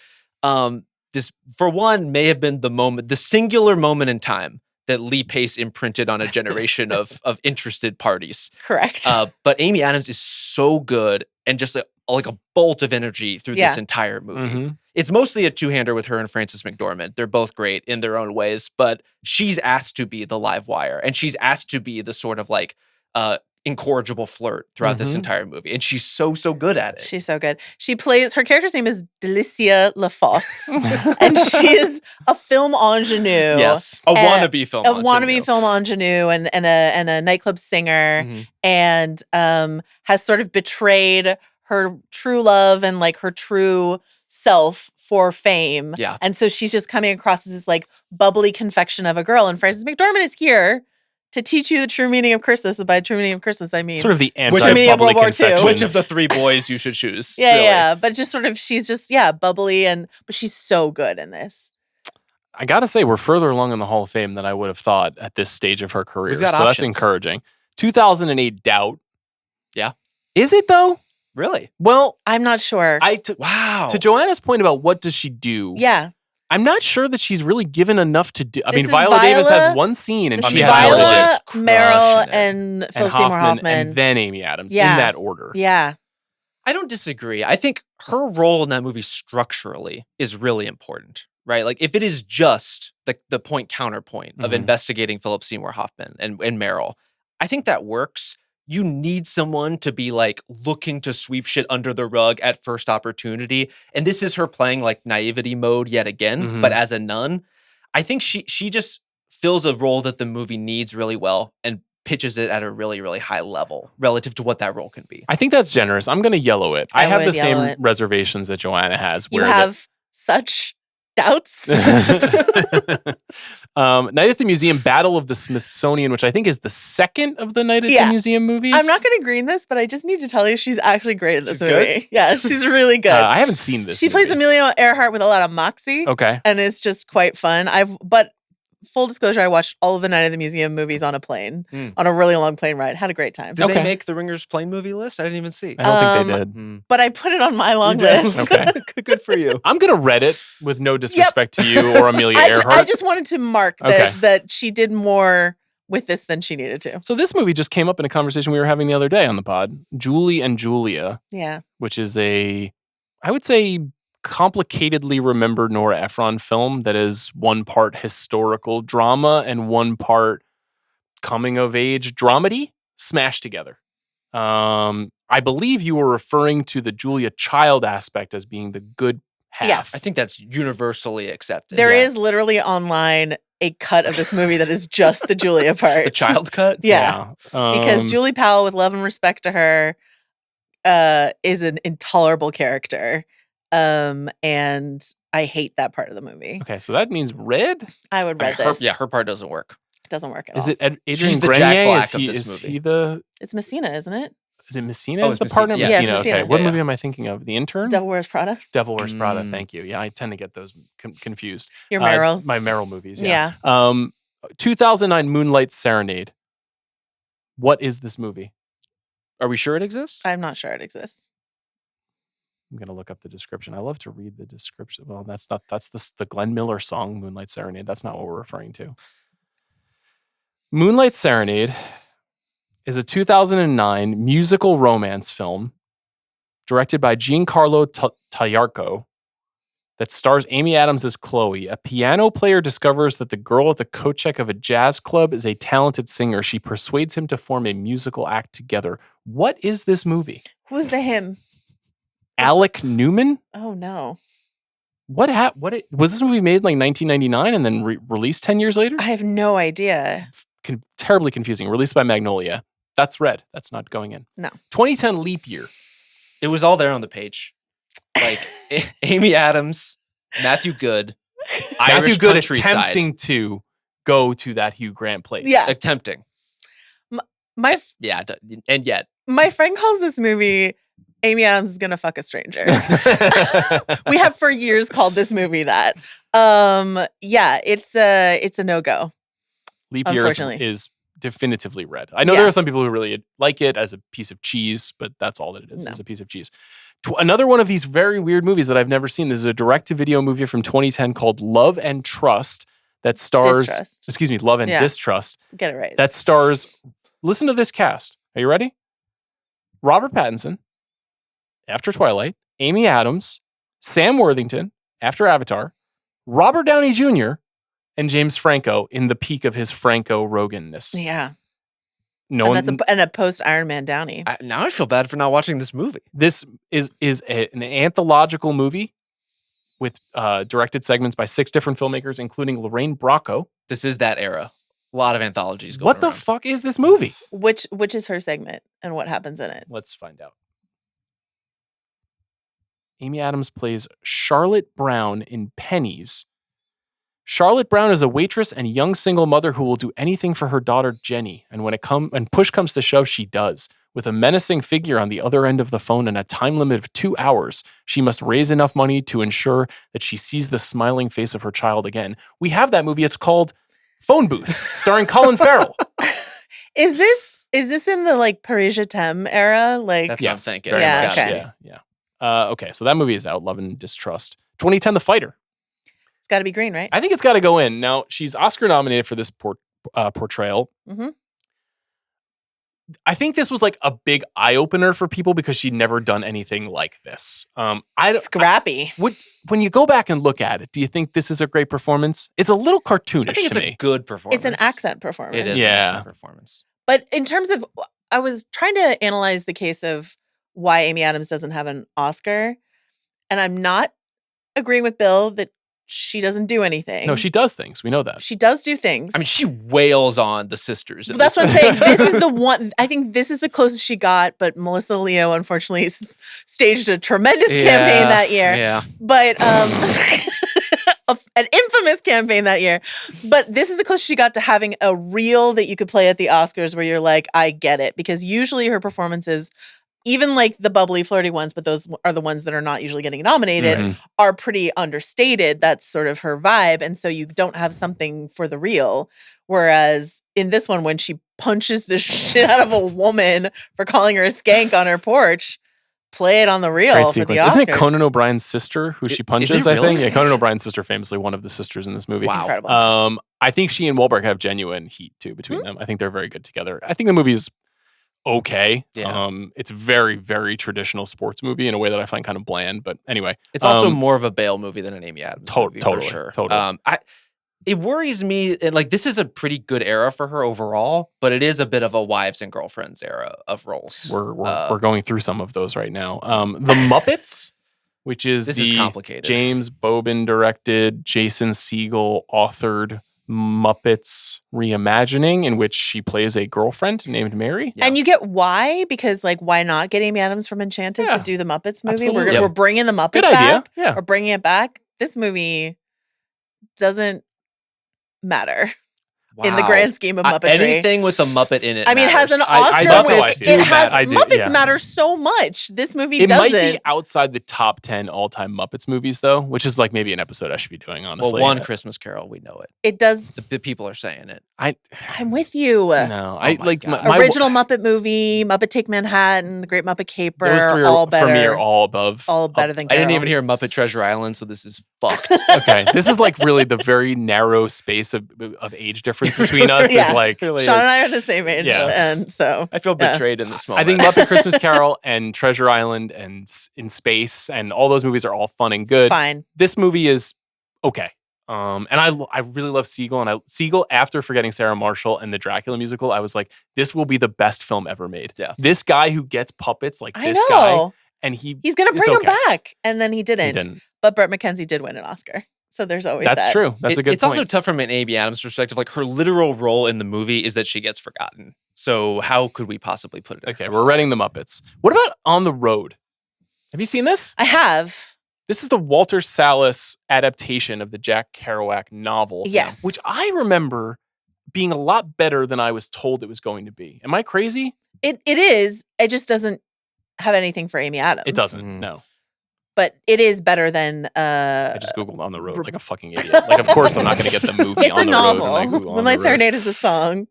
This, for one, may have been the singular moment in time that Lee Pace imprinted on a generation of interested parties. Correct. But Amy Adams is so good and just like a bolt of energy through Yeah. this entire movie. Mhm. It's mostly a two-hander with her and Frances McDormand. They're both great in their own ways, but she's asked to be the live wire and she's asked to be the sort of like incorrigible flirt throughout this Mhm. entire movie. And she's so good at it. She's so good. Her character's name is Delicia LaFosse, and she is a film ingenue. Yes. A wannabe film. A ingenue. wannabe film ingenue and a nightclub singer, Mhm. and has sort of betrayed her true love and like her true self for fame. Yeah. And so she's just coming across as this like bubbly confection of a girl. And Frances McDormand is here to teach you the true meaning of Christmas. And by true meaning of Christmas, I mean Sort of the Which- anti-bubbly World War II. confection. Which of the three boys you should choose? yeah, really. yeah. But just sort of she's just bubbly but she's so good in this. I gotta say, we're further along in the Hall of Fame than I would have thought at this stage of her career. We've got so that's options. encouraging. 2008 Doubt. Yeah. Is it though? Really? Well, I'm not sure. Wow. to Joanna's point about what does she do? yeah. I'm not sure that she's really given enough to do. I This mean, is Viola Davis Viola- has one scene and This she is has Viola what it Viola, is. is. Meryl, Crushing it. and And Philip Seymour Hoffman. and then Amy Adams Yeah. in that order. Yeah. I don't disagree. I think her role in that movie structurally is really important, right? Like if it is just the point counterpoint of Mhm. investigating Philip Seymour Hoffman and Meryl, I think that works. You need someone to be like looking to sweep shit under the rug at first opportunity. And this is her playing like naivety mode yet again, Mhm. but as a nun. I think she just fills a role that the movie needs really well and pitches it at a really, really high level relative to what that role can be. I think that's generous. I'm going to yellow it. I I have would the same yellow it. reservations that Joanna has. You where have such doubts. Night at the Museum, Battle of the Smithsonian, which I think is the second of the Night at Yeah. the Museum movies. I'm not going to green this, but I just need to tell you she's actually great in this She's movie. good? Yeah, she's really good. I haven't seen this. She plays movie. Amelia Earhart with a lot of moxie, Okay. and it's just quite fun. But full disclosure, I watched all of the Night at the Museum movies on a plane, Mm. on a really long plane ride. Had a great time. Did Okay. they make the Ringers plane movie list? I didn't even see. I don't think they Um, did. But I put it on my long You did? list. Okay. Good for you. I'm going to read it with no disrespect to you or Amelia Earhart. I just wanted to mark that, Okay. that she did more with this than she needed to. So this movie just came up in a conversation we were having the other day on the pod. Julie and Julia, Yeah. which is I would say, complicatedly remembered Nora Ephron film that is one part historical drama and one part coming of age dramedy smashed together. I believe you were referring to the Julia Child aspect as being the good half. Yeah. I think that's universally accepted. There is literally online a cut of this movie that is just the Julia part. The child cut? Yeah. Because Julie Powell, with love and respect to her, is an intolerable character. And I hate that part of the movie. Okay, so that means red? I would read this. Her part doesn't work. It doesn't work at Is all. it Adrian She's the Grenier? Jack Black Is of he, this is movie. he the... It's Messina, isn't it? Is it Messina? Oh, Is it's the partner? Messina. Yeah, it's Messina. Messina. Okay, what Yeah, movie yeah. am I thinking of? The Intern? Devil Wears Prada. Devil Wears Prada. Thank you. Yeah, I tend to get those confused. Your Merrills. My Merrill movies. Yeah. 2009 Moonlight Serenade. What is this movie? Are we sure it exists? I'm not sure it exists. I'm gonna look up the description. I love to read the description. Well, that's the Glenn Miller song Moonlight Serenade. That's not what we're referring to. Moonlight Serenade is a 2009 musical romance film directed by Giancarlo Tagliarco that stars Amy Adams as Chloe. A piano player discovers that the girl at the coat check of a jazz club is a talented singer. She persuades him to form a musical act together. What is this movie? Who's the him? Alec Newman? Oh, no. Was this movie made in like 1999 and then released 10 years later? I have no idea. Terribly confusing. Released by Magnolia. That's red. That's not going in. No. 2010 leap year. It was all there on the page. Like Amy Adams, Matthew Good, Matthew Irish Good countryside. attempting to go to that Hugh Grant place. Yeah. Attempting. My And yet. my friend calls this movie Amy Adams is Gonna Fuck a Stranger. We have for years called this movie that. It's a no-go. Leap year Unfortunately. is definitively red. I know there are some people who really like it as a piece of cheese, but that's all that it is. No. Is a piece of cheese. Another one of these very weird movies that I've never seen. This is a direct-to-video movie from 2010 called Love and Trust that stars... Distrust. Excuse me, Love and Yeah. Distrust. Get it right. That stars... Listen to this cast. Are you ready? Robert Pattinson, after Twilight. Amy Adams. Sam Worthington, after Avatar. Robert Downey Jr., and James Franco in the peak of his Franco-Roganness. Yeah. No And one... that's a post Iron Man Downey. Now I feel bad for not watching this movie. This is an anthological movie with directed segments by 6 different filmmakers, including Lorraine Bracco. This is that era. A lot of anthologies going What the around. fuck is this movie? Which is her segment and what happens in it? Let's find out. Amy Adams plays Charlotte Brown in Pennies. Charlotte Brown is a waitress and young single mother who will do anything for her daughter Jenny, and when push comes to shove, she does. With a menacing figure on the other end of the phone and a time limit of 2 hours, she must raise enough money to ensure that she sees the smiling face of her child again. We have that movie. It's called Phone Booth, starring Colin Farrell. Is this in the like Paris Je t'aime era? Like That's what I'm thinking. very Yeah, much. okay. Yeah. Okay, so that movie is out. Love and Distrust. 2010, The Fighter. it's got to be green, right? I think it's got to go in. Now, she's Oscar nominated for this portrayal. Mm-hmm. I think this was like a big eye opener for people because she'd never done anything like this. Scrappy. When you go back and look at it, do you think this is a great performance? It's a little cartoonish I think it's to me. a good performance. It's an accent performance. It is Yeah. an accent performance. But in terms of, I was trying to analyze the case of why Amy Adams doesn't have an Oscar, and I'm not agreeing with Bill that she doesn't do anything. No, she does things. We know that. She does do things. I mean, she wails on the sisters. in Well, that's this what I'm movie. saying. This is the one. I think this is the closest she got. But Melissa Leo, unfortunately, staged a tremendous campaign that year. Yeah. But an infamous campaign that year. But this is the closest she got to having a reel that you could play at the Oscars where you're like, I get it. Because usually her performances, even like the bubbly, flirty ones, but those are the ones that are not usually getting nominated, Mhm. are pretty understated. That's sort of her vibe. And so you don't have something for the reel. Whereas in this one, when she punches the shit out of a woman for calling her a skank on her porch, play it on the reel Great for the sequence. Oscars. Isn't it Conan O'Brien's sister who she punches, I really? think? Yeah, Conan O'Brien's sister, famously one of the sisters in this movie. Wow. Incredible. I think she and Wahlberg have genuine heat too between them. I think they're very good together. I think the movie's okay. Yeah. It's a very, very traditional sports movie in a way that I find kind of bland. But anyway, It's also more of a Bale movie than an Amy Adams movie, totally, for sure. totally. It worries me, and like this is a pretty good era for her overall, but it is a bit of a wives and girlfriends era of roles. We're going through some of those right now. The Muppets, which is This the is complicated. James Bobin directed, Jason Segel authored Muppets reimagining, in which she plays a girlfriend named Mary. And you get why? Because like, why not get Amy Adams from Enchanted to do the Muppets movie? Absolutely. We're bringing the Muppets Good idea. back. Yeah. We're bringing it back. This movie doesn't matter in the Wow. grand scheme of Muppetry. Anything with a Muppet in it. I mean, it has an matters. Oscar, that's how I which feel. it has. I do, Muppets yeah. matter so much. This movie It doesn't. might be outside the top 10 all-time Muppets movies, though, which is like maybe an episode I should be doing, honestly. Well, one Christmas Carol, we know it. It does. The people are saying it. I'm with you. No, I my like God. my Original Muppet movie, Muppet Take Manhattan, The Great Muppet Caper, those three all are better. for me are all above. all better than I Carol. didn't even hear Muppet Treasure Island, so this is fucked. Okay, this is like really the very narrow space of age difference between us. Yeah. Is like Sean and I are the same age, Yeah. and so I feel Yeah. betrayed in this I moment. think Muppet Christmas Carol and Treasure Island and In Space and all those movies are all fun and good. fine. This movie is okay. And I really love Segel, and Segel, after Forgetting Sarah Marshall and the Dracula musical, I was like, this will be the best film ever made. Yeah. This guy who gets puppets like I this know. guy, and He's gonna it's bring okay. him back, and then he He didn't. didn't. But Brett McKenzie did win an Oscar, so there's always That's that. true. That's a good It's point. also tough from an Amy Adams perspective. Like her literal role in the movie is that she gets forgotten. So how could we possibly put it? Okay, we're reading the Muppets. What about On the Road? Have you seen this? I have. This is the Walter Salas adaptation of the Jack Kerouac novel. Yes. Which I remember being a lot better than I was told it was going to be. Am I crazy? It is. It just doesn't have anything for Amy Adams. It doesn't. Mm. No. But it is better than. I just Googled On the Road like a fucking idiot. Like, of course I'm not going to get the movie It's On a the Road. novel. when I Google On the Moonlight Road. Serenade is a song.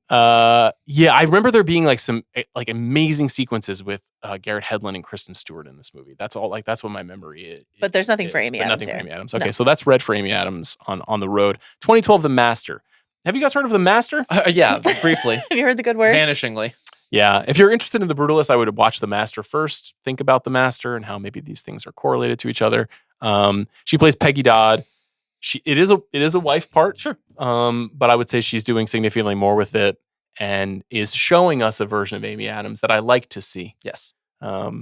Yeah, I remember there being like some like amazing sequences with Garrett Hedlund and Kristen Stewart in this movie. That's all. Like that's what my memory is. But there's nothing for Amy but Adams Nothing here. for Amy Adams. No. Okay, so that's red for Amy Adams on the Road. 2012, The Master. Have you guys heard of The Master? Yeah, briefly, Have you heard the good word? vanishingly. Yeah, if you're interested in The Brutalist, I would watch The Master first. Think about The Master and how maybe these things are correlated to each other. She plays Peggy Dodd. It is a wife part, Sure. but I would say she's doing significantly more with it and is showing us a version of Amy Adams that I like to see. Yes. A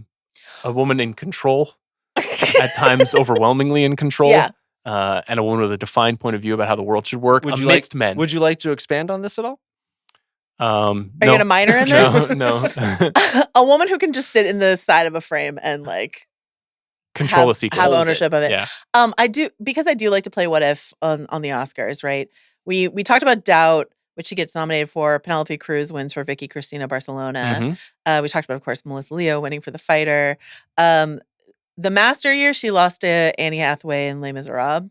woman in control, at times overwhelmingly in control. Yeah. And a woman with a defined point of view about how the world should work amidst men. Would you like to expand on this at all? Are you going to minor in No, this? no. A woman who can just sit in the side of a frame and like Control have, a sequence. have ownership of it. Yeah. I do, because I do like to play what if on the Oscars, right? We talked about Doubt, which she gets nominated for. Penelope Cruz wins for Vicky Cristina Barcelona. Mhm. We talked about, of course, Melissa Leo winning for The Fighter. The Master year, she lost to Annie Hathaway in Les Miserables.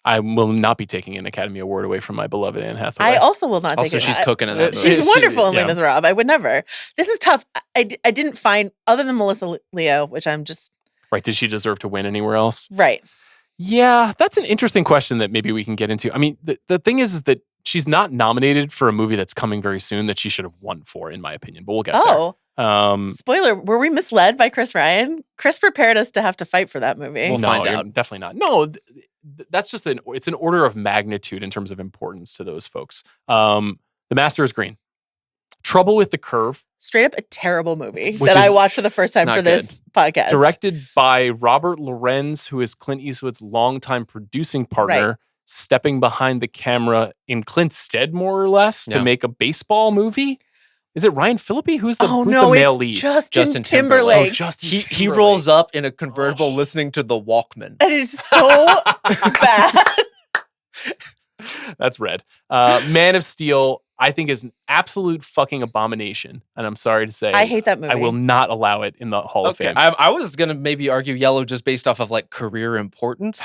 I will not be taking an Academy Award away from my beloved Anne Hathaway. I also will not take Also, it. she's cooking in that movie. She's wonderful in Les yeah. Miserables. I would never. This is tough. I didn't find, other than Melissa Leo, which I'm just, Right. Did she deserve to win anywhere else? right. Yeah, that's an interesting question that maybe we can get into. I mean, the thing is that she's not nominated for a movie that's coming very soon that she should have won for, in my opinion. But we'll get Oh, there. spoiler. Were we misled by Chris Ryan? Chris prepared us to have to fight for that movie. We'll no, find you're out. definitely not. No, that's just it's an order of magnitude in terms of importance to those folks. The Master is green. Trouble with the Curve, Straight up a terrible movie Which that I is- watched for the first time not for this podcast. directed by Robert Lorenz, who is Clint Eastwood's longtime producing partner, stepping behind the camera in Clint's stead, more or less, to Yeah. make a baseball movie. Is it Ryan Phillippe? Who's the Oh who's no, the male it's lead? Justin, Justin Timberlake. Timberlake. Justin He Timberlake. rolls up in a convertible listening to the Walkman. And it's so bad. That's red. Man of Steel, I think, is an absolute fucking abomination, and I'm sorry to say, I hate that movie. I will not allow it in the Hall of Okay, Fame. I was gonna maybe argue yellow just based off of like career importance.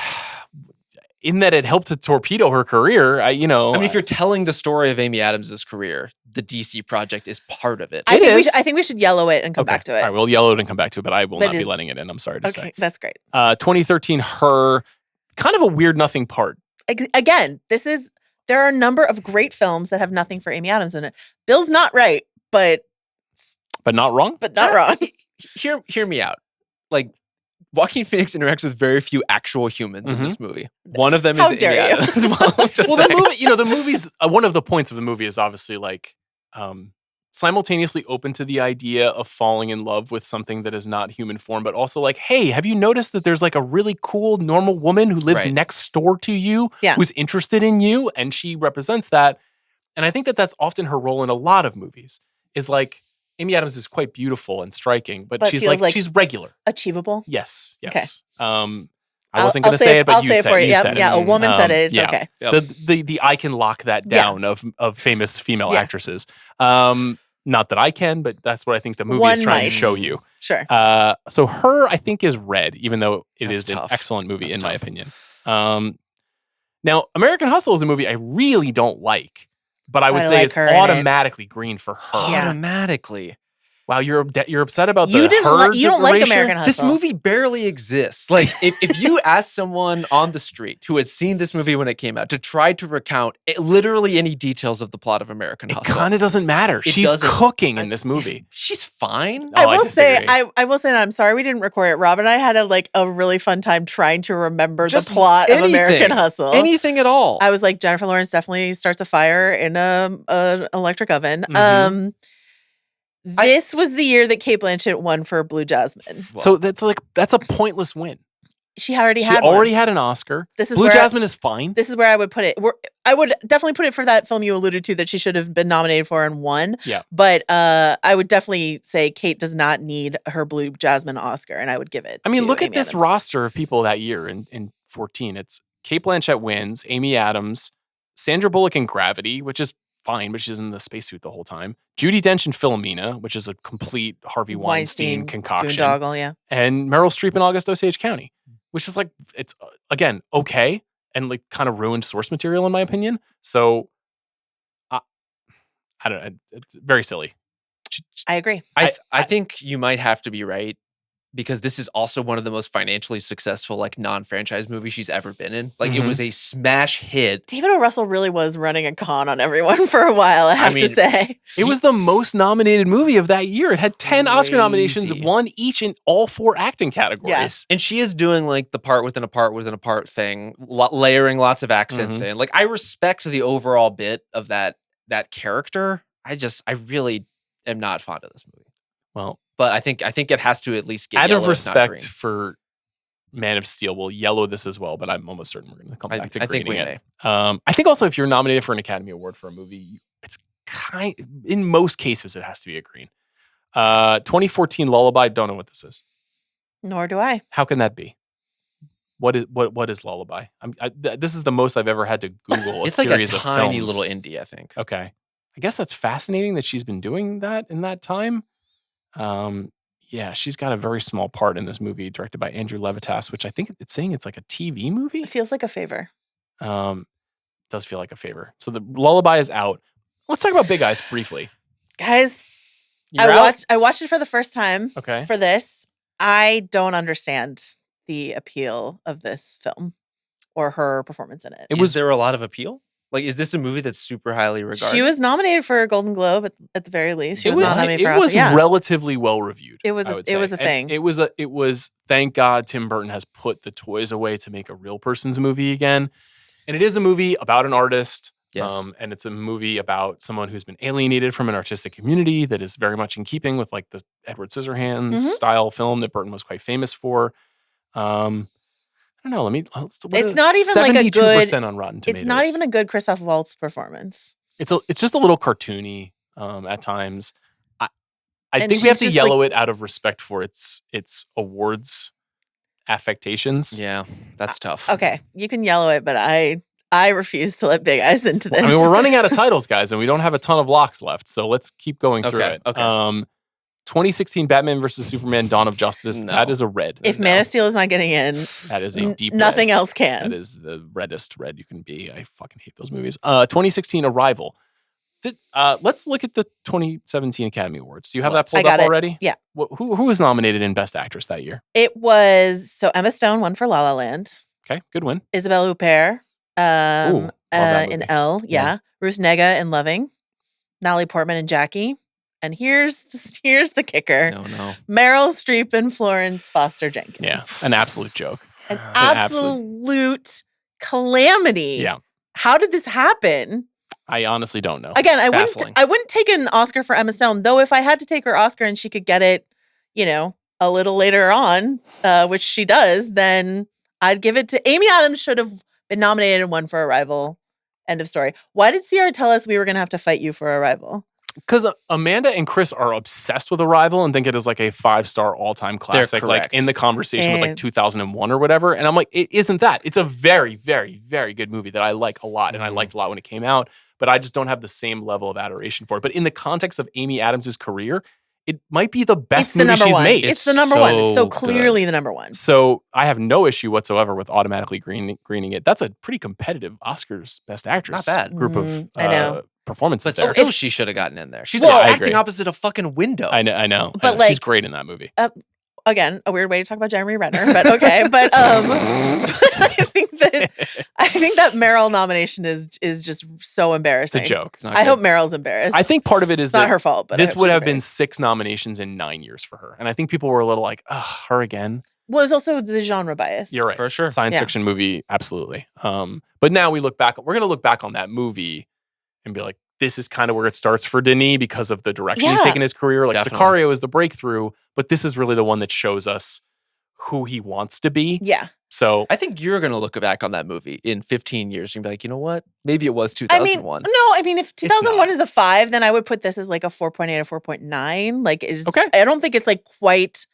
In that it helped to torpedo her career. I mean, if you're telling the story of Amy Adams' career, the DC project is part of it. I think, is. I think we should yellow it and come back to it. All right, we'll yellow it and come back to it, but I will But not be is- letting it in. I'm sorry to Okay, say. that's great. 2013, Her, kind of a weird nothing part. Again, there are a number of great films that have nothing for Amy Adams in it. Bill's not right, but But not wrong? But not wrong. Hear me out. Like, Joaquin Phoenix interacts with very few actual humans in this movie. One of them How is dare Amy you. Adams. Well, I'm just Well, saying. the movie, the movie's one of the points of the movie is obviously like simultaneously open to the idea of falling in love with something that is not human form, but also like, hey, have you noticed that there's like a really cool normal woman who lives Right. next door to you, Yeah. who's interested in you, and she represents that. And I think that that's often her role in a lot of movies. Is like Amy Adams is quite beautiful and striking, but she's feels like she's regular. Achievable. Yes. Okay. I wasn't going to say it, but I'll you say it said for you. you Yeah, said it. yeah. A woman said it. It's yeah. okay. Yep. The I can lock that Yeah. down of famous female Yeah. actresses. Not that I can, but that's what I think the movie One is trying might. to show you. Sure. So her, I think, is Red, even though it That's is tough. an excellent movie That's in my tough. opinion. Now, American Hustle is a movie I really don't like, but I would I say like is her in it. automatically green for her. Yeah. Automatically. Wow, you're upset about You the didn't her you don't like erasure? American Hustle. This movie barely exists. Like, if you ask someone on the street who had seen this movie when it came out to try to recount literally any details of the plot of American It Hustle, kind of doesn't matter. It She's doesn't. cooking in this movie. she's fine. Oh, I will say, disagree. I will say that I'm sorry we didn't record it. Rob and I had a really fun time trying to remember Just the plot of anything. American Hustle. Anything at all. I was like, Jennifer Lawrence definitely starts a fire in an electric oven. Mhm. This was the year that Cate Blanchett won for Blue Jasmine. So that's a pointless win. She already She had already one. had an Oscar. This is Blue where Jasmine is fine. This is where I would put it. I would definitely put it for that film you alluded to that she should have been nominated for and won. Yeah. But I would definitely say Kate does not need her Blue Jasmine Oscar, and I would give it. I mean, to look at Amy this Adams. roster of people that year in 14. It's Cate Blanchett wins, Amy Adams, Sandra Bullock in Gravity, which is fine, but she's in the spacesuit the whole time. Judi Dench in Philomena, which is a complete Harvey Weinstein concoction. Boondoggle, yeah. And Meryl Streep in August Osage County, which is like, it's again, okay. And like kind of ruined source material in my opinion. So I don't know. It's very silly. I agree. I think you might have to be right because this is also one of the most financially successful like non-franchise movies she's ever been in. Like it was a smash hit. David O. Russell really was running a con on everyone for a while, I have to mean, say. It was the most nominated movie of that year. It had 10 Oscar nominations, Crazy. one each in all 4 acting categories. Yes. And she is doing like the part within a part within a part thing, layering lots of accents in. Like I respect the overall bit of that character. I really am not fond of this movie. Well, But I think it has to at least get out yellow, of if not green. respect for Man of Steel, we'll yellow this as well, but I'm almost certain we're going to come back to I think we grading it. I think also if you're nominated for an Academy Award for a movie, it's in most cases, it has to be a green. 2014 Lullaby, don't know what this is. Nor do I. How can that be? What is Lullaby? This is the most I've ever had to Google a It's like a series of tiny films. little indie, I think. Okay. I guess that's fascinating that she's been doing that in that time. Yeah, she's got a very small part in this movie directed by Andrew Levitas, which I think it's saying it's like a TV movie. It feels like a favor. Does feel like a favor. So the Lullaby is out. Let's talk about Big Eyes briefly. Guys, You're out? I watched it for the first time Okay. for this. I don't understand the appeal of this film or her performance in it. Is there a lot of appeal? Like, is this a movie that's super highly regarded? She was nominated for a Golden Globe at the very least. She was not nominated for It Oscar. was Yeah. relatively well reviewed. It was I a- would it was say. a thing. And it was thank God Tim Burton has put the toys away to make a real person's movie again. And it is a movie about an artist. Yes. And it's a movie about someone who's been alienated from an artistic community that is very much in keeping with like the Edward Scissorhands style film that Burton was quite famous for. I don't know. It's not even like a good 72% on Rotten Tomatoes. It's not even a good Christoph Waltz performance. It's just a little cartoony at times. I And think we have to she's just yellow it out of respect for its awards affectations. Yeah, that's tough. Okay, you can yellow it, but I refuse to let Big Eyes into this. I mean, we're running out of titles, guys, and we don't have a ton of locks left, so let's keep going through Okay, it. okay. 2016 Batman vs Superman: Dawn of Justice. No. That is a red. If Man of Steel is not getting in, That is a deep red. nothing else can. That is the reddest red you can be. I fucking hate those movies. 2016 Arrival. Let's look at the 2017 Academy Awards. Do you have that I pulled got up it. already? Yeah. Who was nominated in Best Actress that year? It was Emma Stone won for La La Land, Okay, good win. Isabelle Huppert Ooh, love that in movie. Elle, Yeah. yeah. Ruth Negga in Loving, Natalie Portman in Jackie, And here's the kicker. No. Meryl Streep and Florence Foster Jenkins. Yeah, an absolute joke. An absolute calamity. Yeah. How did this happen? I honestly don't know. Again, I Baffling. wouldn't take an Oscar for Emma Stone, though if I had to take her Oscar and she could get it, a little later on, which she does, then I'd give it to Amy Adams. Should have been nominated and won for Arrival. End of story. Why did Ciara tell us we were going to have to fight you for Arrival? Because Amanda and Chris are obsessed with Arrival and think it is like a 5-star all-time classic, like correct. in the conversation with like 2001 or whatever. And I'm like, it isn't that. It's a very, very, very good movie that I like a lot, and I liked a lot when it came out. But I just don't have the same level of adoration for it. But in the context of Amy Adams' career, it might be the best movie she's made. It's the number one. It's so good. clearly the number one. So I have no issue whatsoever with automatically greening it. That's a pretty competitive Oscars Best Actress Not bad. group of I know. performances But there. still, she should have gotten in there. She's Well, I acting agree. opposite a fucking window. I know. But, she's like- great in that movie. Again, a weird way to talk about Jeremy Renner, but okay. But I think that Meryl nomination is just so It's embarrassing. a joke. It's not I good. hope Meryl's embarrassed. I think part of it is it's not that her fault, but I this hope would she's have been embarrassed. 6 nominations in 9 years for her. And I think people were a little like, ugh, her again. Well, it's also the genre bias. You're right. For sure. Science Yeah. fiction movie, absolutely. But now we look back, we're going to look back on that movie and be like, this is kind of where it starts for Denis because of the direction he's Yeah. taken his career. Like Definitely. Sicario is the breakthrough, but this is really the one that shows us who he wants to be. Yeah. So I think you're going to look back on that movie in 15 years and be like, you know what? Maybe it was I mean, 2001. if 2001 is a 5, then I would put this as like a 4.8 or 4.9. Like, it's, Okay. I don't think it's like quite,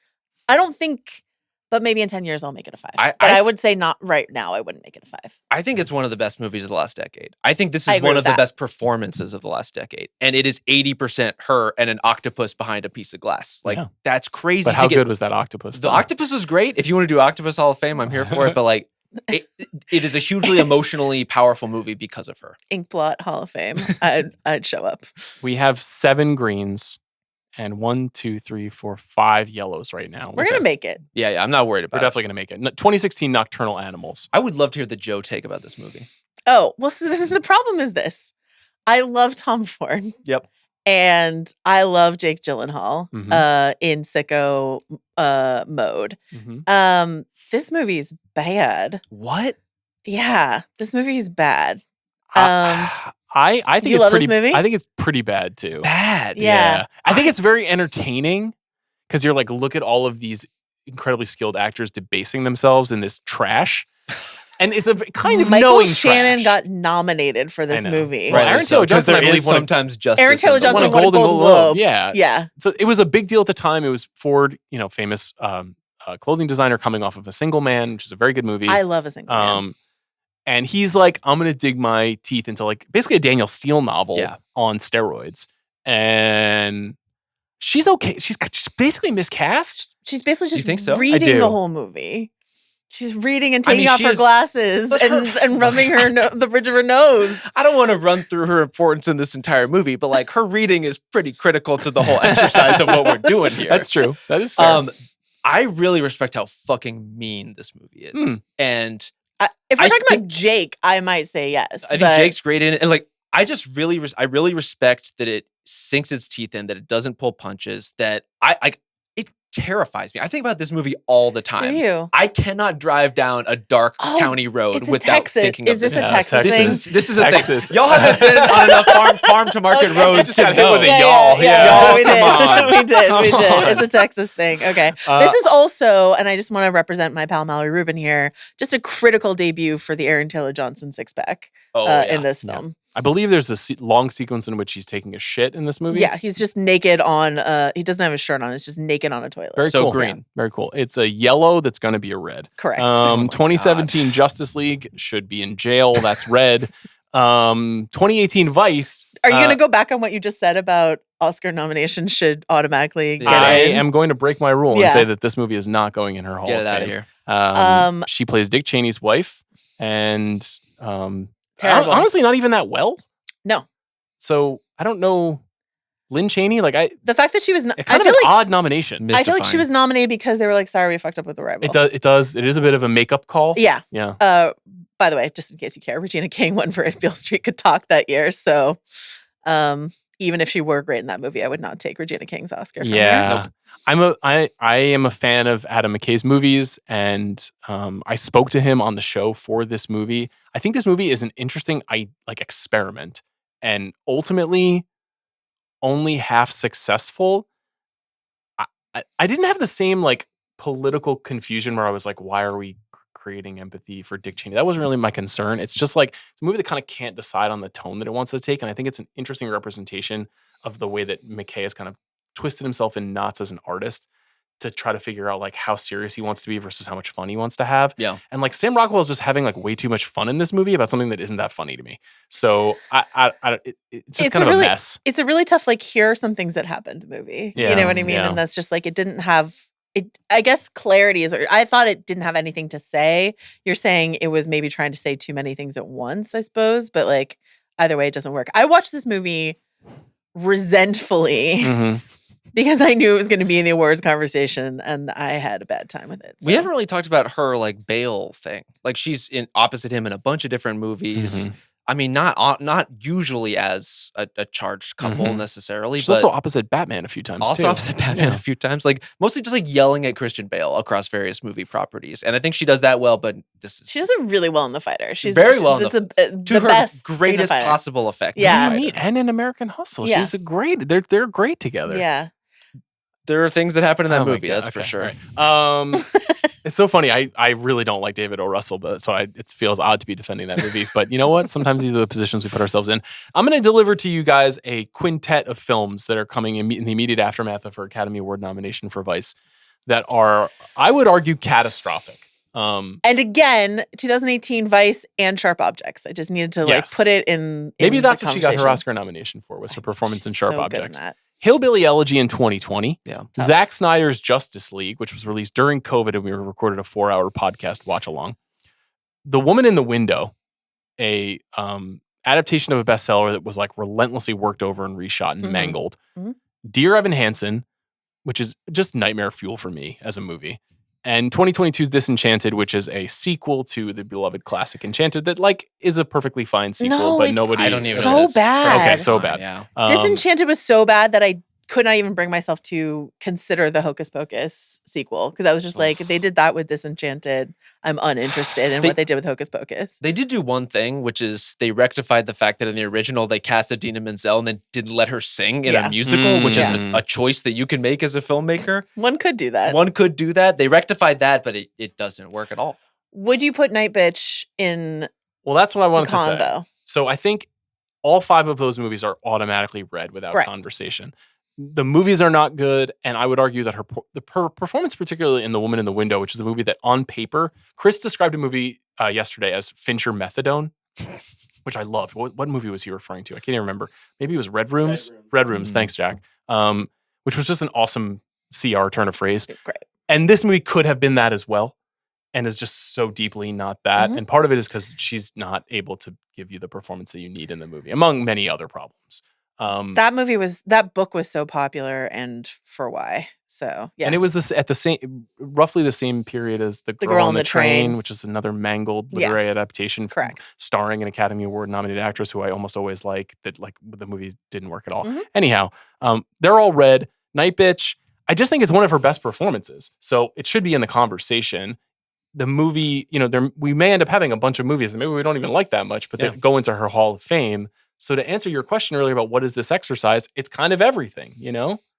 but maybe in 10 years I'll make it a 5. I- But I I f- would say not right now, I wouldn't make it a 5. I think it's one of the best movies of the last decade. I think this I is agree one with of the that. best performances of the last decade. And it is 80% her and an octopus behind a piece of glass. Like, Yeah. that's crazy but to how get. good was that octopus? The though? octopus was great. If you want to do Octopus Hall of Fame, I'm here for it. But like, it is a hugely emotionally powerful movie because of her. Inkblot Hall of Fame. I'd show up. We have 7 greens and 1, 2, 3, 4, 5 yellows right now. We're going to make it. Yeah, I'm not worried We're about it. definitely going to make it. 2016 Nocturnal Animals. I would love to hear the Joe take about this movie. Oh, well, so the problem is this. I love Tom Ford. Yep. And I love Jake Gyllenhaal Mhm. in sicko mode. Mhm. This movie's bad. What? Yeah, this movie's bad. I think you it's love this pretty. movie? I think it's pretty bad too. Bad. Yeah. I think it's very entertaining because you're like, look at all of these incredibly skilled actors debasing themselves in this trash, and it's a kind of Michael knowing Shannon trash. got nominated for this I know. movie. Well, Aaron Taylor because Johnson, I there is believe, won a- sometimes justice. Aaron Taylor in the Johnson won a world. won a Golden Golden Globe. Globe. Yeah. Yeah. So it was a big deal at the time. It was Ford, famous clothing designer coming off of A Single Man, which is a very good movie. I love a single man. And he's like, I'm gonna dig my teeth into like basically a Daniel Steele novel Yeah. on steroids. And she's okay. She's basically miscast. She's basically you just think so? I reading do. the whole movie. She's reading and I taking mean, off she her is- glasses but and rubbing the bridge of her nose. I don't want to run through her importance in this entire movie, but like her reading is pretty critical to the whole exercise of what we're doing here. That's true. That is fair. I really respect how fucking mean this movie is. And If we're I talking think- about Jake, I might say yes. I think but Jake's great in it. And like, I just really, I really respect that it sinks its teeth in, that it doesn't pull punches, that it terrifies me. I think about this movie all the do time. you? I cannot drive down a dark Oh, county road it's a without Texas. thinking Is of this this. a Yeah, Texas Texas. thing? This is a Texas. thing. Y'all haven't been on enough farm to market Okay. roads You just to got hit know. with a y'all. Yeah, Y'all, we come did. on. We did. We Come did. on. It's a Texas thing. Okay. This is also, and I just want to represent my pal Mallory Rubin here, just a critical debut for the Aaron Taylor Johnson six pack Oh, yeah. in this film. I believe there's a long sequence in which he's taking a shit in this movie. Yeah, he's just naked on. He doesn't have his shirt on. It's just naked on a toilet. Very So cool. green. Yeah, very cool. It's a yellow that's going to be a red. Correct. Oh my 2017 Justice League should be in jail. That's red. 2018 Vice. Are you going to go back on what you just said about Oscar nominations should automatically get I in? am going to break my rule and Yeah. say that this movie is not going in her Hall Get of it out of Fame. here. She plays Dick Cheney's wife, and Terrible. honestly, not even that well. No. So I don't know, Lynn Cheney. Like The fact that she was, it's I kind of feel an like odd nomination. I feel like she Mystifying. was nominated because they were like, sorry, we fucked up with Arrival. It does. It is a bit of a makeup call. Yeah. Yeah. By the way, just in case you care, Regina King won for If Beale Street Could Talk that year. So, even if she were great in that movie, I would not take Regina King's Oscar from her. Yeah, I am a fan of Adam McKay's movies, and I spoke to him on the show for this movie. I think this movie is an interesting experiment, and ultimately only half successful. I didn't have the same like political confusion where I was like, why are we creating empathy for Dick Cheney? That wasn't really my concern. It's just like it's a movie that kind of can't decide on the tone that it wants to take, and I think it's an interesting representation of the way that McKay has kind of twisted himself in knots as an artist to try to figure out like how serious he wants to be versus how much fun he wants to have. Yeah. And like Sam Rockwell is just having like way too much fun in this movie about something that isn't that funny to me. So it's just kind of a mess. It's a really tough, like, here are some things that happened movie. Yeah, You know what I mean? yeah. And that's just like, it didn't have, I guess clarity is what I thought it didn't have anything to say. You're saying it was maybe trying to say too many things at once, I suppose. But like, either way, it doesn't work. I watched this movie resentfully. Mhm. Because I knew it was going to be in the awards conversation, and I had a bad time with it. We haven't really talked about her like Bale thing. Like she's in opposite him in a bunch of different movies. Mhm. I mean, not usually as a charged couple Mhm. necessarily, She's but also opposite Batman a few times also too. opposite Batman Yeah. a few times. Like mostly just like yelling at Christian Bale across various movie properties, and I think she does that well. But this is She does it really well in The Fighter. She's Very well in This is to the her best in The greatest Fighter. possible effect. in Yeah. The Neat, Fighter. and in American Hustle, Yeah. she's a great. They're great together. Yeah. There are things that happen in that Oh my movie. God, That's for okay, sure. all right. It's so funny. I really don't like David O. Russell, but it feels odd to be defending that movie. But you know what? Sometimes these are the positions we put ourselves in. I'm going to deliver to you guys a quintet of films that are coming in the immediate aftermath of her Academy Award nomination for Vice that are, I would argue, catastrophic. And again, 2018 Vice and Sharp Objects. I just needed to Yes. put it in Maybe the that's what she got her conversation. Oscar nomination for, was her performance in She's Sharp so good in Objects. that. Hillbilly Elegy in 2020. Yeah. Tough. Zack Snyder's Justice League, which was released during COVID, and we recorded a 4-hour podcast watch along. The Woman in the Window, a adaptation of a bestseller that was like relentlessly worked over and reshot and Mhm. mangled. Mhm. Dear Evan Hansen, which is just nightmare fuel for me as a movie. And 2022's Disenchanted, which is a sequel to the beloved classic Enchanted that like is a perfectly fine sequel, No, but it's nobody. I don't even know so if that's bad. Okay, so fine, bad. Yeah. Disenchanted was so bad that I could not even bring myself to consider the Hocus Pocus sequel because I was just like, they did that with Disenchanted. I'm uninterested in what they did with Hocus Pocus. They did do one thing, which is they rectified the fact that in the original they cast Idina Menzel and then didn't let her sing in Yeah. a musical, which is Yeah. a choice that you can make as a filmmaker. One could do that. One could do that. They rectified that, but it doesn't work at all. Would you put Nightbitch in Well, that's what I the wanted to say. convo? So I think all 5 of those movies are automatically read without Correct. conversation. The movies are not good, and I would argue that her performance, particularly in The Woman in the Window, which is a movie that on paper, Chris described a movie yesterday as Fincher Methadone, which I loved. What movie was he referring to? I can't even remember. Maybe it was Red Rooms. Red Rooms. Thanks, Jack. Which was just an awesome CR turn of phrase. Great. And this movie could have been that as well, and is just so deeply not that. Mhm. And part of it is because she's not able to give you the performance that you need in the movie, among many other problems. That book was so popular, and for why? So yeah, And it was this at roughly the same period as The Girl on the Train, which is another mangled literary adaptation. Correct. Starring an Academy Award nominated actress who I almost always like. That like the movie didn't work at all. Mhm. Anyhow, they're all read. Nightbitch, I just think it's one of her best performances, so it should be in the conversation. The movie, we may end up having a bunch of movies that maybe we don't even like that much, but they go into her Hall of Fame. So to answer your question earlier about what is this exercise, it's kind of everything,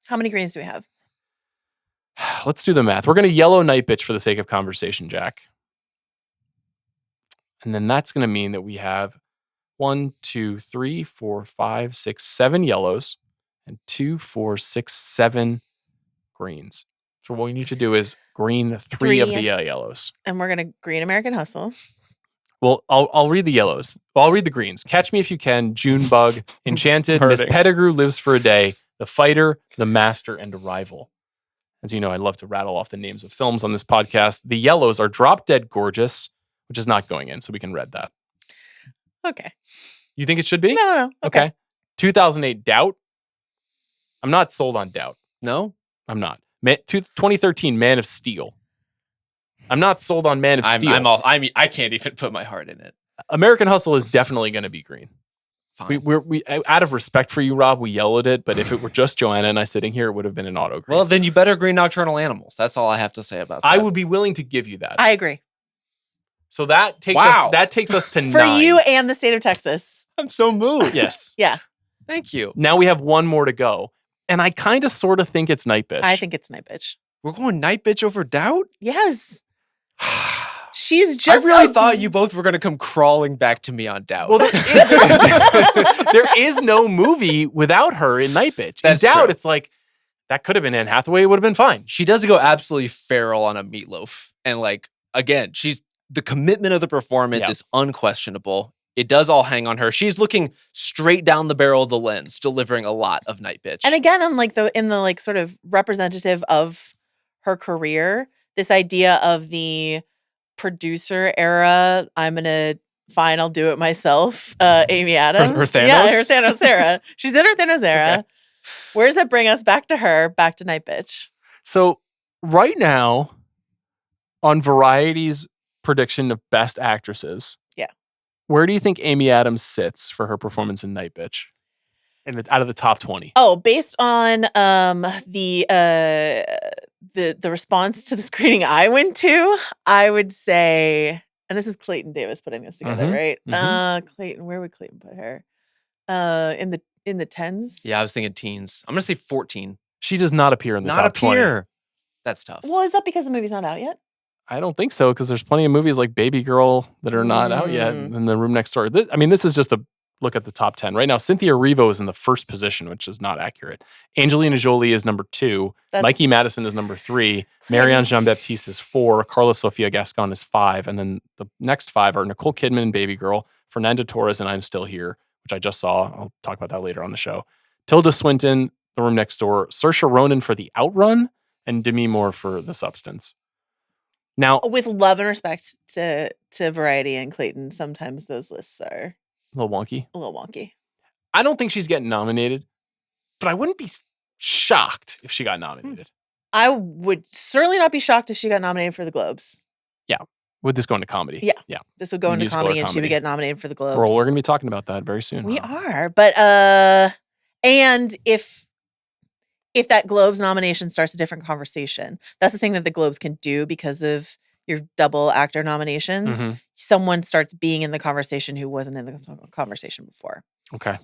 How many greens do we have? Let's do the math. We're going to yellow Nightbitch for the sake of conversation, Jack. And then that's going to mean that we have 1, 2, 3, 4, 5, 6, 7 yellows and 2, 4, 6, 7 greens. So what we need to do is green 3 of the yellows. And we're gonna green American Hustle. Well, I'll read the yellows. Well, I'll read the greens. Catch Me If You Can, Junebug, Enchanted, Miss Perfect. Pettigrew Lives for a Day, The Fighter, The Master, and Arrival. As you know, I love to rattle off the names of films on this podcast. The yellows are Drop Dead Gorgeous, which is not going in, so we can read that. Okay. You think it should be? No. Okay. 2008 Doubt. I'm not sold on Doubt. No? I'm not. 2013 Man of Steel. I'm not sold on Man of Steel. I can't even put my heart in it. American Hustle is definitely going to be green. Fine. We out of respect for you, Rob, we yell at it. But if it were just Joanna and I sitting here, it would have been an autograph. Well, then you better agree Nocturnal Animals. That's all I have to say about that. I would be willing to give you that. I agree. So that takes Wow. us to For 9. you and the state of Texas. I'm so moved. Yes. Yeah, Thank you. Now we have one more to go. And I kind of sort of think it's Nightbitch. I think it's Nightbitch. We're going Nightbitch over Doubt? Yes. She's just I really thought you both were going to come crawling back to me on Doubt. Well, there is no movie without her in Nightbitch. In That's Doubt, true. it's like, that could have been Anne Hathaway. It would have been fine. she does go absolutely feral on a meatloaf. And like, again, the commitment of the performance Yeah. is unquestionable. It does all hang on her. She's looking straight down the barrel of the lens, delivering a lot of Nightbitch. And again, on like in the like sort of representative of her career, this idea of the producer era, I'll do it myself. Amy Adams. Her Thanos? Yeah, her Thanos era. She's in her Thanos era. Okay. Where does that bring us? Back to her, back to Nightbitch. So right now, on Variety's prediction of best actresses, Yeah. where do you think Amy Adams sits for her performance in Nightbitch? Out of the top 20. Oh, based on the response to the screening I went to, I would say, and this is Clayton Davis putting this together, Mhm, right? Clayton, where would Clayton put her? In the tens? yeah, I was thinking teens. I'm going to say 14. She does not appear in the Not top 20. appear. That's tough. Well, is that because the movie's not out yet? I don't think so, because there's plenty of movies like Baby Girl that are not out yet, and The Room Next Door. This is just a look at the top 10. Right now, Cynthia Erivo is in the first position, which is not accurate. Angelina Jolie is number 2. Mikey Madison is number 3. Marianne Jean-Baptiste is 4. Carla Sofia Gascon is 5. And then the next 5 are Nicole Kidman and Baby Girl, Fernanda Torres and I'm Still Here, which I just saw. I'll talk about that later on the show. Tilda Swinton, The Room Next Door, Saoirse Ronan for The Outrun, and Demi Moore for The Substance. Now, With love and respect to Variety and Clayton, sometimes those lists are a little wonky. a little wonky. I don't think she's getting nominated, but I wouldn't be shocked if she got nominated. I would certainly not be shocked if she got nominated for the Globes. Would this go into comedy? Yeah. Yeah. This would go into Musical or comedy and she would comedy. get nominated for the Globes. Well, we're going to be talking about that very soon. We are, but and if that Globes nomination starts a different conversation, that's the thing that the Globes can do because of your double actor nominations. Mhm. Someone starts being in the conversation who wasn't in the conversation before. Okay.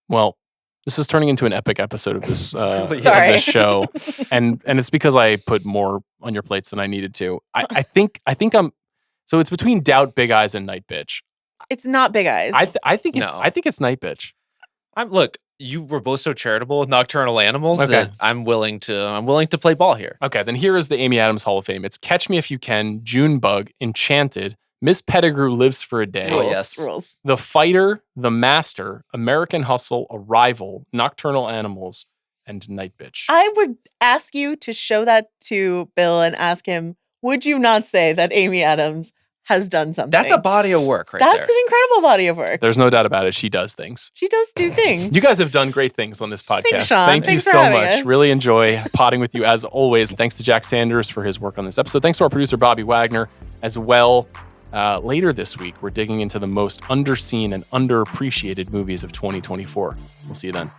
Well, this is turning into an epic episode of this, of Sorry. this show, and it's because I put more on your plates than I needed to. I think I'm. So it's between Doubt, Big Eyes, and Nightbitch. It's not Big Eyes. I think it's No. I think it's Nightbitch. Look, you were both so charitable with Nocturnal Animals Okay. that I'm willing to play ball here. Okay, then here is the Amy Adams Hall of Fame. It's Catch Me If You Can, Junebug, Enchanted, Miss Pettigrew Lives for a Day, Oh, Rules, yes. rules. The Fighter, The Master, American Hustle, Arrival, Nocturnal Animals, and Nightbitch. I would ask you to show that to Bill and ask him, would you not say that Amy Adams has done something? That's a body of work right That's there. an incredible body of work. There's no doubt about it. She does things. She does do things. You guys have done great things on this podcast. Thanks, Sean. Thank Thanks you for so having much. us. Really enjoy potting with you as always. Thanks to Jack Sanders for his work on this episode. Thanks to our producer, Bobby Wagner, as well. Later this week, we're digging into the most underseen and underappreciated movies of 2024. We'll see you then.